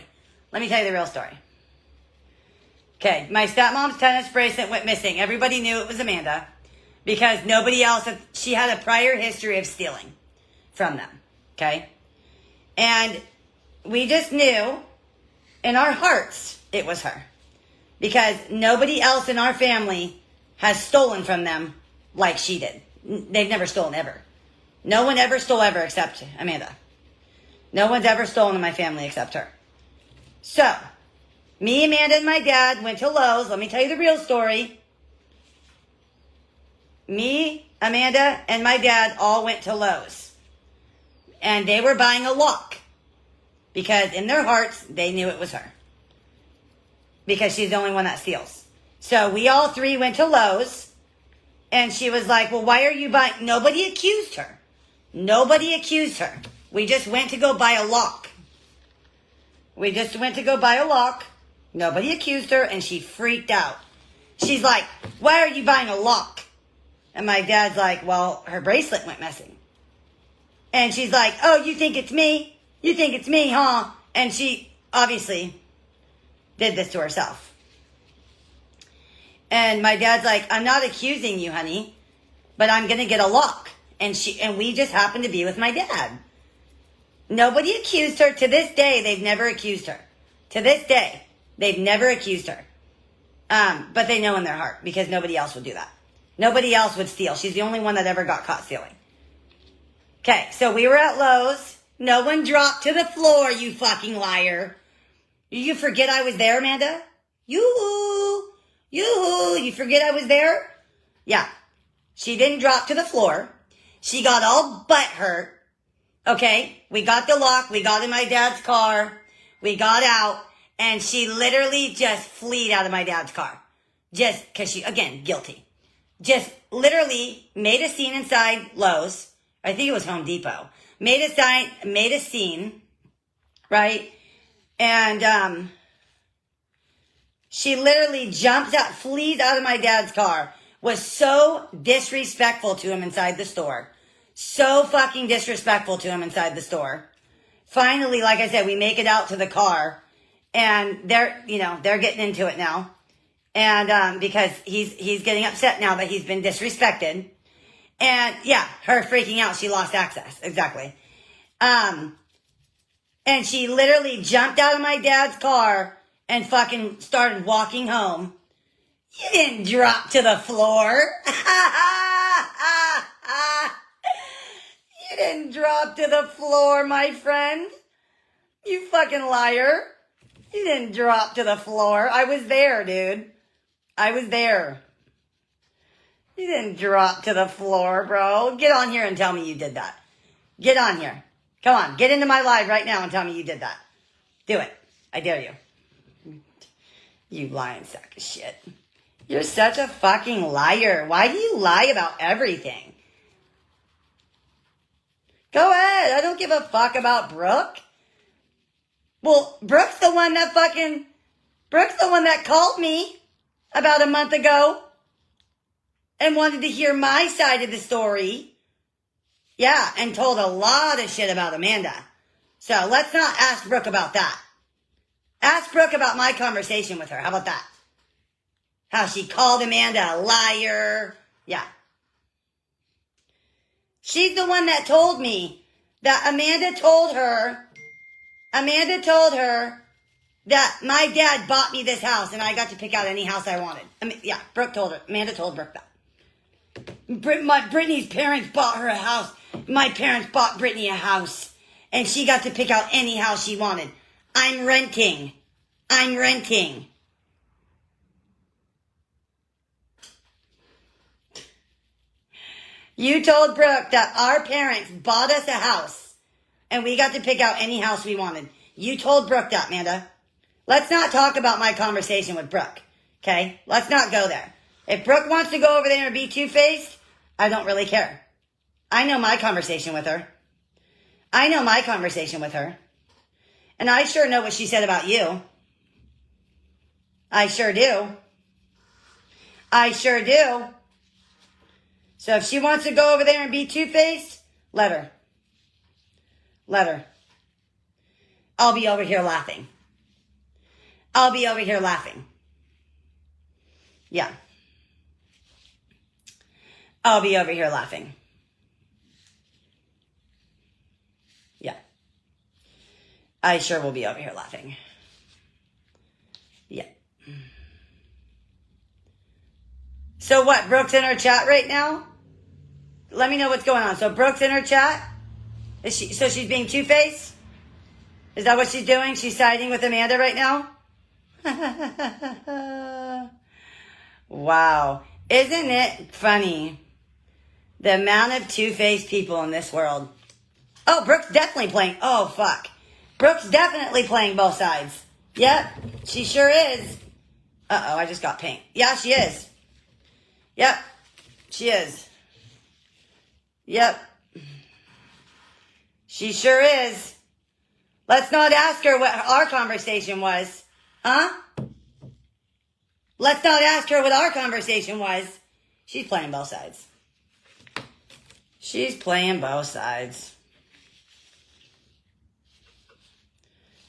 Okay, my stepmom's tennis bracelet went missing. Everybody knew it was Amanda because nobody else, she had a prior history of stealing from them. Okay? And we just knew in our hearts it was her because nobody else in our family has stolen from them like she did. They've never stolen ever. No one ever stole ever except Amanda. No one's ever stolen in my family except her. So, me, Amanda, and my dad went to Lowe's. Let me tell you the real story. Me, Amanda, and my dad all went to Lowe's. And they were buying a lock. Because in their hearts, they knew it was her. Because she's the only one that steals. So we all three went to Lowe's. And she was like, well, why are you buying? Nobody accused her. Nobody accused her. We just went to go buy a lock. Nobody accused her, and she freaked out. She's like, why are you buying a lock? And my dad's like, well, her bracelet went missing. And she's like, oh, you think it's me? You think it's me, huh? And she obviously did this to herself. And my dad's like, I'm not accusing you, honey, but I'm going to get a lock. And we just happened to be with my dad. Nobody accused her. To this day, they've never accused her. To this day, they've never accused her. But they know in their heart because nobody else would do that. Nobody else would steal. She's the only one that ever got caught stealing. Okay, so we were at Lowe's. No one dropped to the floor, you fucking liar. You forget I was there, Amanda? Yoo-hoo. You forget I was there? Yeah. She didn't drop to the floor. She got all butthurt. Okay, we got the lock. We got in my dad's car. We got out. And she literally just fleed out of my dad's car. Just because she, again, guilty. Just literally made a scene inside Lowe's. I think it was Home Depot. Made a scene, right? And she literally jumps out, flees out of my dad's car. Was so disrespectful to him inside the store. So fucking disrespectful to him inside the store. Finally, like I said, we make it out to the car. And they're getting into it now. And because he's getting upset now that he's been disrespected. And yeah, her freaking out. She lost access. Exactly. And she literally jumped out of my dad's car and fucking started walking home. You didn't drop to the floor. You didn't drop to the floor, my friend. You fucking liar. You didn't drop to the floor. I was there, dude. I was there. You didn't drop to the floor, bro. Get on here and tell me you did that. Get on here. Come on, get into my live right now and tell me you did that. Do it. I dare you. You lying sack of shit. You're such a fucking liar. Why do you lie about everything? Go ahead. I don't give a fuck about Brooke. Well, Brooke's the one that called me about a month ago and wanted to hear my side of the story. Yeah, and told a lot of shit about Amanda. So let's not ask Brooke about that. Ask Brooke about my conversation with her. How about that? How she called Amanda a liar. Yeah. She's the one that told me that Amanda told her that my dad bought me this house and I got to pick out any house I wanted. Brooke told her. Amanda told Brooke that. Brittany's parents bought her a house My parents bought Brittany a house, and she got to pick out any house she wanted. I'm renting. I'm renting. You told Brooke that our parents bought us a house, and we got to pick out any house we wanted. You told Brooke that, Amanda. Let's not talk about my conversation with Brooke, okay? Let's not go there. If Brooke wants to go over there and be two-faced, I don't really care. I know my conversation with her. I know my conversation with her. And I sure know what she said about you. I sure do. I sure do. So if she wants to go over there and be two-faced, let her. Let her. I'll be over here laughing. I'll be over here laughing. Yeah. I'll be over here laughing. Yeah. I sure will be over here laughing. Yeah. So what? Brooke's in her chat right now? Let me know what's going on. So Brooke's in her chat? So she's being two-faced? Is that what she's doing? She's siding with Amanda right now? Wow. Isn't it funny? The amount of two-faced people in this world. Oh, Brooke's definitely playing. Oh, fuck. Brooke's definitely playing both sides. Yep, she sure is. Uh-oh, I just got pink. Yeah, she is. Yep, she is. Yep. She sure is. Let's not ask her what our conversation was. Huh? Let's not ask her what our conversation was. She's playing both sides. She's playing both sides.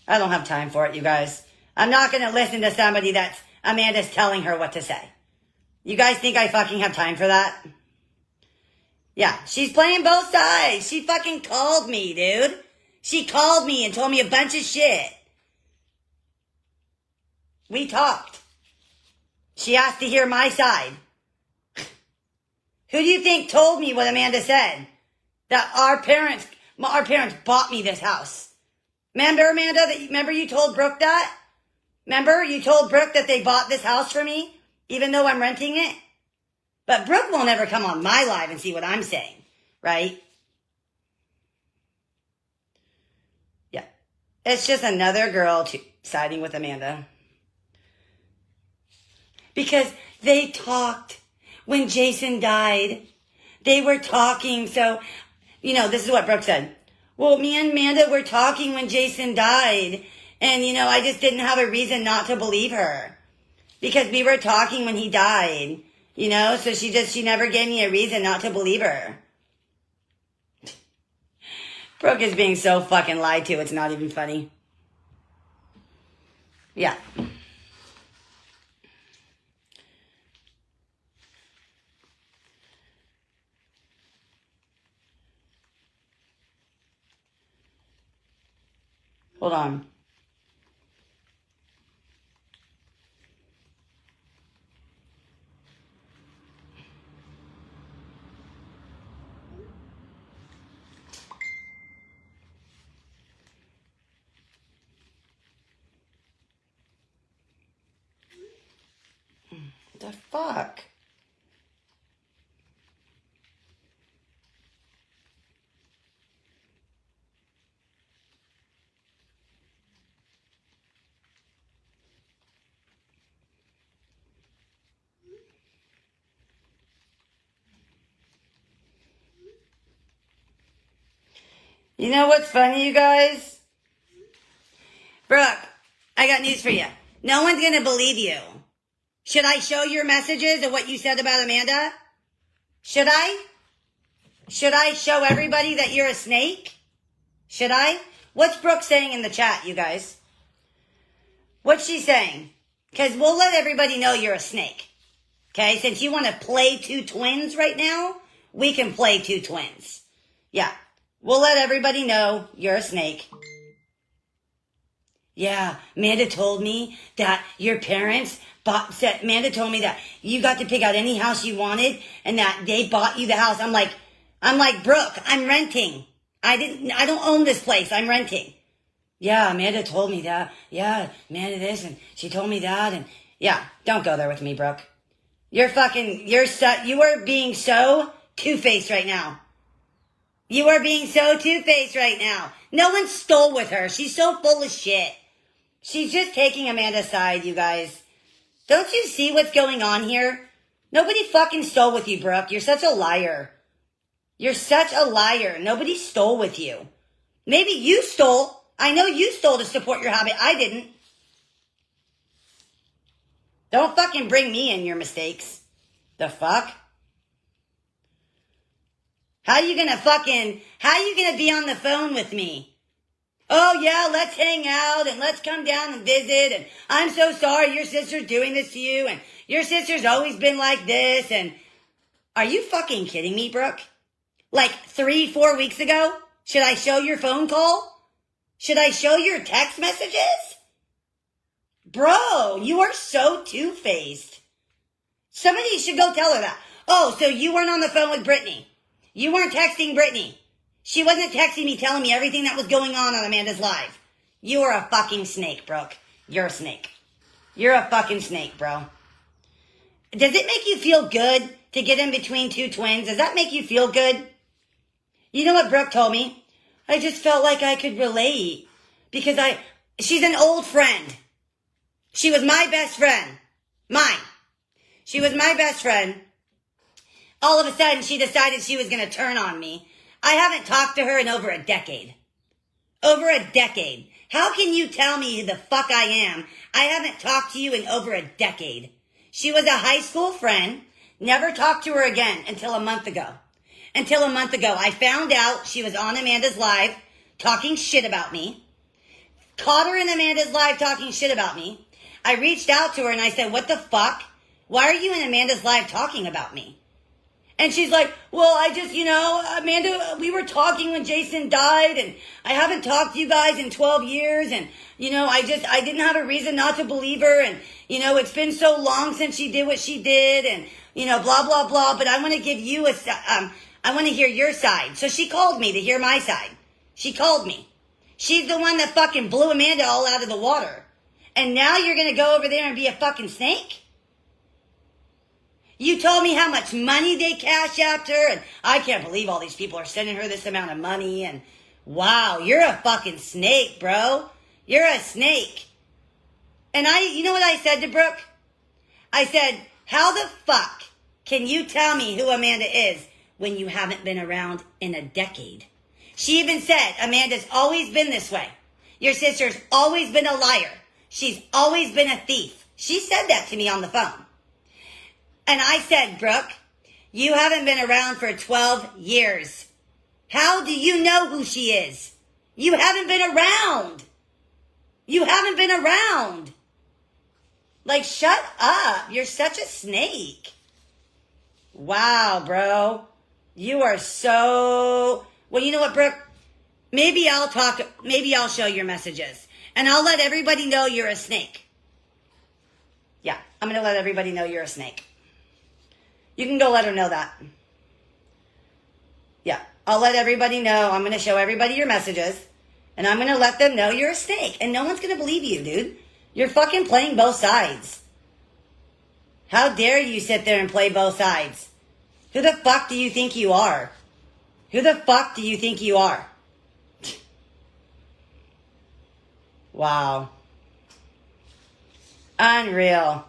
I don't have time for it, you guys. I'm not going to listen to somebody that's Amanda's telling her what to say. You guys think I fucking have time for that? Yeah, she's playing both sides. She fucking called me, dude. She called me and told me a bunch of shit. We talked. She asked to hear my side. Who do you think told me what Amanda said? That our parents bought me this house. Remember, Amanda, remember you told Brooke that? Remember you told Brooke that they bought this house for me, even though I'm renting it? But Brooke won't ever come on my live and see what I'm saying, right? Yeah. It's just another girl siding with Amanda. Because they talked when Jason died. They were talking, so, this is what Brooke said. Well, me and Amanda were talking when Jason died, and, I just didn't have a reason not to believe her. Because we were talking when he died, so she never gave me a reason not to believe her. Brooke is being so fucking lied to, it's not even funny. Yeah. Hold on. What the fuck? You know what's funny, you guys? Brooke, I got news for you. No one's going to believe you. Should I show your messages of what you said about Amanda? Should I? Should I show everybody that you're a snake? Should I? What's Brooke saying in the chat, you guys? What's she saying? Because we'll let everybody know you're a snake. Okay? Since you want to play two twins right now, we can play two twins. Yeah. We'll let everybody know you're a snake. Yeah, Amanda told me that your parents Amanda told me that you got to pick out any house you wanted and that they bought you the house. I'm like, I'm like, Brooke, I'm renting. I don't own this place. I'm renting. Yeah, Amanda told me that. Yeah, Amanda this, and she told me that, and yeah, don't go there with me, Brooke. You are being so two-faced right now. You are being so two-faced right now. No one stole with her. She's so full of shit. She's just taking Amanda's side, you guys. Don't you see what's going on here? Nobody fucking stole with you, Brooke. You're such a liar. You're such a liar. Nobody stole with you. Maybe you stole. I know you stole to support your hobby. I didn't. Don't fucking bring me in your mistakes. The fuck? How you gonna be on the phone with me? Oh yeah, let's hang out and let's come down and visit, and I'm so sorry your sister's doing this to you, and your sister's always been like this, and are you fucking kidding me, Brooke? Like 3-4 weeks ago? Should I show your phone call? Should I show your text messages? Bro, you are so two-faced. Somebody should go tell her that. Oh, so you weren't on the phone with Brittany. You weren't texting Brittany. She wasn't texting me telling me everything that was going on Amanda's live. You are a fucking snake, Brooke. You're a snake. You're a fucking snake, bro. Does it make you feel good to get in between two twins? Does that make you feel good? You know what Brooke told me? I just felt like I could relate because she's an old friend. She was my best friend. Mine. She was my best friend. All of a sudden, she decided she was going to turn on me. I haven't talked to her in over a decade. Over a decade. How can you tell me who the fuck I am? I haven't talked to you in over a decade. She was a high school friend. Never talked to her again until a month ago. Until a month ago, I found out she was on Amanda's live talking shit about me. Caught her in Amanda's live talking shit about me. I reached out to her and I said, what the fuck? Why are you in Amanda's live talking about me? And she's like, well, I just, Amanda, we were talking when Jason died, and I haven't talked to you guys in 12 years, and, I didn't have a reason not to believe her, and, it's been so long since she did what she did, and, blah, blah, blah, but I want to give you I want to hear your side. So she called me to hear my side. She called me. She's the one that fucking blew Amanda all out of the water. And now you're going to go over there and be a fucking snake? You told me how much money they cash after, and I can't believe all these people are sending her this amount of money, and wow, you're a fucking snake, bro. You're a snake. And you know what I said to Brooke? I said, how the fuck can you tell me who Amanda is when you haven't been around in a decade? She even said, Amanda's always been this way. Your sister's always been a liar. She's always been a thief. She said that to me on the phone. And I said, Brooke, you haven't been around for 12 years. How do you know who she is? You haven't been around. You haven't been around. Like, shut up. You're such a snake. Wow, bro. You are so... Well, you know what, Brooke? Maybe I'll show your messages. And I'll let everybody know you're a snake. Yeah, I'm going to let everybody know you're a snake. You can go let her know that. Yeah, I'll let everybody know. I'm going to show everybody your messages. And I'm going to let them know you're a snake. And no one's going to believe you, dude. You're fucking playing both sides. How dare you sit there and play both sides? Who the fuck do you think you are? Who the fuck do you think you are? Wow. Unreal.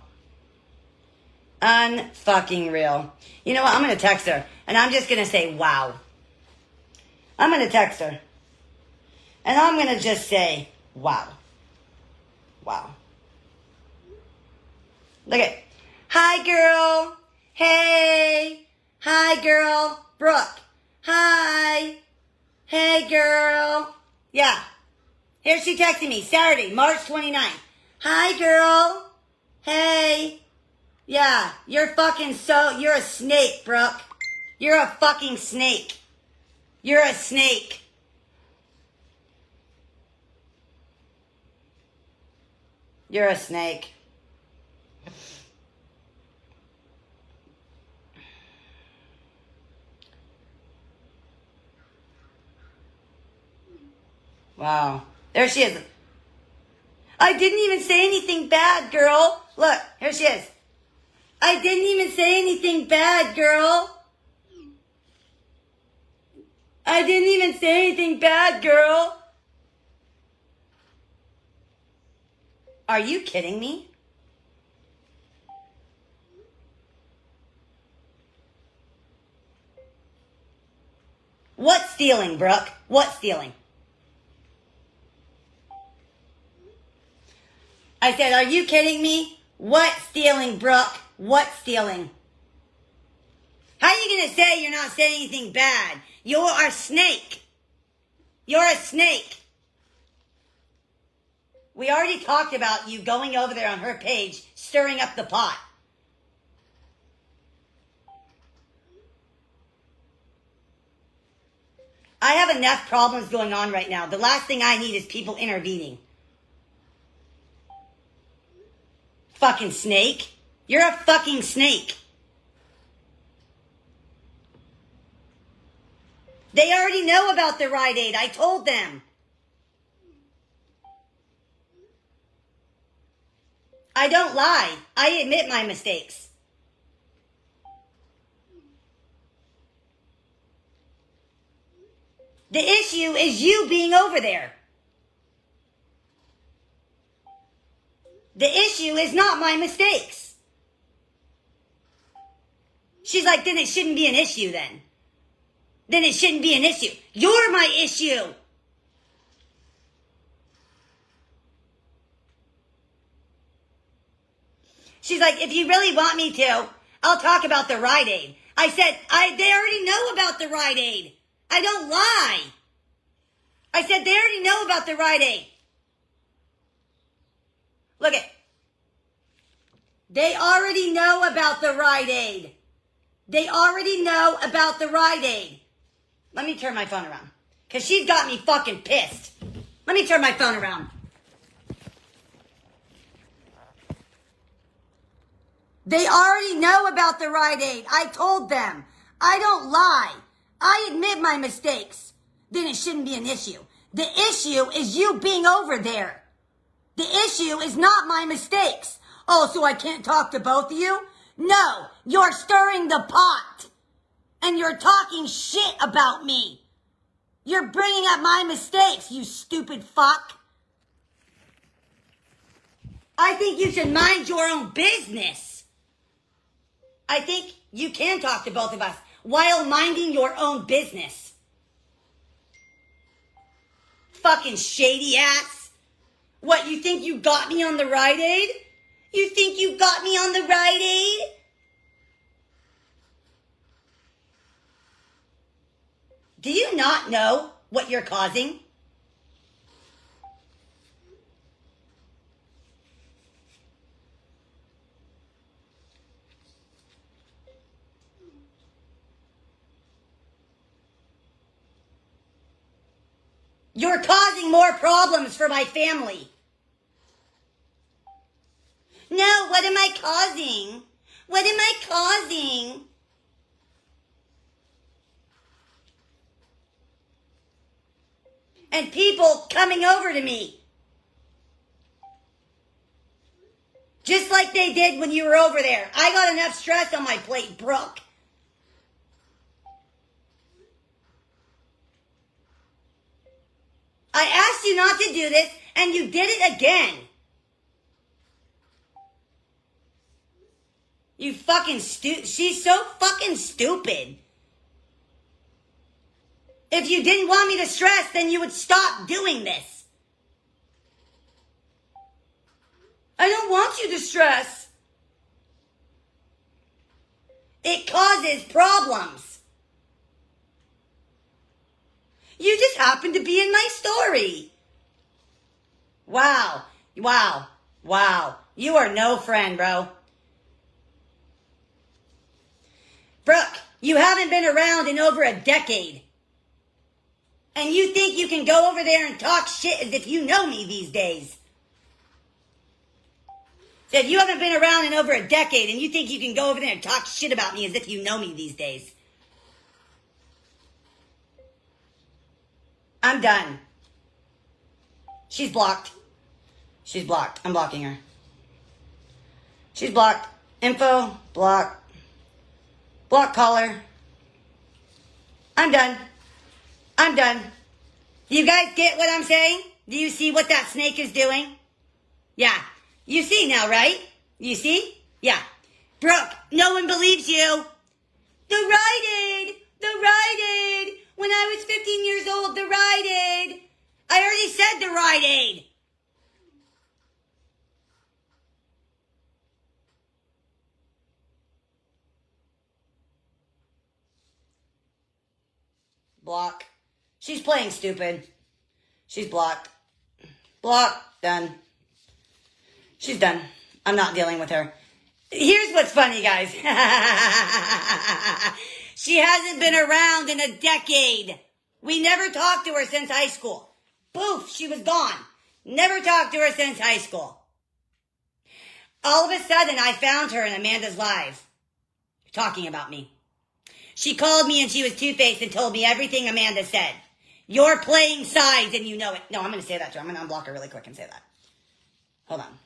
Unfucking real. You know what? I'm going to text her. And I'm just going to say, wow. I'm going to text her. And I'm going to just say, wow. Wow. Look at, hi, girl. Hey. Hi, girl. Brooke. Hi. Hey, girl. Yeah. Here she texted me, Saturday, March 29th. Hi, girl. Hey. Yeah, you're a snake, Brooke. You're a fucking snake. You're a snake. You're a snake. Wow. There she is. I didn't even say anything bad, girl. Look, here she is. I didn't even say anything bad, girl. I didn't even say anything bad, girl. Are you kidding me? What stealing, Brooke? What stealing? I said, are you kidding me? What stealing, Brooke? What stealing? How are you going to say you're not saying anything bad? You're a snake. You're a snake. We already talked about you going over there on her page, stirring up the pot. I have enough problems going on right now. The last thing I need is people intervening. Fucking snake. You're a fucking snake. They already know about the Rite Aid. I told them. I don't lie. I admit my mistakes. The issue is you being over there. The issue is not my mistakes. She's like, then it shouldn't be an issue then. Then it shouldn't be an issue. You're my issue. She's like, if you really want me to, I'll talk about the Rite Aid. I said, they already know about the Rite Aid. I don't lie. I said, they already know about the Rite Aid. Look it. They already know about the Rite Aid. They already know about the Rite Aid. Let me turn my phone around. Because she's got me fucking pissed. Let me turn my phone around. They already know about the Rite Aid. I told them. I don't lie. I admit my mistakes. Then it shouldn't be an issue. The issue is you being over there. The issue is not my mistakes. Oh, so I can't talk to both of you? No, you're stirring the pot. And you're talking shit about me. You're bringing up my mistakes, you stupid fuck. I think you should mind your own business. I think you can talk to both of us while minding your own business. Fucking shady ass. What, you think you got me on the Rite Aid? You think you got me on the Rite Aid? Do you not know what you're causing? You're causing more problems for my family. No, what am I causing? What am I causing? And people coming over to me. Just like they did when you were over there. I got enough stress on my plate, Brooke. I asked you not to do this, and you did it again. You fucking she's so fucking stupid. If you didn't want me to stress, then you would stop doing this. I don't want you to stress. It causes problems. You just happen to be in my story. Wow. Wow. Wow. You are no friend, bro. Brooke, you haven't been around in over a decade. And you think you can go over there and talk shit as if you know me these days. Said you haven't been around in over a decade and you think you can go over there and talk shit about me as if you know me these days. I'm done. She's blocked. She's blocked. I'm blocking her. She's blocked. Info, block. Block caller. I'm done. I'm done. Do you guys get what I'm saying? Do you see what that snake is doing? Yeah. You see now, right? You see? Yeah. Brooke, no one believes you. The Rite Aid. The Rite Aid. When I was 15 years old, the Rite Aid. I already said the Rite Aid. Block. She's playing stupid. She's blocked. Block. Done. She's done. I'm not dealing with her. Here's what's funny, guys. She hasn't been around in a decade. We never talked to her since high school. Poof, she was gone. Never talked to her since high school. All of a sudden, I found her in Amanda's live talking about me. She called me and she was two-faced and told me everything Amanda said. You're playing sides and you know it. No, I'm going to say that to her. I'm going to unblock her really quick and say that. Hold on.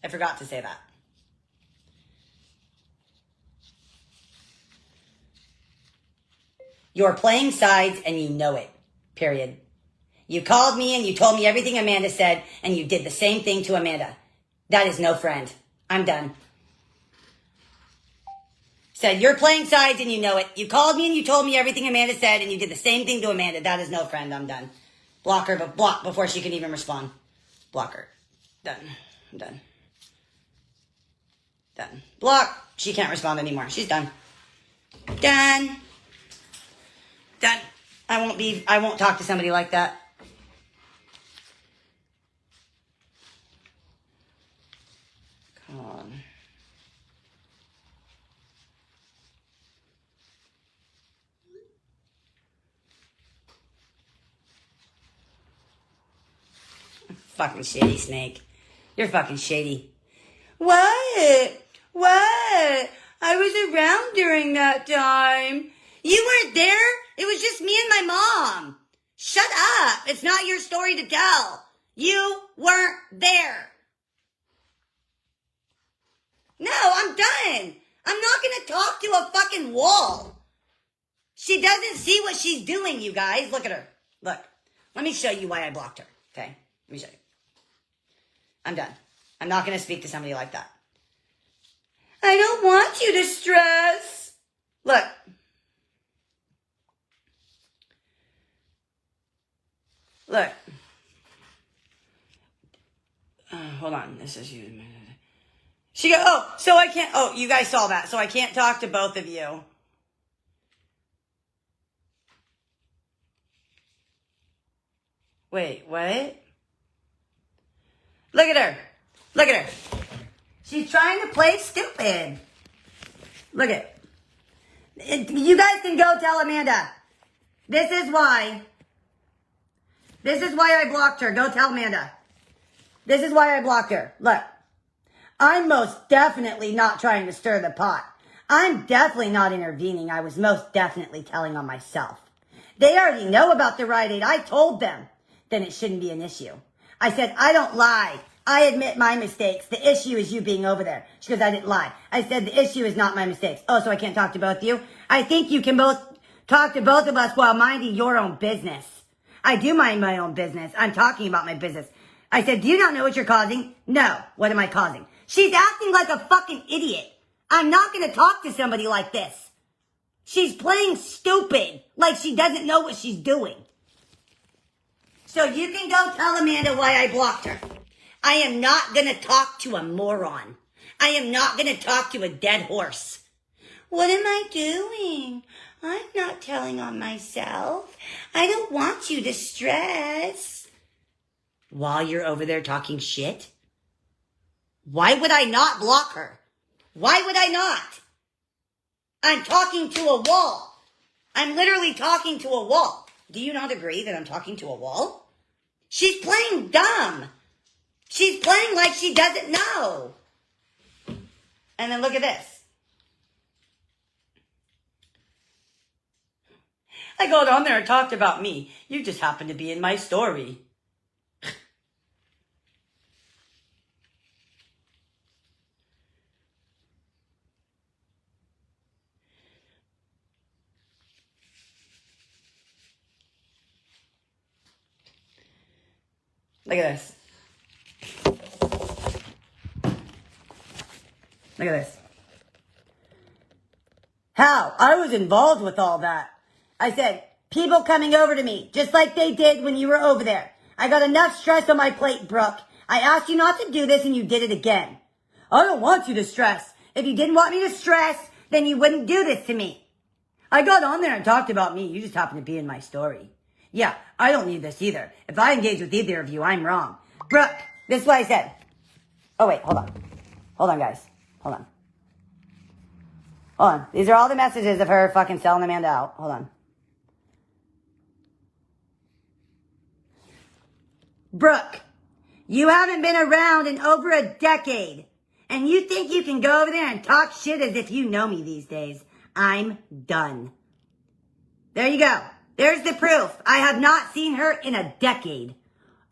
I forgot to say that. You're playing sides and you know it. Period. You called me and you told me everything Amanda said and you did the same thing to Amanda. That is no friend. I'm done. Said, you're playing sides and you know it. You called me and you told me everything Amanda said and you did the same thing to Amanda. That is no friend. I'm done. Block her, but block before she can even respond. Block her. Done. I'm done. Done. Block. She can't respond anymore. She's done. Done. Done. I won't talk to somebody like that. Come on. Fucking shady, Snake. You're fucking shady. What? What? I was around during that time. You weren't there? It was just me and my mom. Shut up. It's not your story to tell. You weren't there. No, I'm done. I'm not going to talk to a fucking wall. She doesn't see what she's doing, you guys. Look at her. Look. Let me show you why I blocked her. Okay? Let me show you. I'm done. I'm not going to speak to somebody like that. I don't want you to stress. Look. Look. Hold on. This is you. She goes, oh, so I can't. Oh, you guys saw that. So I can't talk to both of you. Wait, what? Look at her. Look at her. She's trying to play stupid. Look at it. You guys can go tell Amanda. This is why. This is why I blocked her. Go tell Amanda. This is why I blocked her. Look. I'm most definitely not trying to stir the pot. I'm definitely not intervening. I was most definitely telling on myself. They already know about the Rite Aid. I told them. Then it shouldn't be an issue. I said, I don't lie. I admit my mistakes. The issue is you being over there. She goes, I didn't lie. I said, the issue is not my mistakes. Oh, so I can't talk to both of you? I think you can both talk to both of us while minding your own business. I do mind my own business. I'm talking about my business. I said, do you not know what you're causing? No. What am I causing? She's acting like a fucking idiot. I'm not going to talk to somebody like this. She's playing stupid, like she doesn't know what she's doing. So you can go tell Amanda why I blocked her. I am not going to talk to a moron. I am not going to talk to a dead horse. What am I doing? I'm not telling on myself. I don't want you to stress. While you're over there talking shit? Why would I not block her? Why would I not? I'm talking to a wall. I'm literally talking to a wall. Do you not agree that I'm talking to a wall? She's playing dumb. She's playing like she doesn't know. And then look at this. I got on there and talked about me. You just happened to be in my story. Look at this. Look at this. How? I was involved with all that. I said, people coming over to me, just like they did when you were over there. I got enough stress on my plate, Brooke. I asked you not to do this and you did it again. I don't want you to stress. If you didn't want me to stress, then you wouldn't do this to me. I got on there and talked about me. You just happen to be in my story. Yeah, I don't need this either. If I engage with either of you, I'm wrong. Brooke, this is what I said. Oh, wait, hold on. Hold on, guys. Hold on. Hold on. These are all the messages of her fucking selling Amanda out. Hold on. Brooke, you haven't been around in over a decade. And you think you can go over there and talk shit as if you know me these days. I'm done. There you go. There's the proof. I have not seen her in a decade.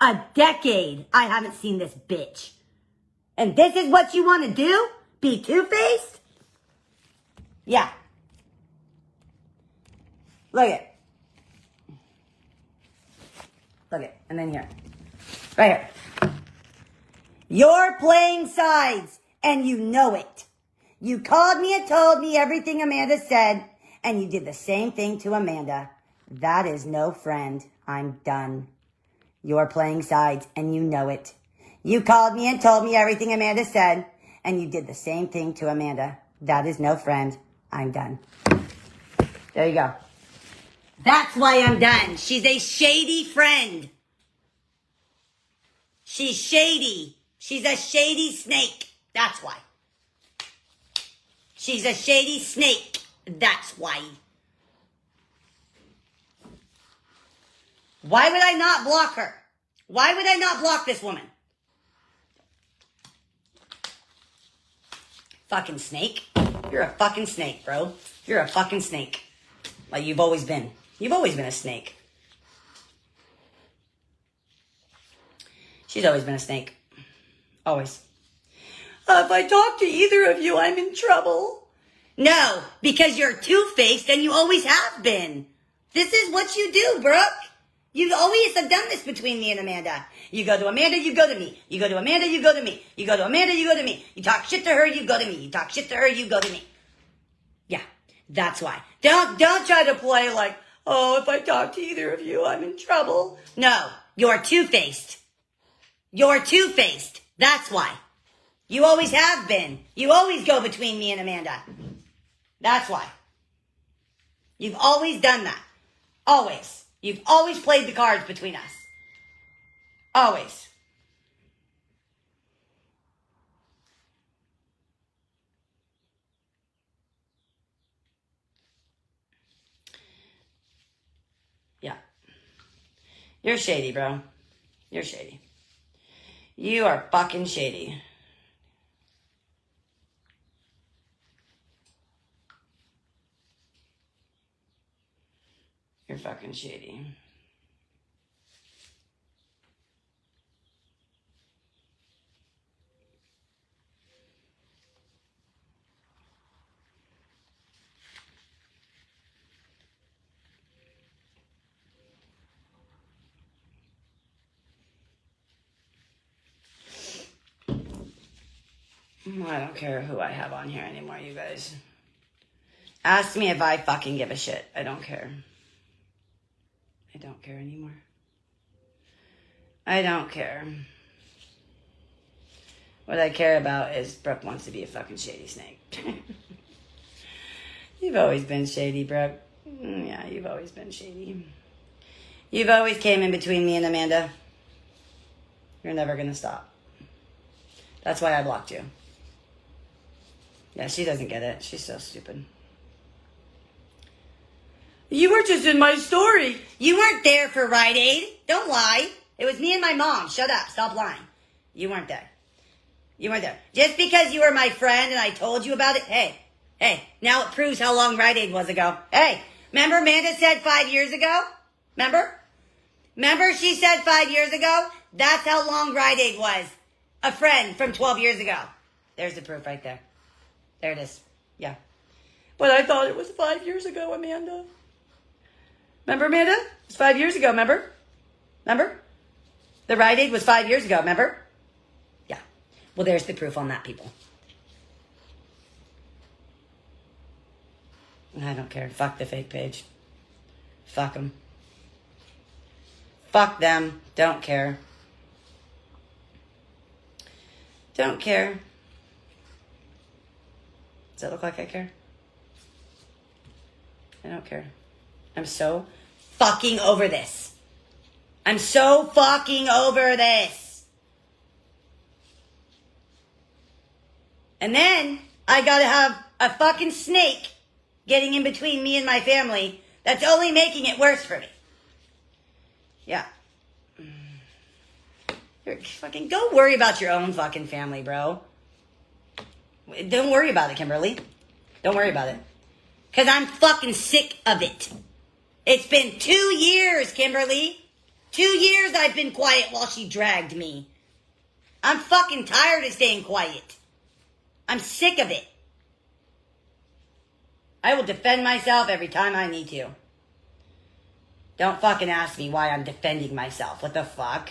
A decade I haven't seen this bitch. And this is what you want to do? Be two-faced? Yeah. Look it. Look it. And then here. Right here. You're playing sides, and you know it. You called me and told me everything Amanda said, and you did the same thing to Amanda. That is no friend. I'm done. You're playing sides, and you know it. You called me and told me everything Amanda said, and you did the same thing to Amanda. That is no friend. I'm done. There you go. That's why I'm done. She's a shady friend. She's shady. She's a shady snake. That's why. She's a shady snake. That's why. Why would I not block her? Why would I not block this woman? Fucking snake. You're a fucking snake, bro. You're a fucking snake. Like you've always been. You've always been a snake. She's always been a snake. Always. If I talk to either of you, I'm in trouble. No, because you're two-faced and you always have been. This is what you do, Brooke. You always have done this between me and Amanda. You go to Amanda, you go to me. You go to Amanda, you go to me. You go to Amanda, you go to me. You talk shit to her, you go to me. You talk shit to her, you go to me. Yeah, that's why. Don't try to play like, oh, if I talk to either of you, I'm in trouble. No, you're two-faced. You're two-faced. That's why. You always have been. You always go between me and Amanda. That's why. You've always done that. Always. You've always played the cards between us. Always. Yeah. You're shady, bro. You're shady. You are fucking shady. You're fucking shady. I don't care who I have on here anymore, you guys. Ask me if I fucking give a shit. I don't care. I don't care anymore. I don't care. What I care about is Brooke wants to be a fucking shady snake. You've always been shady, Brooke. Yeah, you've always been shady. You've always came in between me and Amanda. You're never gonna stop. That's why I blocked you. Yeah, she doesn't get it. She's so stupid. You were just in my story. You weren't there for Rite Aid. Don't lie. It was me and my mom. Shut up. Stop lying. You weren't there. You weren't there. Just because you were my friend and I told you about it, hey, now it proves how long Rite Aid was ago. Hey, Remember Amanda said 5 years ago? Remember? Remember she said 5 years ago? That's how long Rite Aid was. A friend from 12 years ago. There's the proof right there. There it is. Yeah. But I thought it was 5 years ago, Amanda. Remember, Amanda? It was 5 years ago, remember? Remember? The Rite Aid was 5 years ago, remember? Yeah. Well, there's the proof on that, people. I don't care. Fuck the fake page. Fuck them. Fuck them. Don't care. Don't care. Does that look like I care? I don't care. I'm so fucking over this. I'm so fucking over this. And then I gotta have a fucking snake getting in between me and my family. That's only making it worse for me. Yeah. Fucking go worry about your own fucking family, bro. Don't worry about it, Kimberly. Don't worry about it. Because I'm fucking sick of it. It's been 2 years, Kimberly. 2 years I've been quiet while she dragged me. I'm fucking tired of staying quiet. I'm sick of it. I will defend myself every time I need to. Don't fucking ask me why I'm defending myself. What the fuck?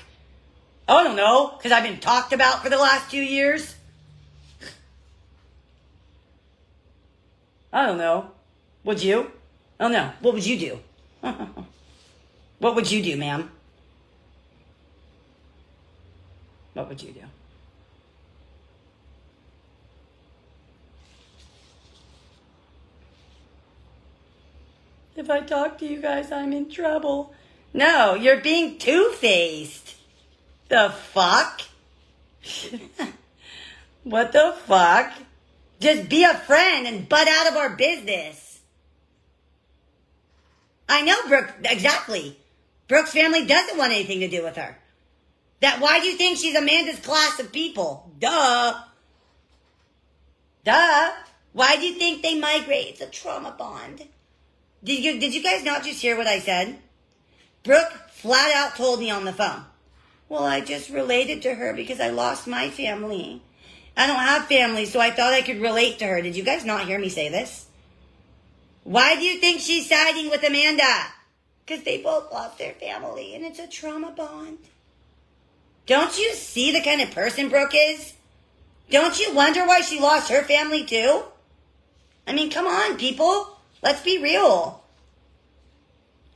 I don't know. Because I've been talked about for the last 2 years? I don't know. Would you? Oh no. What would you do? What would you do, ma'am? What would you do? If I talk to you guys, I'm in trouble. No, you're being two-faced. The fuck? What the fuck? Just be a friend and butt out of our business. I know, Brooke, exactly. Brooke's family doesn't want anything to do with her. Why do you think she's Amanda's class of people? Duh. Duh. Why do you think they migrate? It's a trauma bond. Did you guys not just hear what I said? Brooke flat out told me on the phone. Well, I just related to her because I lost my family. I don't have family, so I thought I could relate to her. Did you guys not hear me say this? Why do you think she's siding with Amanda? Because they both lost their family, and it's a trauma bond. Don't you see the kind of person Brooke is? Don't you wonder why she lost her family too? I mean, come on, people. Let's be real.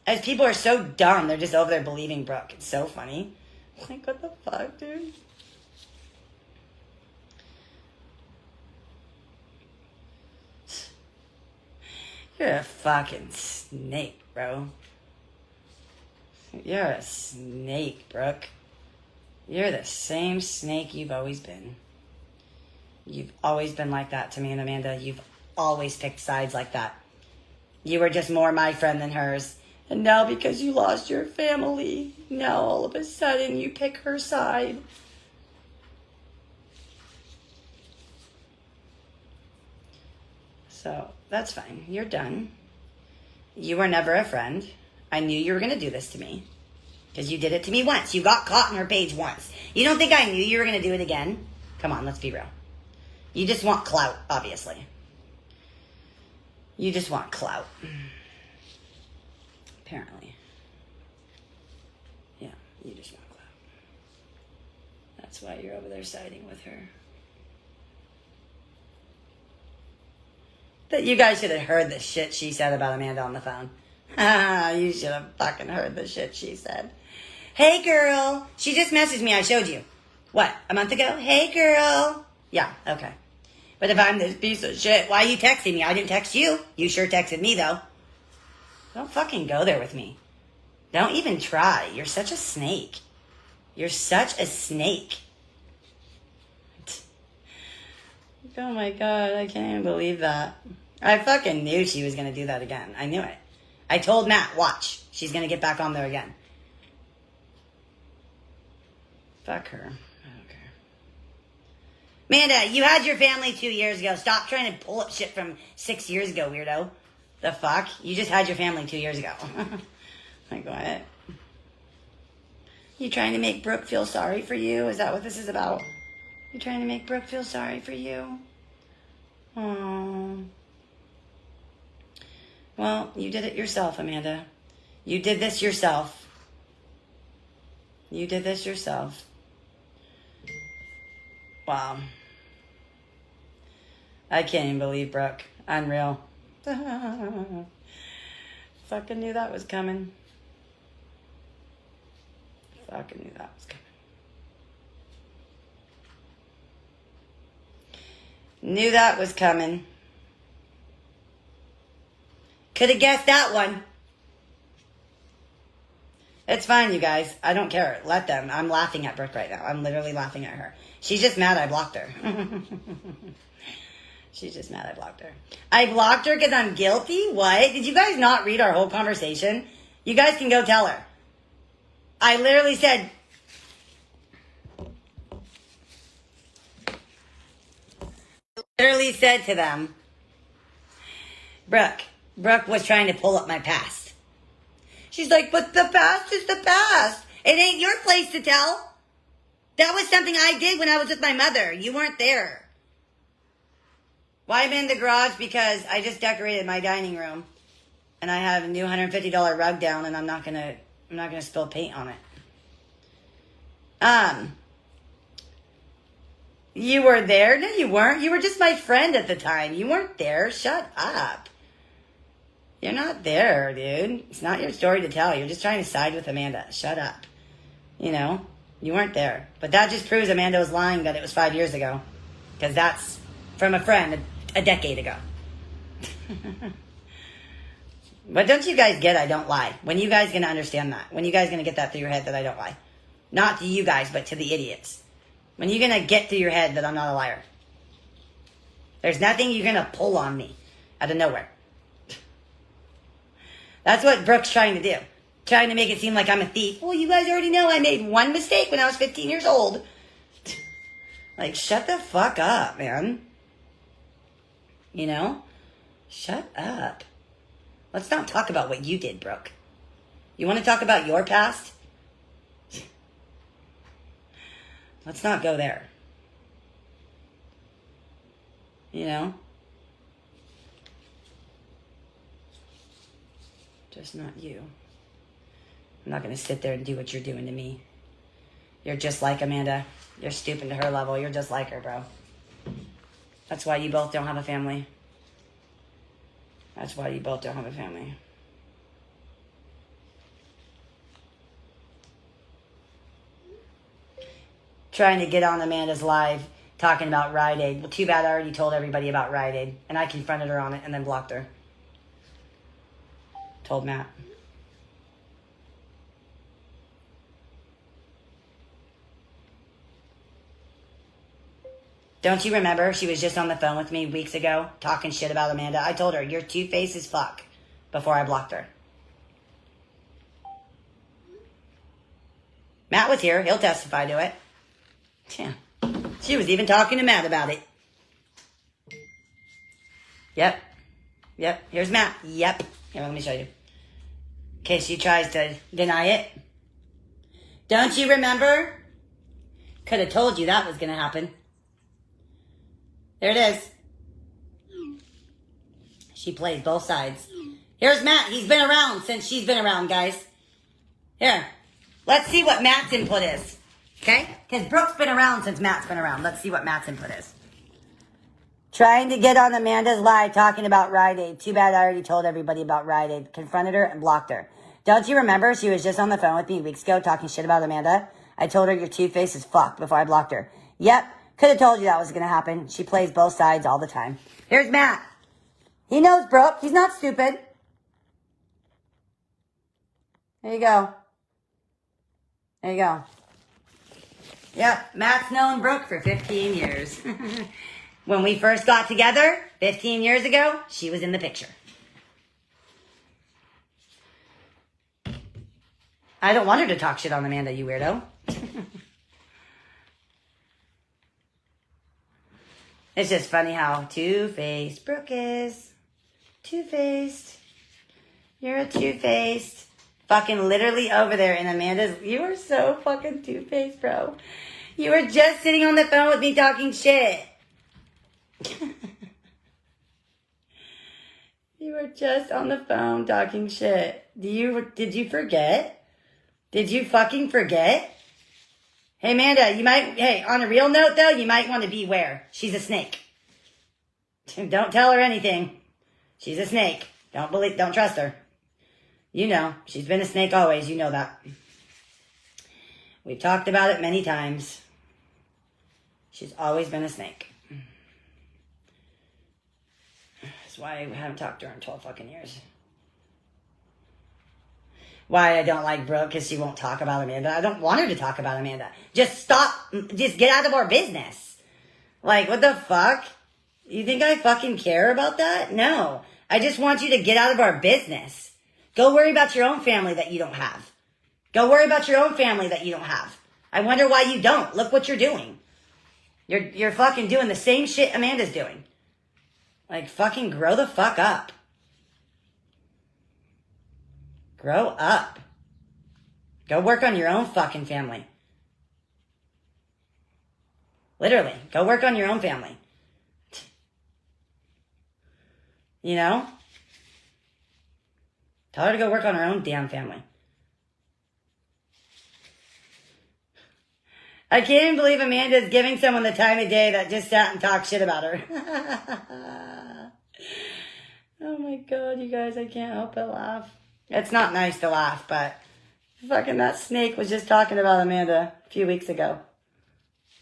As people are so dumb, they're just over there believing Brooke. It's so funny. Like, what the fuck, dude? You're a fucking snake, bro. You're a snake, Brooke. You're the same snake you've always been. You've always been like that to me and Amanda. You've always picked sides like that. You were just more my friend than hers. And now because you lost your family, now all of a sudden you pick her side. So, that's fine. You're done. You were never a friend. I knew you were going to do this to me. Because you did it to me once. You got caught on her page once. You don't think I knew you were going to do it again? Come on, let's be real. You just want clout, obviously. You just want clout. Apparently. Yeah, you just want clout. That's why you're over there siding with her. But you guys should have heard the shit she said about Amanda on the phone. You should have fucking heard the shit she said. Hey, girl. She just messaged me. I showed you. What, a month ago? Hey, girl. Yeah, okay. But if I'm this piece of shit, why are you texting me? I didn't text you. You sure texted me, though. Don't fucking go there with me. Don't even try. You're such a snake. You're such a snake. Oh my God, I can't even believe that. I fucking knew she was going to do that again. I knew it. I told Matt, watch. She's going to get back on there again. Fuck her. I don't care. Amanda, you had your family 2 years ago. Stop trying to pull up shit from 6 years ago, weirdo. The fuck? You just had your family 2 years ago. Like, what? You trying to make Brooke feel sorry for you? Is that what this is about? You trying to make Brooke feel sorry for you? Oh. Well, you did it yourself, Amanda. You did this yourself. You did this yourself. Wow. I can't even believe Brooke. Unreal. Fucking knew that was coming. Fucking knew that was coming. Knew that was coming. Could have guessed that one. It's fine, you guys. I don't care. Let them. I'm laughing at Brooke right now. I'm literally laughing at her. She's just mad I blocked her. She's just mad I blocked her. I blocked her because I'm guilty? What? Did you guys not read our whole conversation? You guys can go tell her. I literally said... literally said to them, Brooke was trying to pull up my past. She's like, but the past is the past. It ain't your place to tell. That was something I did when I was with my mother. You weren't there. Why I'm in the garage? Because I just decorated my dining room. And I have a new $150 rug down, and I'm not gonna spill paint on it. You were there? No, you weren't. You were just my friend at the time. You weren't there. Shut up. You're not there, dude. It's not your story to tell. You're just trying to side with Amanda. Shut up. You know, you weren't there. But that just proves Amanda was lying that it was 5 years ago. Because that's from a friend a decade ago. But don't you guys get I don't lie? When you guys going to understand that? When you guys going to get that through your head that I don't lie? Not to you guys, but to the idiots. When you going to get through your head that I'm not a liar? There's nothing you're going to pull on me out of nowhere. That's what Brooke's trying to do. Trying to make it seem like I'm a thief. Well, you guys already know I made one mistake when I was 15 years old. Like, shut the fuck up, man. You know? Shut up. Let's not talk about what you did, Brooke. You want to talk about your past? Let's not go there. You know? Just not you. I'm not going to sit there and do what you're doing to me. You're just like Amanda. You're stooping to her level. You're just like her, bro. That's why you both don't have a family. That's why you both don't have a family. Trying to get on Amanda's live talking about Rite Aid. Well, too bad I already told everybody about Rite Aid. And I confronted her on it and then blocked her. Told Matt. Don't you remember? She was just on the phone with me weeks ago talking shit about Amanda. I told her, you're two-faced as fuck before I blocked her. Matt was here. He'll testify to it. Yeah. She was even talking to Matt about it. Yep. Yep. Here's Matt. Yep. Here, let me show you. In case she tries to deny it. Don't you remember? Could have told you that was going to happen. There it is. She plays both sides. Here's Matt. He's been around since she's been around, guys. Here. Let's see what Matt's input is. Okay? Because Brooke's been around since Matt's been around. Let's see what Matt's input is. Trying to get on Amanda's live talking about Rite Aid. Too bad I already told everybody about Rite Aid. Confronted her and blocked her. Don't you remember? She was just on the phone with me weeks ago talking shit about Amanda. I told her you're two-faced as fuck before I blocked her. Yep. Could have told you that was going to happen. She plays both sides all the time. Here's Matt. He knows Brooke. He's not stupid. There you go. There you go. Yep, Matt's known Brooke for 15 years. When we first got together, 15 years ago, she was in the picture. I don't want her to talk shit on Amanda, you weirdo. It's just funny how two-faced Brooke is. Two-faced. You're a two-faced. Fucking literally over there in Amanda's. You are so fucking two-faced, bro. You were just sitting on the phone with me talking shit. You were just on the phone talking shit. Did you forget? Did you fucking forget? Hey, Amanda, hey, on a real note though, you might want to beware. She's a snake. Don't tell her anything. She's a snake. Don't trust her. You know, she's been a snake always. You know that. We've talked about it many times. She's always been a snake. That's why I haven't talked to her in 12 fucking years. Why I don't like Brooke, because she won't talk about Amanda. I don't want her to talk about Amanda. Just stop. Just get out of our business. Like, what the fuck? You think I fucking care about that? No. I just want you to get out of our business. Go worry about your own family that you don't have. Go worry about your own family that you don't have. I wonder why you don't. Look what you're doing. You're fucking doing the same shit Amanda's doing. Like, fucking grow the fuck up. Grow up. Go work on your own fucking family. Literally, go work on your own family. You know? Tell her to go work on her own damn family. I can't even believe Amanda's giving someone the time of day that just sat and talked shit about her. Oh my god, you guys, I can't help but laugh. It's not nice to laugh, but fucking that snake was just talking about Amanda a few weeks ago.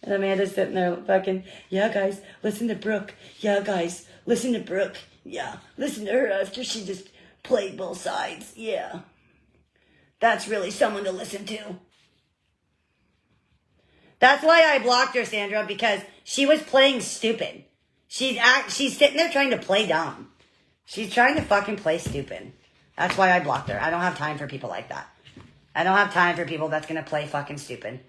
And Amanda's sitting there fucking, yeah, guys, listen to Brooke. Yeah, guys, listen to Brooke. Yeah, listen to her after she just played both sides. Yeah. That's really someone to listen to. That's why I blocked her, Sandra, because she was playing stupid. She's sitting there trying to play dumb. She's trying to fucking play stupid. That's why I blocked her. I don't have time for people like that. I don't have time for people that's going to play fucking stupid.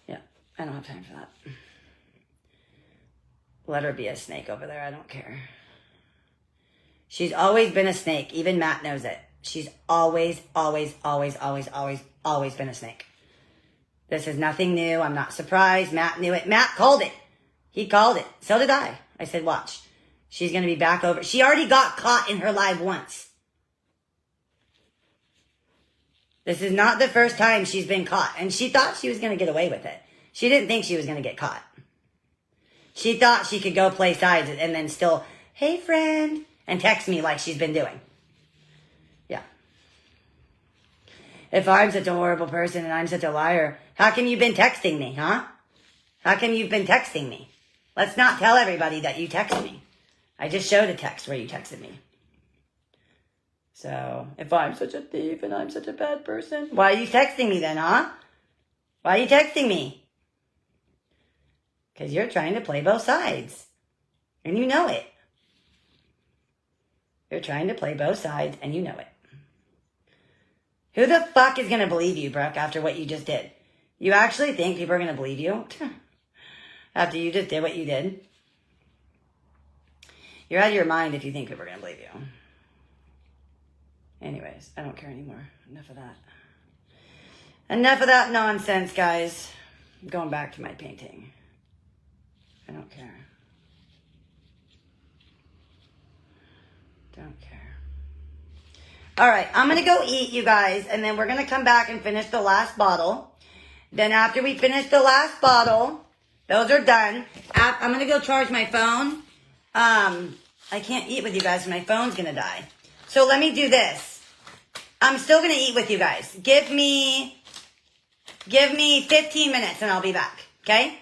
Yeah, I don't have time for that. Let her be a snake over there. I don't care. She's always been a snake. Even Matt knows it. She's always been a snake. This is nothing new. I'm not surprised. Matt knew it. Matt called it. He called it. So did I. I said, watch. She's going to be back over. She already got caught in her live once. This is not the first time she's been caught. And she thought she was going to get away with it. She didn't think she was going to get caught. She thought she could go play sides and then still, hey, friend, and text me like she's been doing. Yeah. If I'm such a horrible person and I'm such a liar, how come you've been texting me, huh? How come you've been texting me? Let's not tell everybody that you text me. I just showed a text where you texted me. So, if I'm such a thief and I'm such a bad person, why are you texting me then, huh? Why are you texting me? Because you're trying to play both sides. And you know it. You're trying to play both sides and you know it. Who the fuck is going to believe you, Brooke, after what you just did? You actually think people are going to believe you? After you just did what you did? You're out of your mind if you think people are going to believe you. Anyways, I don't care anymore. Enough of that. Enough of that nonsense, guys. I'm going back to my painting. I don't care. Don't care. All right, I'm going to go eat, you guys, and then we're going to come back and finish the last bottle. Then after we finish the last bottle, those are done. I'm going to go charge my phone. I can't eat with you guys. My phone's going to die. So let me do this. I'm still going to eat with you guys. Give me 15 minutes and I'll be back. Okay?